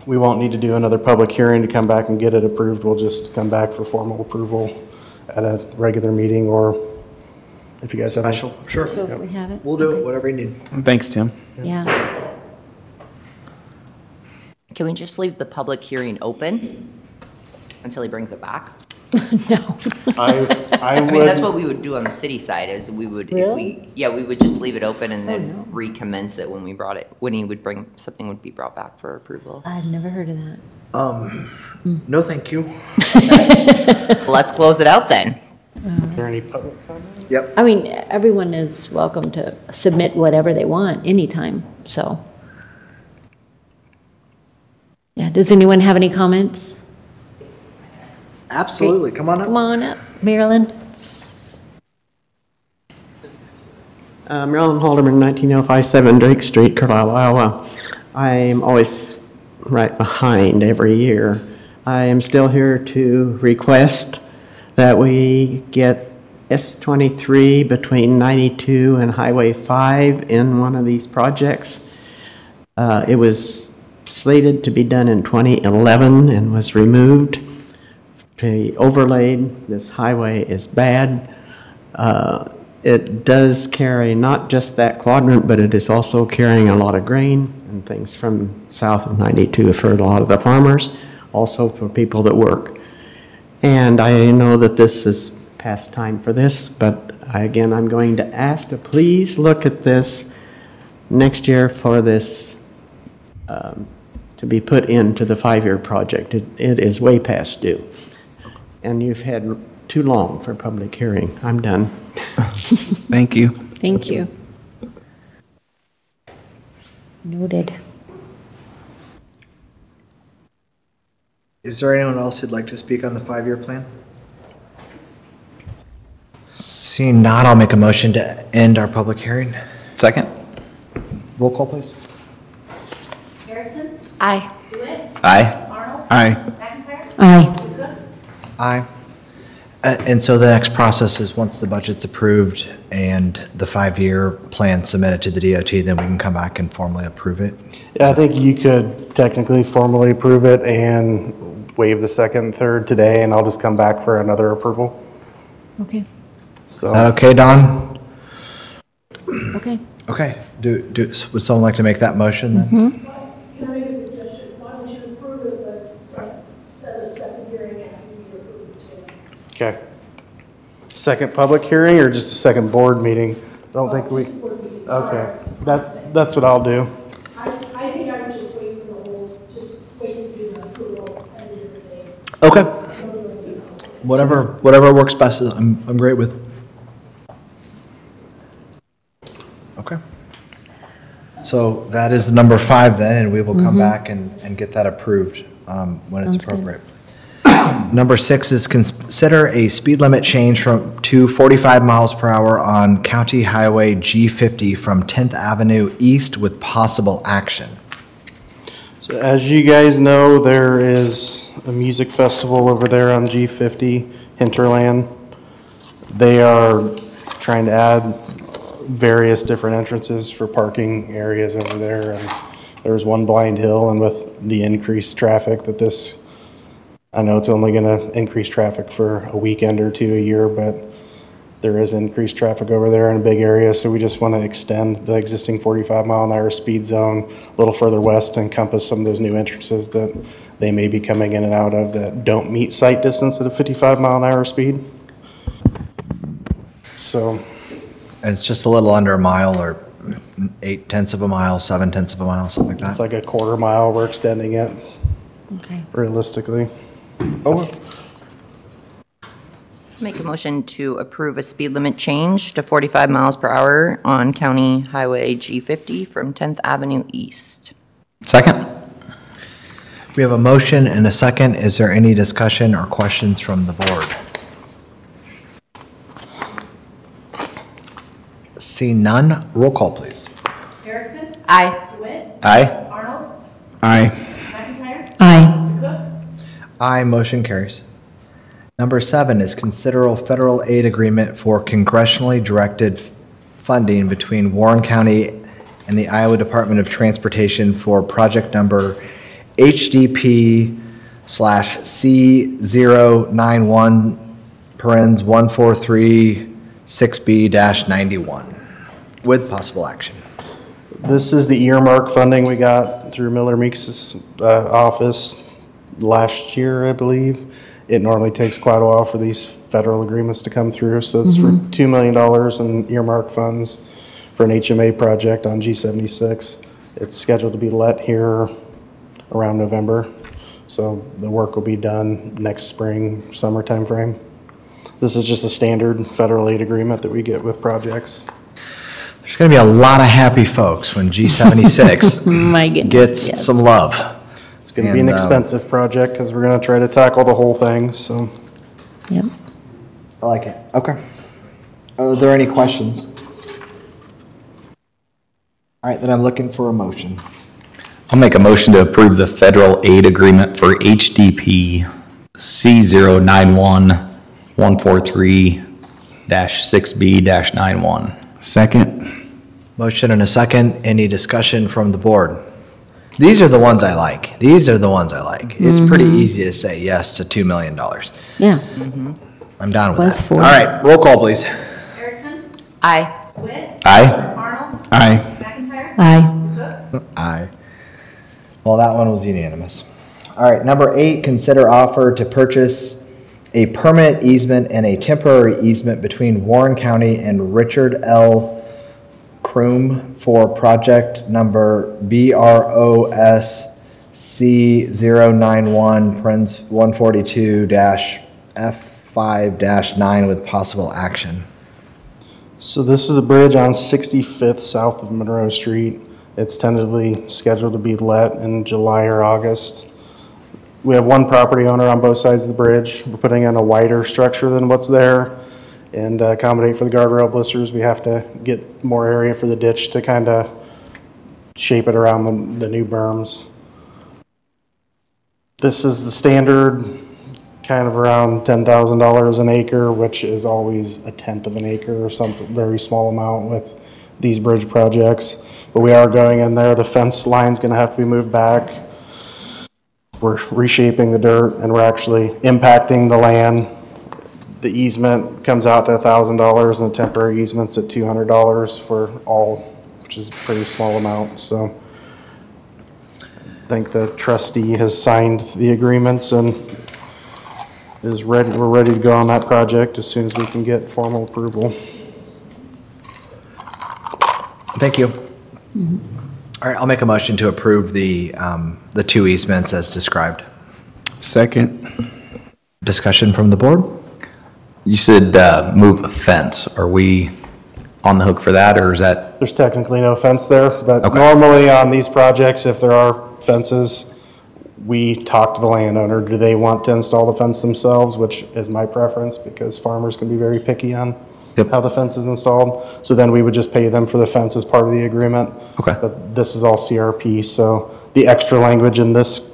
we won't need to do another public hearing to come back and get it approved. We'll just come back for formal approval at a regular meeting, or if you guys have. Special, sure. So if we have it? We'll do it, whatever you need. Thanks, Tim. Yeah. Can we just leave the public hearing open until he brings it back? No. I mean, that's would, what we would do on the city side, is we would, if Really? we, yeah, we would just leave it open and then recommence it when we brought it, when he would bring, something would be brought back for approval. I've never heard of that. No, thank you. Well, let's close it out then. is there any public comment? Yep. I mean, everyone is welcome to submit whatever they want anytime, so. Yeah, does anyone have any comments? Absolutely, come on up. Come on up, Marilyn. Marilyn Halderman, 19057 Drake Street, Carlisle, Iowa. I am always right behind every year. I am still here to request that we get S23 between 92 and Highway 5 in one of these projects. It was slated to be done in 2011 and was removed. Overlaid. This highway is bad. it does carry not just that quadrant, but it is also carrying a lot of grain and things from south of 92 for a lot of the farmers, also for people that work. And I know that this is past time for this, but again, I'm going to ask to please look at this next year for this to be put into the 5-year project. It is way past due. And you've had too long for public hearing. I'm done. Thank you. Thank you. Noted. Is there anyone else who'd like to speak on the 5-year plan? Seeing not, I'll make a motion to end our public hearing. Second? Roll call, please. Erickson? Aye. DeWitt? Aye. Arnold? Aye. McIntyre? Aye. Cook? Aye. And so the next process is once the budget's approved and the 5-year plan submitted to the DOT, then we can come back and formally approve it. Yeah, I think you could technically formally approve it and waive the second and third today, and I'll just come back for another approval. Okay. So. Is that okay, Don? Okay. Okay. Would someone like to make that motion then? Can I make a suggestion? Why don't you approve it, but set a second hearing after you approve it? Okay. Second public hearing or just a second board meeting? I don't think we, okay, that's what I'll do. I think I would just wait for the whole, just wait to do the approval and do the day. Okay. Whatever works best, I'm great with. Okay. So that is number 5 then, and we will come back and get that approved when it's appropriate. Number 6 is consider a speed limit change to 45 miles per hour on County Highway G50 from 10th Avenue East with possible action. So as you guys know, there is a music festival over there on G50, Hinterland. They are trying to add various different entrances for parking areas over there. And there's one Blind Hill, and with the increased traffic that this, I know it's only going to increase traffic for a weekend or two a year, but there is increased traffic over there in a big area. So we just want to extend the existing 45-mile-an-hour speed zone a little further west to encompass some of those new entrances that they may be coming in and out of that don't meet sight distance at a 55-mile-an-hour speed. So. And it's just a little under a mile or 0.8 of a mile, 0.7 of a mile, something like that. It's like a quarter mile. We're extending it. Okay. Realistically. Make a motion to approve a speed limit change to 45 miles per hour on County Highway G50 from 10th Avenue East. Second? We have a motion and a second. Is there any discussion or questions from the board? See none, roll call, please. Erickson? Aye. DeWitt? Aye. Arnold? Aye. McIntyre? Aye. Cook? Aye, motion carries. Number 7 is consider a federal aid agreement for congressionally directed funding between Warren County and the Iowa Department of Transportation for project number HDP/C091 parens 1436B-91 with possible action. This is the earmark funding we got through Miller Meeks' office last year, I believe. It normally takes quite a while for these federal agreements to come through, so it's for $2 million in earmark funds for an HMA project on G76. It's scheduled to be let here around November, so the work will be done next spring, summer timeframe. This is just a standard federal aid agreement that we get with projects. There's going to be a lot of happy folks when G76 My goodness, gets yes. some love. It's going to be an expensive project because we're going to try to tackle the whole thing, so. Yep. I like it. Okay. Are there any questions? All right, then I'm looking for a motion. I'll make a motion to approve the federal aid agreement for HDP C091 143-6B-91. Second. Motion and a second. Any discussion from the board? These are the ones I like. These are the ones I like. It's pretty easy to say yes to $2 million. Yeah. I'm down with Was that. for. All right, roll call, please. Erickson? Aye. Aye. Arnold? Aye. McIntyre? Aye. Aye. Well, that one was unanimous. All right, number 8, consider offer to purchase a permanent easement and a temporary easement between Warren County and Richard L. Kroom for project number BROSC091, 142-F5-9 with possible action. So this is a bridge on 65th south of Monroe Street. It's tentatively scheduled to be let in July or August. We have one property owner on both sides of the bridge. We're putting in a wider structure than what's there. And accommodate for the guardrail blisters, we have to get more area for the ditch to kind of shape it around the new berms. This is the standard, kind of around $10,000 an acre, which is always a tenth of an acre or something, very small amount with these bridge projects. But we are going in there. The fence line's going to have to be moved back. We're reshaping the dirt, and we're actually impacting the land. The easement comes out to $1,000, and the temporary easement's at $200 for all, which is a pretty small amount. So I think the trustee has signed the agreements and is ready. We're ready to go on that project as soon as we can get formal approval. Thank you. All right, I'll make a motion to approve the 2 easements as described. Second. Discussion from the board? You said move a fence. Are we on the hook for that, or is that? There's technically no fence there, but Okay. normally on these projects, if there are fences, we talk to the landowner. Do they want to install the fence themselves, which is my preference because farmers can be very picky on how the fence is installed. So then we would just pay them for the fence as part of the agreement. Okay. But this is all CRP, so the extra language in this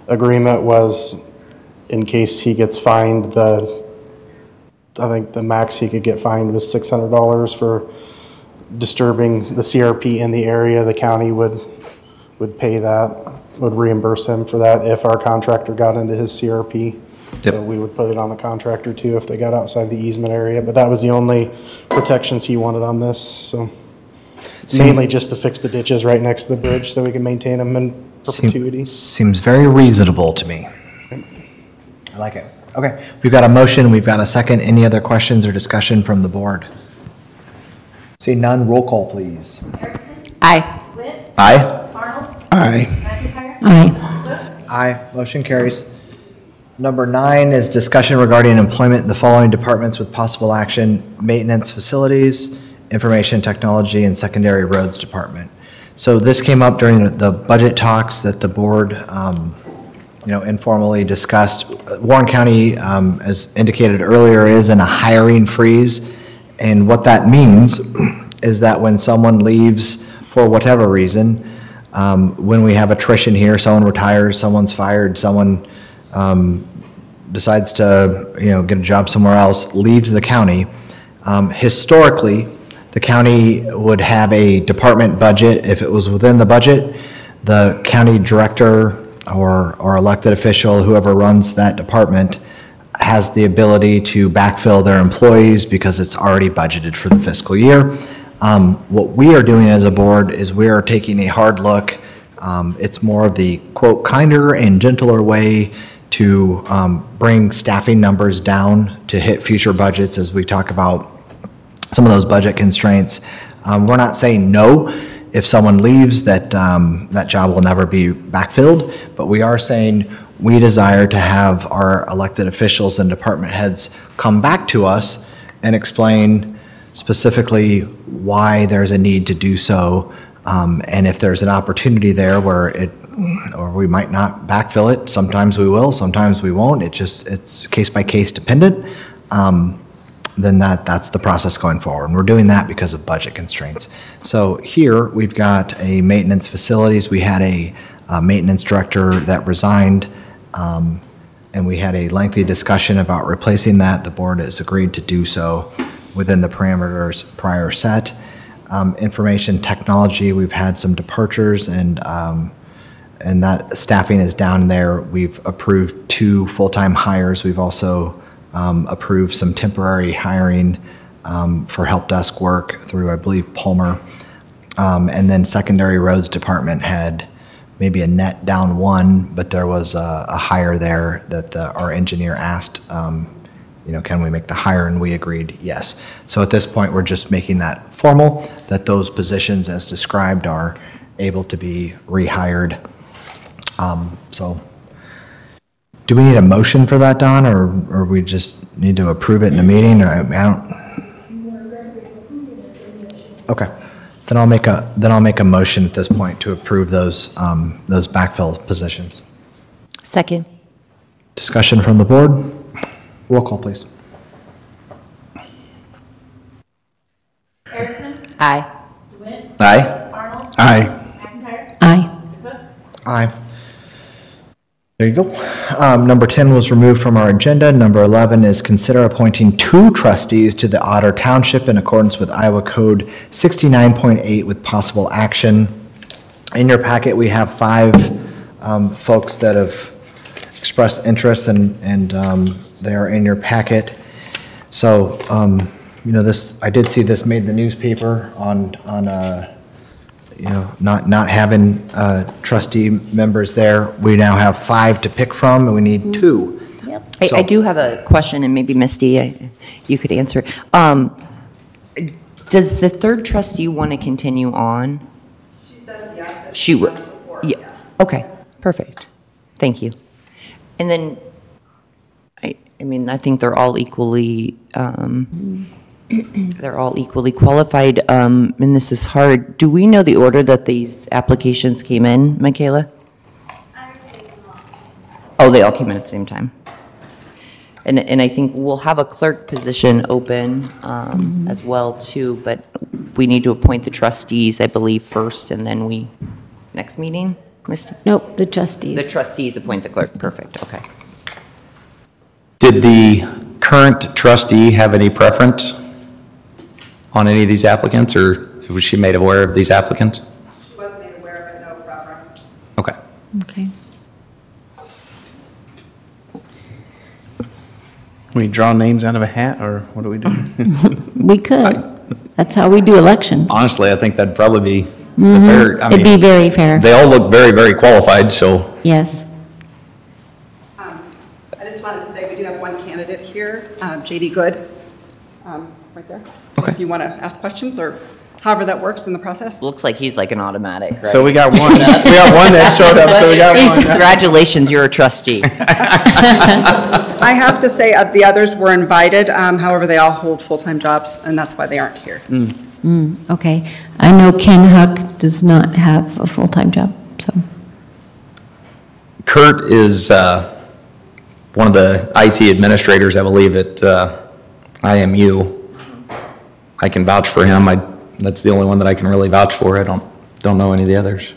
agreement was in case he gets fined, I think the max he could get fined was $600 for disturbing the CRP in the area. The county would pay that, would reimburse him for that if our contractor got into his CRP. So we would put it on the contractor too if they got outside the easement area. But that was the only protections he wanted on this. So mainly just to fix the ditches right next to the bridge so we can maintain them in perpetuity. Seems very reasonable to me. I like it. Okay, we've got a motion, we've got a second. Any other questions or discussion from the board? See none, roll call, please. Aye. Aye. Aye. Aye. Aye, motion carries. Number 9 is discussion regarding employment in the following departments with possible action: maintenance facilities, information technology, and secondary roads department. So this came up during the budget talks that the board informally discussed. Warren County, as indicated earlier, is in a hiring freeze. And what that means is that when someone leaves for whatever reason, when we have attrition here, someone retires, someone's fired, someone decides to get a job somewhere else, leaves the county, historically, the county would have a department budget. If it was within the budget, the county director or elected official, whoever runs that department, has the ability to backfill their employees because it's already budgeted for the fiscal year. What we are doing as a board is we are taking a hard look. It's more of the, quote, kinder and gentler way to bring staffing numbers down to hit future budgets as we talk about some of those budget constraints. We're not saying no. If someone leaves, that job will never be backfilled, but we are saying we desire to have our elected officials and department heads come back to us and explain specifically why there's a need to do so, and if there's an opportunity there where or we might not backfill it. Sometimes we will, sometimes we won't. It's case by case dependent. Then that's the process going forward. And we're doing that because of budget constraints. So here we've got a maintenance facilities. We had a maintenance director that resigned, and we had a lengthy discussion about replacing that. The board has agreed to do so within the parameters prior set. Information technology, we've had some departures, and that staffing is down there. We've approved 2 full-time hires. We've also approved some temporary hiring for help desk work through, I believe, Palmer. And then secondary roads department had maybe a net down 1, but there was a hire there that our engineer asked, can we make the hire? And we agreed yes. So at this point, we're just making that formal, that those positions as described are able to be rehired. So do we need a motion for that, Don, or we just need to approve it in a meeting? Or I don't. Okay, then I'll make a motion at this point to approve those backfill positions. Second. Discussion from the board. Roll call, please. Erickson? Aye. DeWitt? Aye. Arnold? Aye. McIntyre? Aye. Cook? Aye. There you go. Number 10 was removed from our agenda. Number 11 is consider appointing 2 trustees to the Otter Township in accordance with Iowa Code 69.8 with possible action. In your packet, we have 5 folks that have expressed interest, and they are in your packet. So, this, I did see this made the newspaper on not having trustee members there. We now have 5 to pick from, and we need 2. Yep. I do have a question, and maybe Misty, you could answer. Does the 3rd trustee want to continue on? She says yes. If She would. wants support, Yeah. yes. Okay, perfect. Thank you. And then, I think they're all equally, qualified, and this is hard. Do we know the order that these applications came in, Michaela? I received them all. Oh, they all came in at the same time. And I think we'll have a clerk position open as well too, but we need to appoint the trustees, I believe, first, and then next meeting, Misty? Nope, the trustees. The trustees appoint the clerk, perfect, okay. Did the current trustee have any preference on any of these applicants, or was she made aware of these applicants? She was made aware of it, no preference. Okay. Okay. We draw names out of a hat, or what do we do? We could. That's how we do elections. Honestly, I think that'd probably be Mhm. fair. I It'd be mean, very fair. They all look very, very qualified, so. Yes. I just wanted to say, we do have one candidate here, JD Good, right there. Okay. If you want to ask questions, or however that works in the process. Looks like he's like an automatic, right? So we got one. We got one that showed up, so we got one. Congratulations, you're a trustee. I have to say, the others were invited, however, they all hold full-time jobs, and that's why they aren't here. Okay. I know Ken Huck does not have a full-time job, so. Kurt is one of the IT administrators, I believe, at IMU. I can vouch for him. That's the only one that I can really vouch for. I don't know any of the others.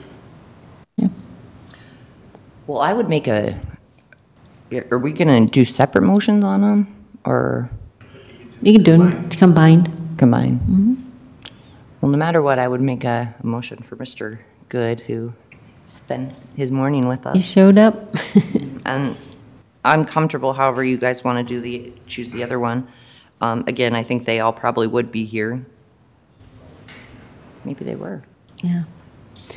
Well, I would make are we going to do separate motions on them, or? You can do them combined. Combined. Mhm. Well, no matter what, I would make a motion for Mr. Good, who spent his morning with us. He showed up. And I'm comfortable however you guys want to choose the other one. Again, I think they all probably would be here. Maybe they were. Yeah.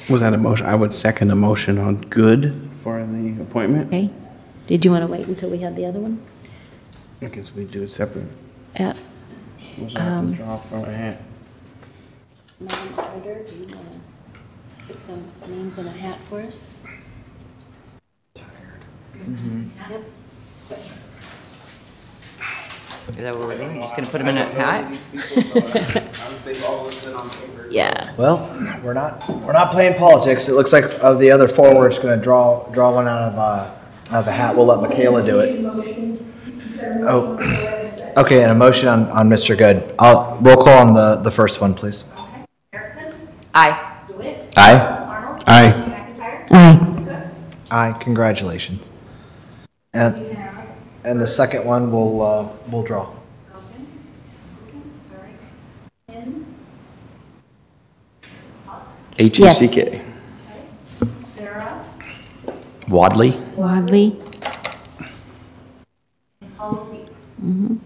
Was that a motion? I would second a motion on Good for the appointment. Okay. Did you want to wait until we had the other one? I guess we do it separate. Yeah. We'll have to draw from a hat. Madam Auditor, do you want to put some names in a hat for us? Yep. Is that what we're doing? You're just going to put them in a hat? Yeah. Well, we're not playing politics. It looks like of the other 4, we're just going to draw one out of a hat. We'll let Michaela do it. Oh, okay. And a motion on Mr. Good. I'll roll call on the first one, please. Erickson? Aye. DeWitt? Aye. Arnold? Aye. McIntyre? Aye. Cook? Aye. Congratulations. And the second one we'll draw. Okay. Sorry. Ken? H-U-C-K. Okay. Sarah? Wadley. Wadley. And Paula Weeks. Mhm.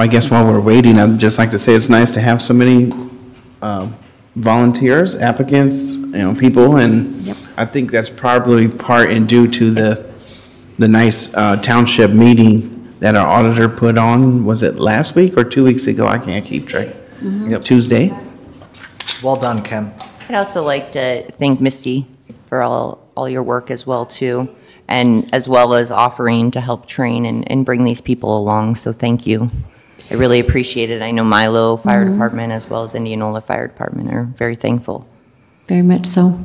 Well, I guess while we're waiting, I'd just like to say it's nice to have so many volunteers, applicants, people, and I think that's probably part and due to the nice township meeting that our auditor put on, was it last week or 2 weeks ago? I can't keep track. Tuesday? Well done, Kim. I'd also like to thank Misty for all your work as well, too, and as well as offering to help train and bring these people along, so thank you. I really appreciate it. I know Milo Fire Department as well as Indianola Fire Department are very thankful. Very much so.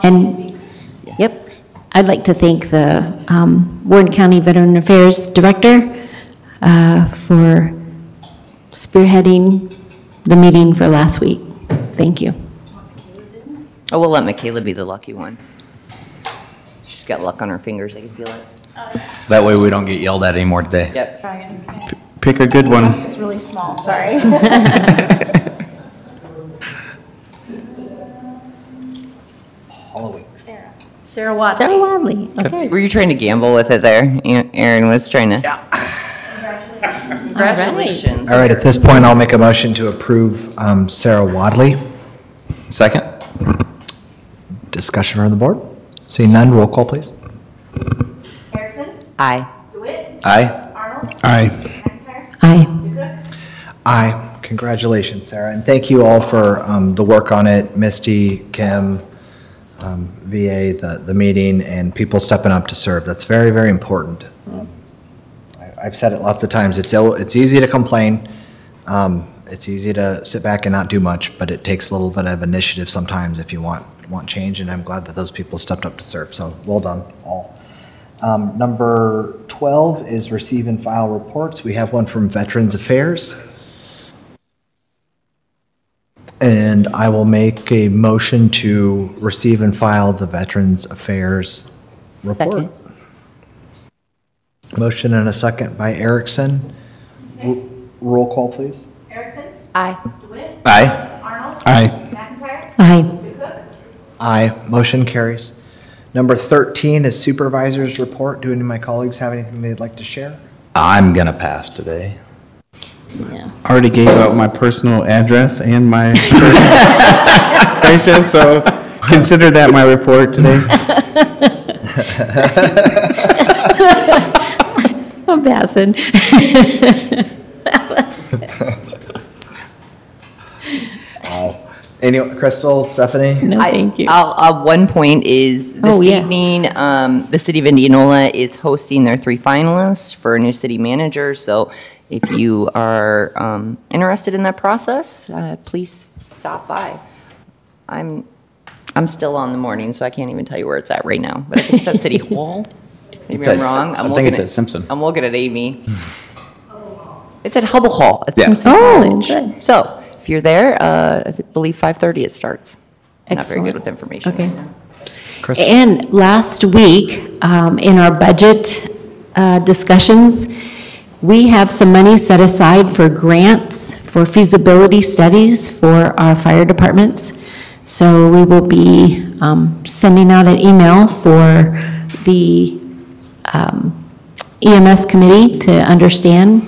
And, yep, I'd like to thank the Warren County Veteran Affairs Director for spearheading the meeting for last week. Thank you. Oh, we'll let Michaela be the lucky one. She's got luck on her fingers, I can feel it. That way we don't get yelled at anymore today. Yep. Pick a good one. It's really small, sorry. Sarah Watt. Sarah Wadley, okay. Were you trying to gamble with it there? Aaron was trying to. Yeah. Congratulations. All right, at this point, I'll make a motion to approve Sarah Wadley. Second. Discussion from the board? Seeing none, roll call, please. Erickson? Aye. DeWitt? Aye. Arnold? Aye. Aye. Aye. Congratulations, Sarah, and thank you all for the work on it. Misty, Kim, VA, the meeting, and people stepping up to serve. That's very, very important. I've said it lots of times. It's easy to complain. It's easy to sit back and not do much, but it takes a little bit of initiative sometimes if you want change, and I'm glad that those people stepped up to serve. So well done, all. Number 12 is receive and file reports. We have one from Veterans Affairs. And I will make a motion to receive and file the Veterans Affairs report. Second. Motion and a second by Erickson. Roll call, please. Erickson? Aye. DeWitt? Aye. Arnold? Aye. McIntyre? Aye. DeCook? Aye. Motion carries. Number 13 is Supervisors report. Do any of my colleagues have anything they'd like to share? I'm gonna pass today. Yeah. I already gave out my personal address and my patient, so consider that my report today. I'm passing. Crystal, Stephanie? No, thank you. One point is this yes. evening, the city of Indianola is hosting their 3 finalists for a new city manager. So if you are interested in that process, please stop by. I'm still on the morning, so I can't even tell you where it's at right now. But I think it's at City Hall. Maybe I'm wrong. I think it's at Simpson. I'm looking at Amy. It's at Hubble Hall at Yeah. Simpson Oh, College. good. So if you're there, I believe 5:30 it starts. I'm not very good Excellent. with information. Okay. Crystal? And last week, in our budget discussions, we have some money set aside for grants for feasibility studies for our fire departments. So we will be sending out an email for the EMS committee to understand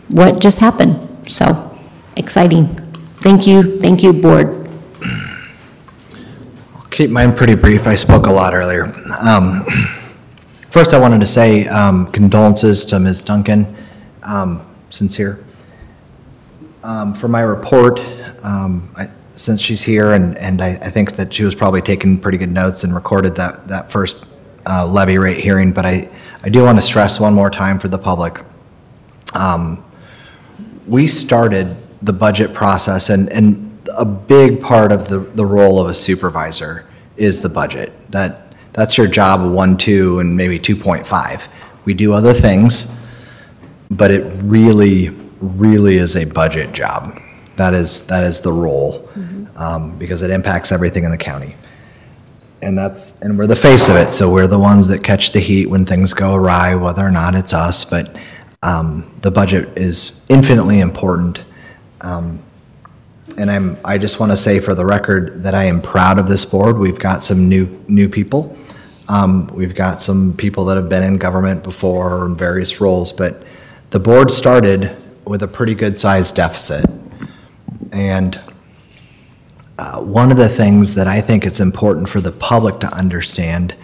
what just happened. So exciting. Thank you, board. I'll keep mine pretty brief. I spoke a lot earlier. First, I wanted to say condolences to Ms. Duncan, sincere. For my report, since she's here, and I think that she was probably taking pretty good notes and recorded that first levy rate hearing, but I do want to stress one more time for the public. We started the budget process, and a big part of the role of a supervisor is the budget. That's your job of 1, 2, and maybe 2.5. We do other things, but it really is a budget job. That is the role, because it impacts everything in the county. And we're the face of it, so we're the ones that catch the heat when things go awry, whether or not it's us, but the budget is infinitely important. And I just want to say for the record that I am proud of this board. We've got some new people. We've got some people that have been in government before in various roles, but the board started with a pretty good sized deficit. And one of the things that I think it's important for the public to understand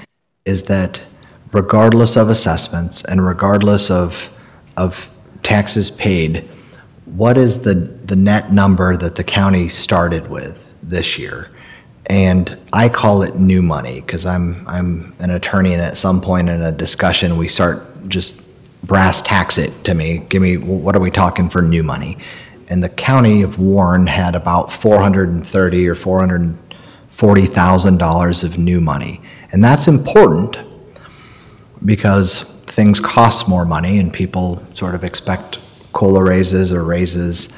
is that regardless of assessments and regardless of taxes paid, what is the net number that the county started with this year? And I call it new money because I'm an attorney, and at some point in a discussion we start just brass tacks it to me. Give me, what are we talking for new money? And the county of Warren had about $430,000 or $440,000 of new money, and that's important because things cost more money and people sort of expect COLA raises or raises.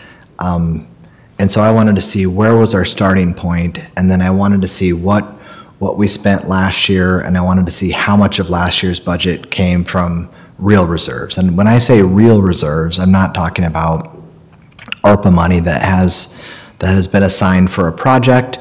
And so I wanted to see where was our starting point, and then I wanted to see what we spent last year, and I wanted to see how much of last year's budget came from real reserves. And when I say real reserves, I'm not talking about ARPA money that has been assigned for a project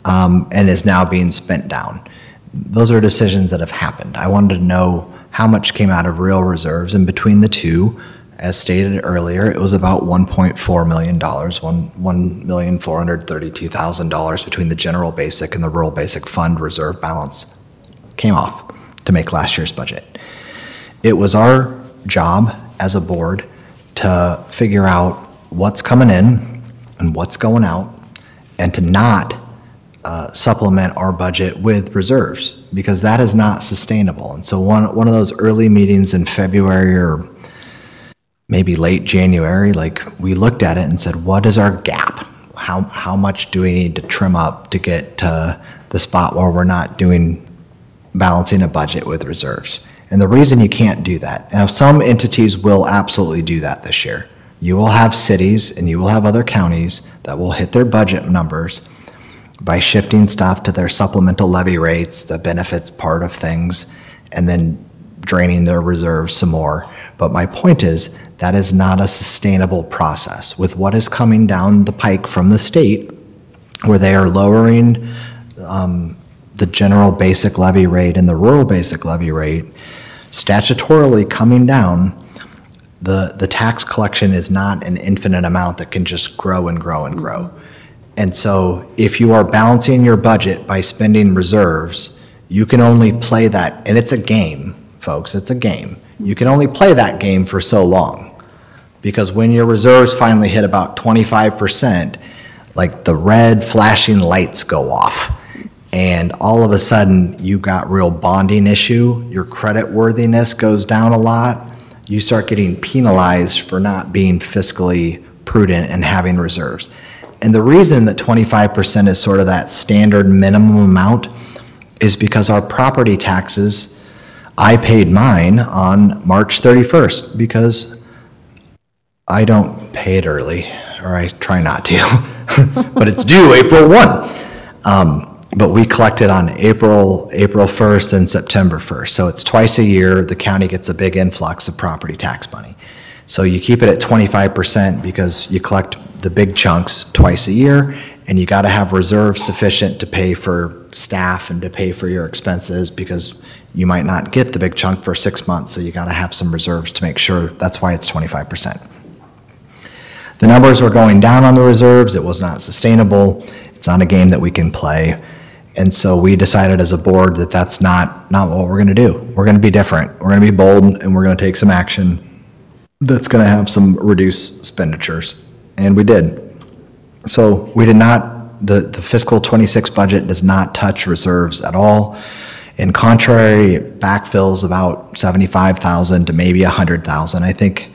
and is now being spent down. Those are decisions that have happened. I wanted to know how much came out of real reserves, and between the two, as stated earlier, it was about $1.4 million, $1,432,000 between the general basic and the rural basic fund reserve balance came off to make last year's budget. It was our job as a board to figure out what's coming in and what's going out, and to not supplement our budget with reserves, because that is not sustainable. And so one of those early meetings in February or maybe late January, like, we looked at it and said, what is our gap? How much do we need to trim up to get to the spot where we're not balancing a budget with reserves? And the reason you can't do that, now some entities will absolutely do that this year. You will have cities and you will have other counties that will hit their budget numbers by shifting stuff to their supplemental levy rates, the benefits part of things, and then draining their reserves some more. But my point is, that is not a sustainable process. With what is coming down the pike from the state, where they are lowering the general basic levy rate and the rural basic levy rate, statutorily coming down, the tax collection is not an infinite amount that can just grow and grow and grow. And so if you are balancing your budget by spending reserves, you can only play that, and it's a game, folks, it's a game. You can only play that game for so long, because when your reserves finally hit about 25%, like, the red flashing lights go off, and all of a sudden you got real bonding issue, your credit worthiness goes down a lot, you start getting penalized for not being fiscally prudent and having reserves. And the reason that 25% is sort of that standard minimum amount is because our property taxes, I paid mine on March 31st because I don't pay it early, or I try not to, but it's due April 1. But we collect it on April 1st and September 1st. So it's twice a year, the county gets a big influx of property tax money. So you keep it at 25% because you collect the big chunks twice a year, and you got to have reserves sufficient to pay for staff and to pay for your expenses, because you might not get the big chunk for 6 months, so you got to have some reserves to make sure. That's why it's 25%. The numbers were going down on the reserves. It was not sustainable. It's not a game that we can play. And so we decided as a board that that's not what we're going to do. We're going to be different. We're going to be bold, and we're going to take some action that's going to have some reduced expenditures. And we did. So we did not, the fiscal 26 budget does not touch reserves at all. In contrary, it backfills about 75,000 to maybe 100,000. I think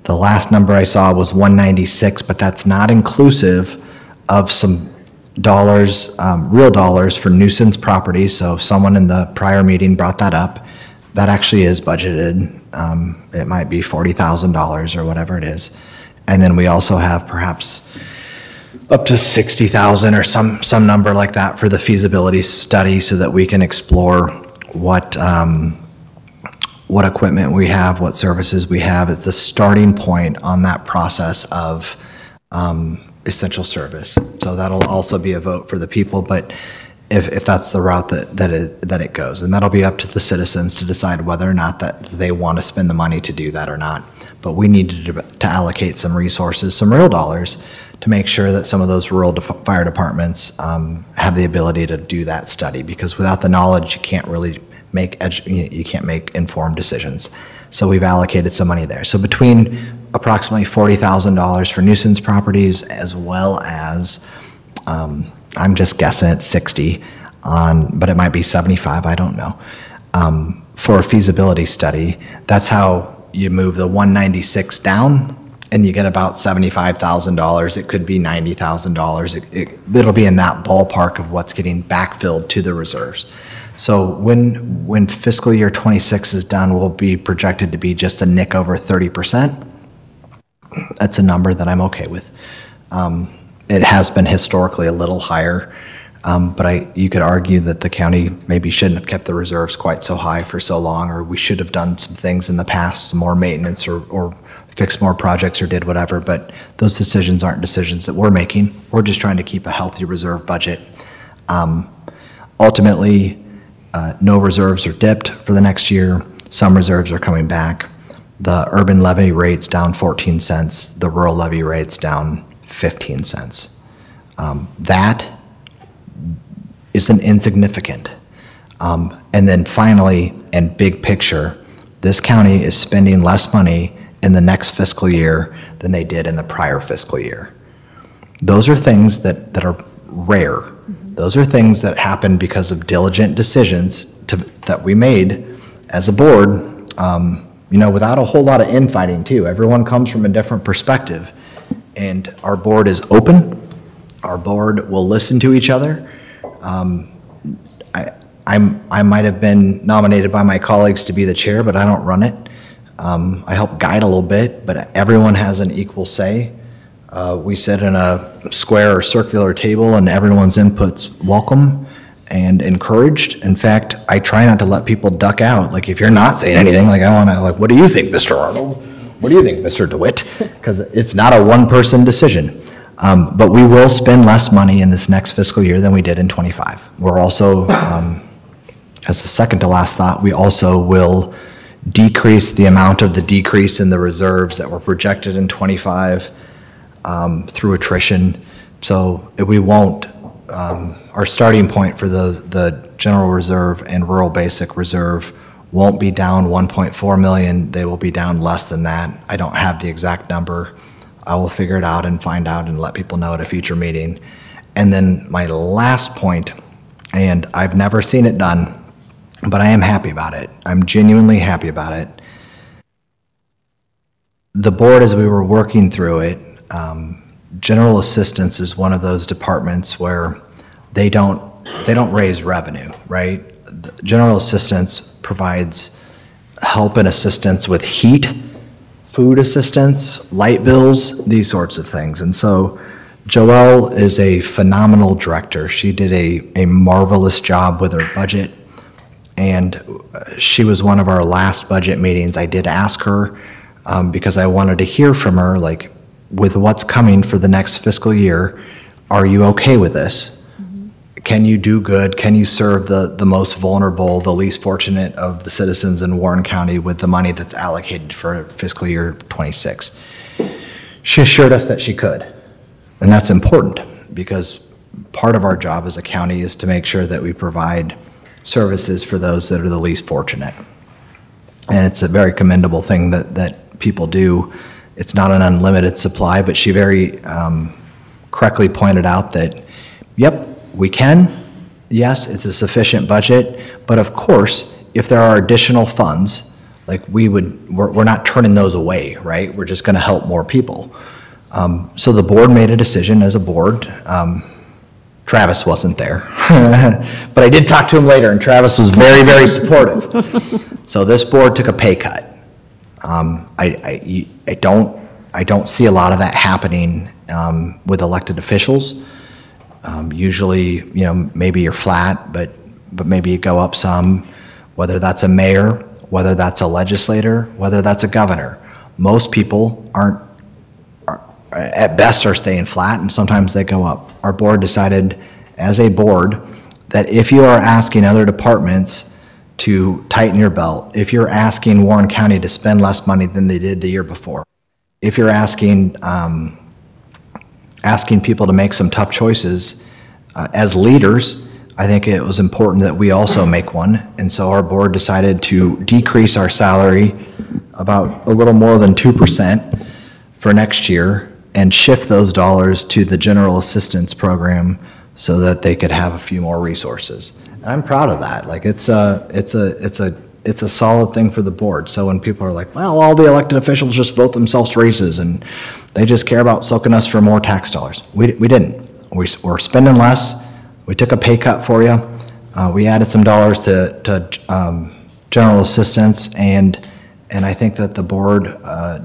the last number I saw was 196, but that's not inclusive of some dollars, real dollars for nuisance properties. So someone in the prior meeting brought that up. That actually is budgeted. It might be $40,000 or whatever it is. And then we also have perhaps up to 60,000 or some number like that for the feasibility study, so that we can explore what equipment we have, what services we have. It's a starting point on that process of essential service. So that'll also be a vote for the people. But if that's the route that it goes. And that'll be up to the citizens to decide whether or not that they want to spend the money to do that or not. But we need to allocate some resources, some real dollars, to make sure that some of those rural fire departments have the ability to do that study, because without the knowledge, you can't really make informed decisions. So we've allocated some money there. So between approximately $40,000 for nuisance properties, as well as I'm just guessing it's 60 but it might be 75, I don't know, for a feasibility study. That's how you move the 196 down, and you get about $75,000. It could be $90,000. It'll be in that ballpark of what's getting backfilled to the reserves. So when fiscal year 26 is done, we'll be projected to be just a nick over 30%. That's a number that I'm okay with. It has been historically a little higher, but you could argue that the county maybe shouldn't have kept the reserves quite so high for so long, or we should have done some things in the past, some more maintenance, or fixed more projects, or did whatever. But those decisions aren't decisions that we're making. We're just trying to keep a healthy reserve budget. Ultimately, no reserves are dipped for the next year. Some reserves are coming back. The urban levy rate's down 14 cents. The rural levy rate's down 15 cents. That isn't insignificant. And then finally, and big picture, this county is spending less money in the next fiscal year than they did in the prior fiscal year. Those are things that are rare. Those are things that happen because of diligent decisions that we made as a board, without a whole lot of infighting too. Everyone comes from a different perspective. And our board is open. Our board will listen to each other. I might have been nominated by my colleagues to be the chair, but I don't run it. I help guide a little bit, but everyone has an equal say. We sit in a square or circular table, and everyone's input's welcome and encouraged. In fact, I try not to let people duck out. Like, if you're not saying anything, like, I want to, like, what do you think, Mr. Arnold? What do you think, Mr. DeWitt? Because it's not a one-person decision. But we will spend less money in this next fiscal year than we did in 25. We're also, as a second to last thought, we also will decrease the amount of the decrease in the reserves that were projected in 25 through attrition. So we won't, our starting point for the general reserve and rural basic reserve won't be down 1.4 million. They will be down less than that. I don't have the exact number. I will figure it out and find out and let people know at a future meeting. And then my last point, and I've never seen it done, but I am happy about it. I'm genuinely happy about it. The board, as we were working through it, general assistance is one of those departments where they don't raise revenue, right? The general assistance provides help and assistance with heat, food assistance, light bills, these sorts of things. And so Joelle is a phenomenal director. She did a marvelous job with her budget, and she was one of our last budget meetings. I did ask her because I wanted to hear from her, like, with what's coming for the next fiscal year, are you okay with this? Can you do good? Can you serve the most vulnerable, the least fortunate of the citizens in Warren County with the money that's allocated for fiscal year 26? She assured us that she could. And that's important, because part of our job as a county is to make sure that we provide services for those that are the least fortunate. And it's a very commendable thing that people do. It's not an unlimited supply, but she very correctly pointed out that, yep, we can. Yes, it's a sufficient budget, but of course, if there are additional funds, like we're not turning those away, right? We're just gonna help more people. So the board made a decision as a board. Travis wasn't there, but I did talk to him later, and Travis was very, very supportive. So this board took a pay cut. I don't see a lot of that happening with elected officials. Usually, maybe you're flat, but maybe you go up some, whether that's a mayor, whether that's a legislator, whether that's a governor. Most people at best are staying flat, and sometimes they go up. Our board decided as a board that if you are asking other departments to tighten your belt, if you're asking Warren County to spend less money than they did the year before, if you're asking people to make some tough choices, as leaders, I think it was important that we also make one. And so our board decided to decrease our salary about a little more than 2% for next year and shift those dollars to the general assistance program so that they could have a few more resources. And I'm proud of that. Like it's a solid thing for the board. So when people are like, well, all the elected officials just vote themselves raises and they just care about soaking us for more tax dollars. We didn't. We're spending less. We took a pay cut for you. We added some dollars to general assistance, and I think that the board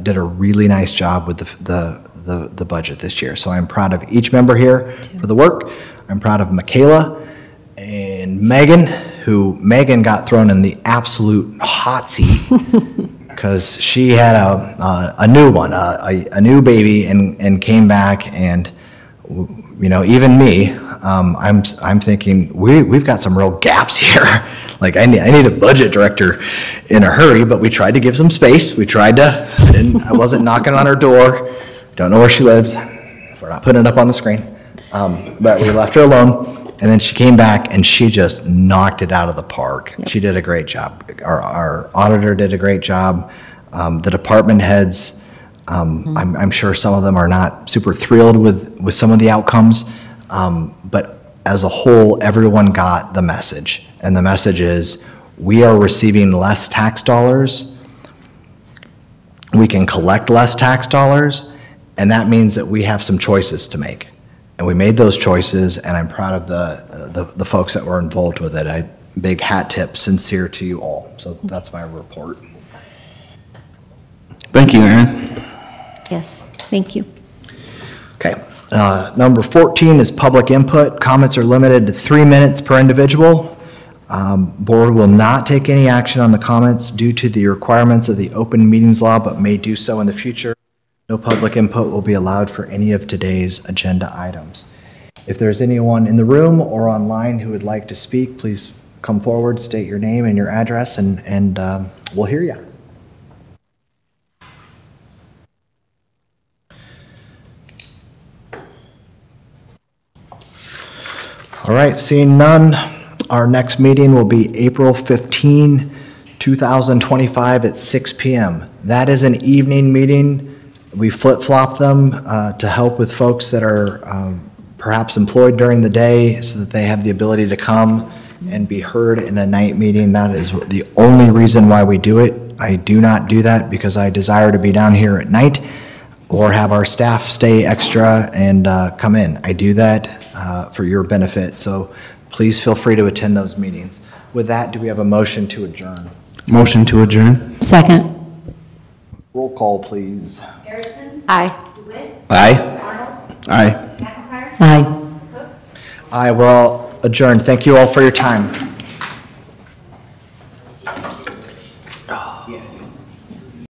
did a really nice job with the budget this year. So I'm proud of each member here for the work. I'm proud of Michaela and Megan, Megan got thrown in the absolute hot seat because she had a new one, a new baby, and came back, and you know, even me, I'm thinking we've got some real gaps here. Like I need a budget director in a hurry, but we tried to give some space. We tried to. I wasn't knocking on her door. Don't know where she lives. We're not putting it up on the screen. But we left her alone. And then she came back and she just knocked it out of the park. Yep. She did a great job. Our auditor did a great job. The department heads, I'm sure some of them are not super thrilled with some of the outcomes, but as a whole, everyone got the message. And the message is, we are receiving less tax dollars. We can collect less tax dollars, and that means that we have some choices to make. And we made those choices, and I'm proud of the folks that were involved with it. Big hat tip, sincere to you all. So that's my report. Thank you, Aaron. Yes, thank you. Okay. Number 14 is public input. Comments are limited to 3 minutes per individual. Board will not take any action on the comments due to the requirements of the open meetings law, but may do so in the future. No public input will be allowed for any of today's agenda items. If there's anyone in the room or online who would like to speak, please come forward, state your name and your address, and we'll hear you. All right, seeing none, our next meeting will be April 15, 2025 at 6 p.m. That is an evening meeting. We flip-flop them to help with folks that are perhaps employed during the day so that they have the ability to come and be heard in a night meeting. That is the only reason why we do it. I do not do that because I desire to be down here at night or have our staff stay extra and come in. I do that for your benefit, so please feel free to attend those meetings. With that, do we have a motion to adjourn? Motion to adjourn. Second. Roll call, please. Harrison? Aye. DeWitt? Aye. Arnold? Aye. McIntyre? Aye. Cook? Aye, we're all adjourned. Thank you all for your time.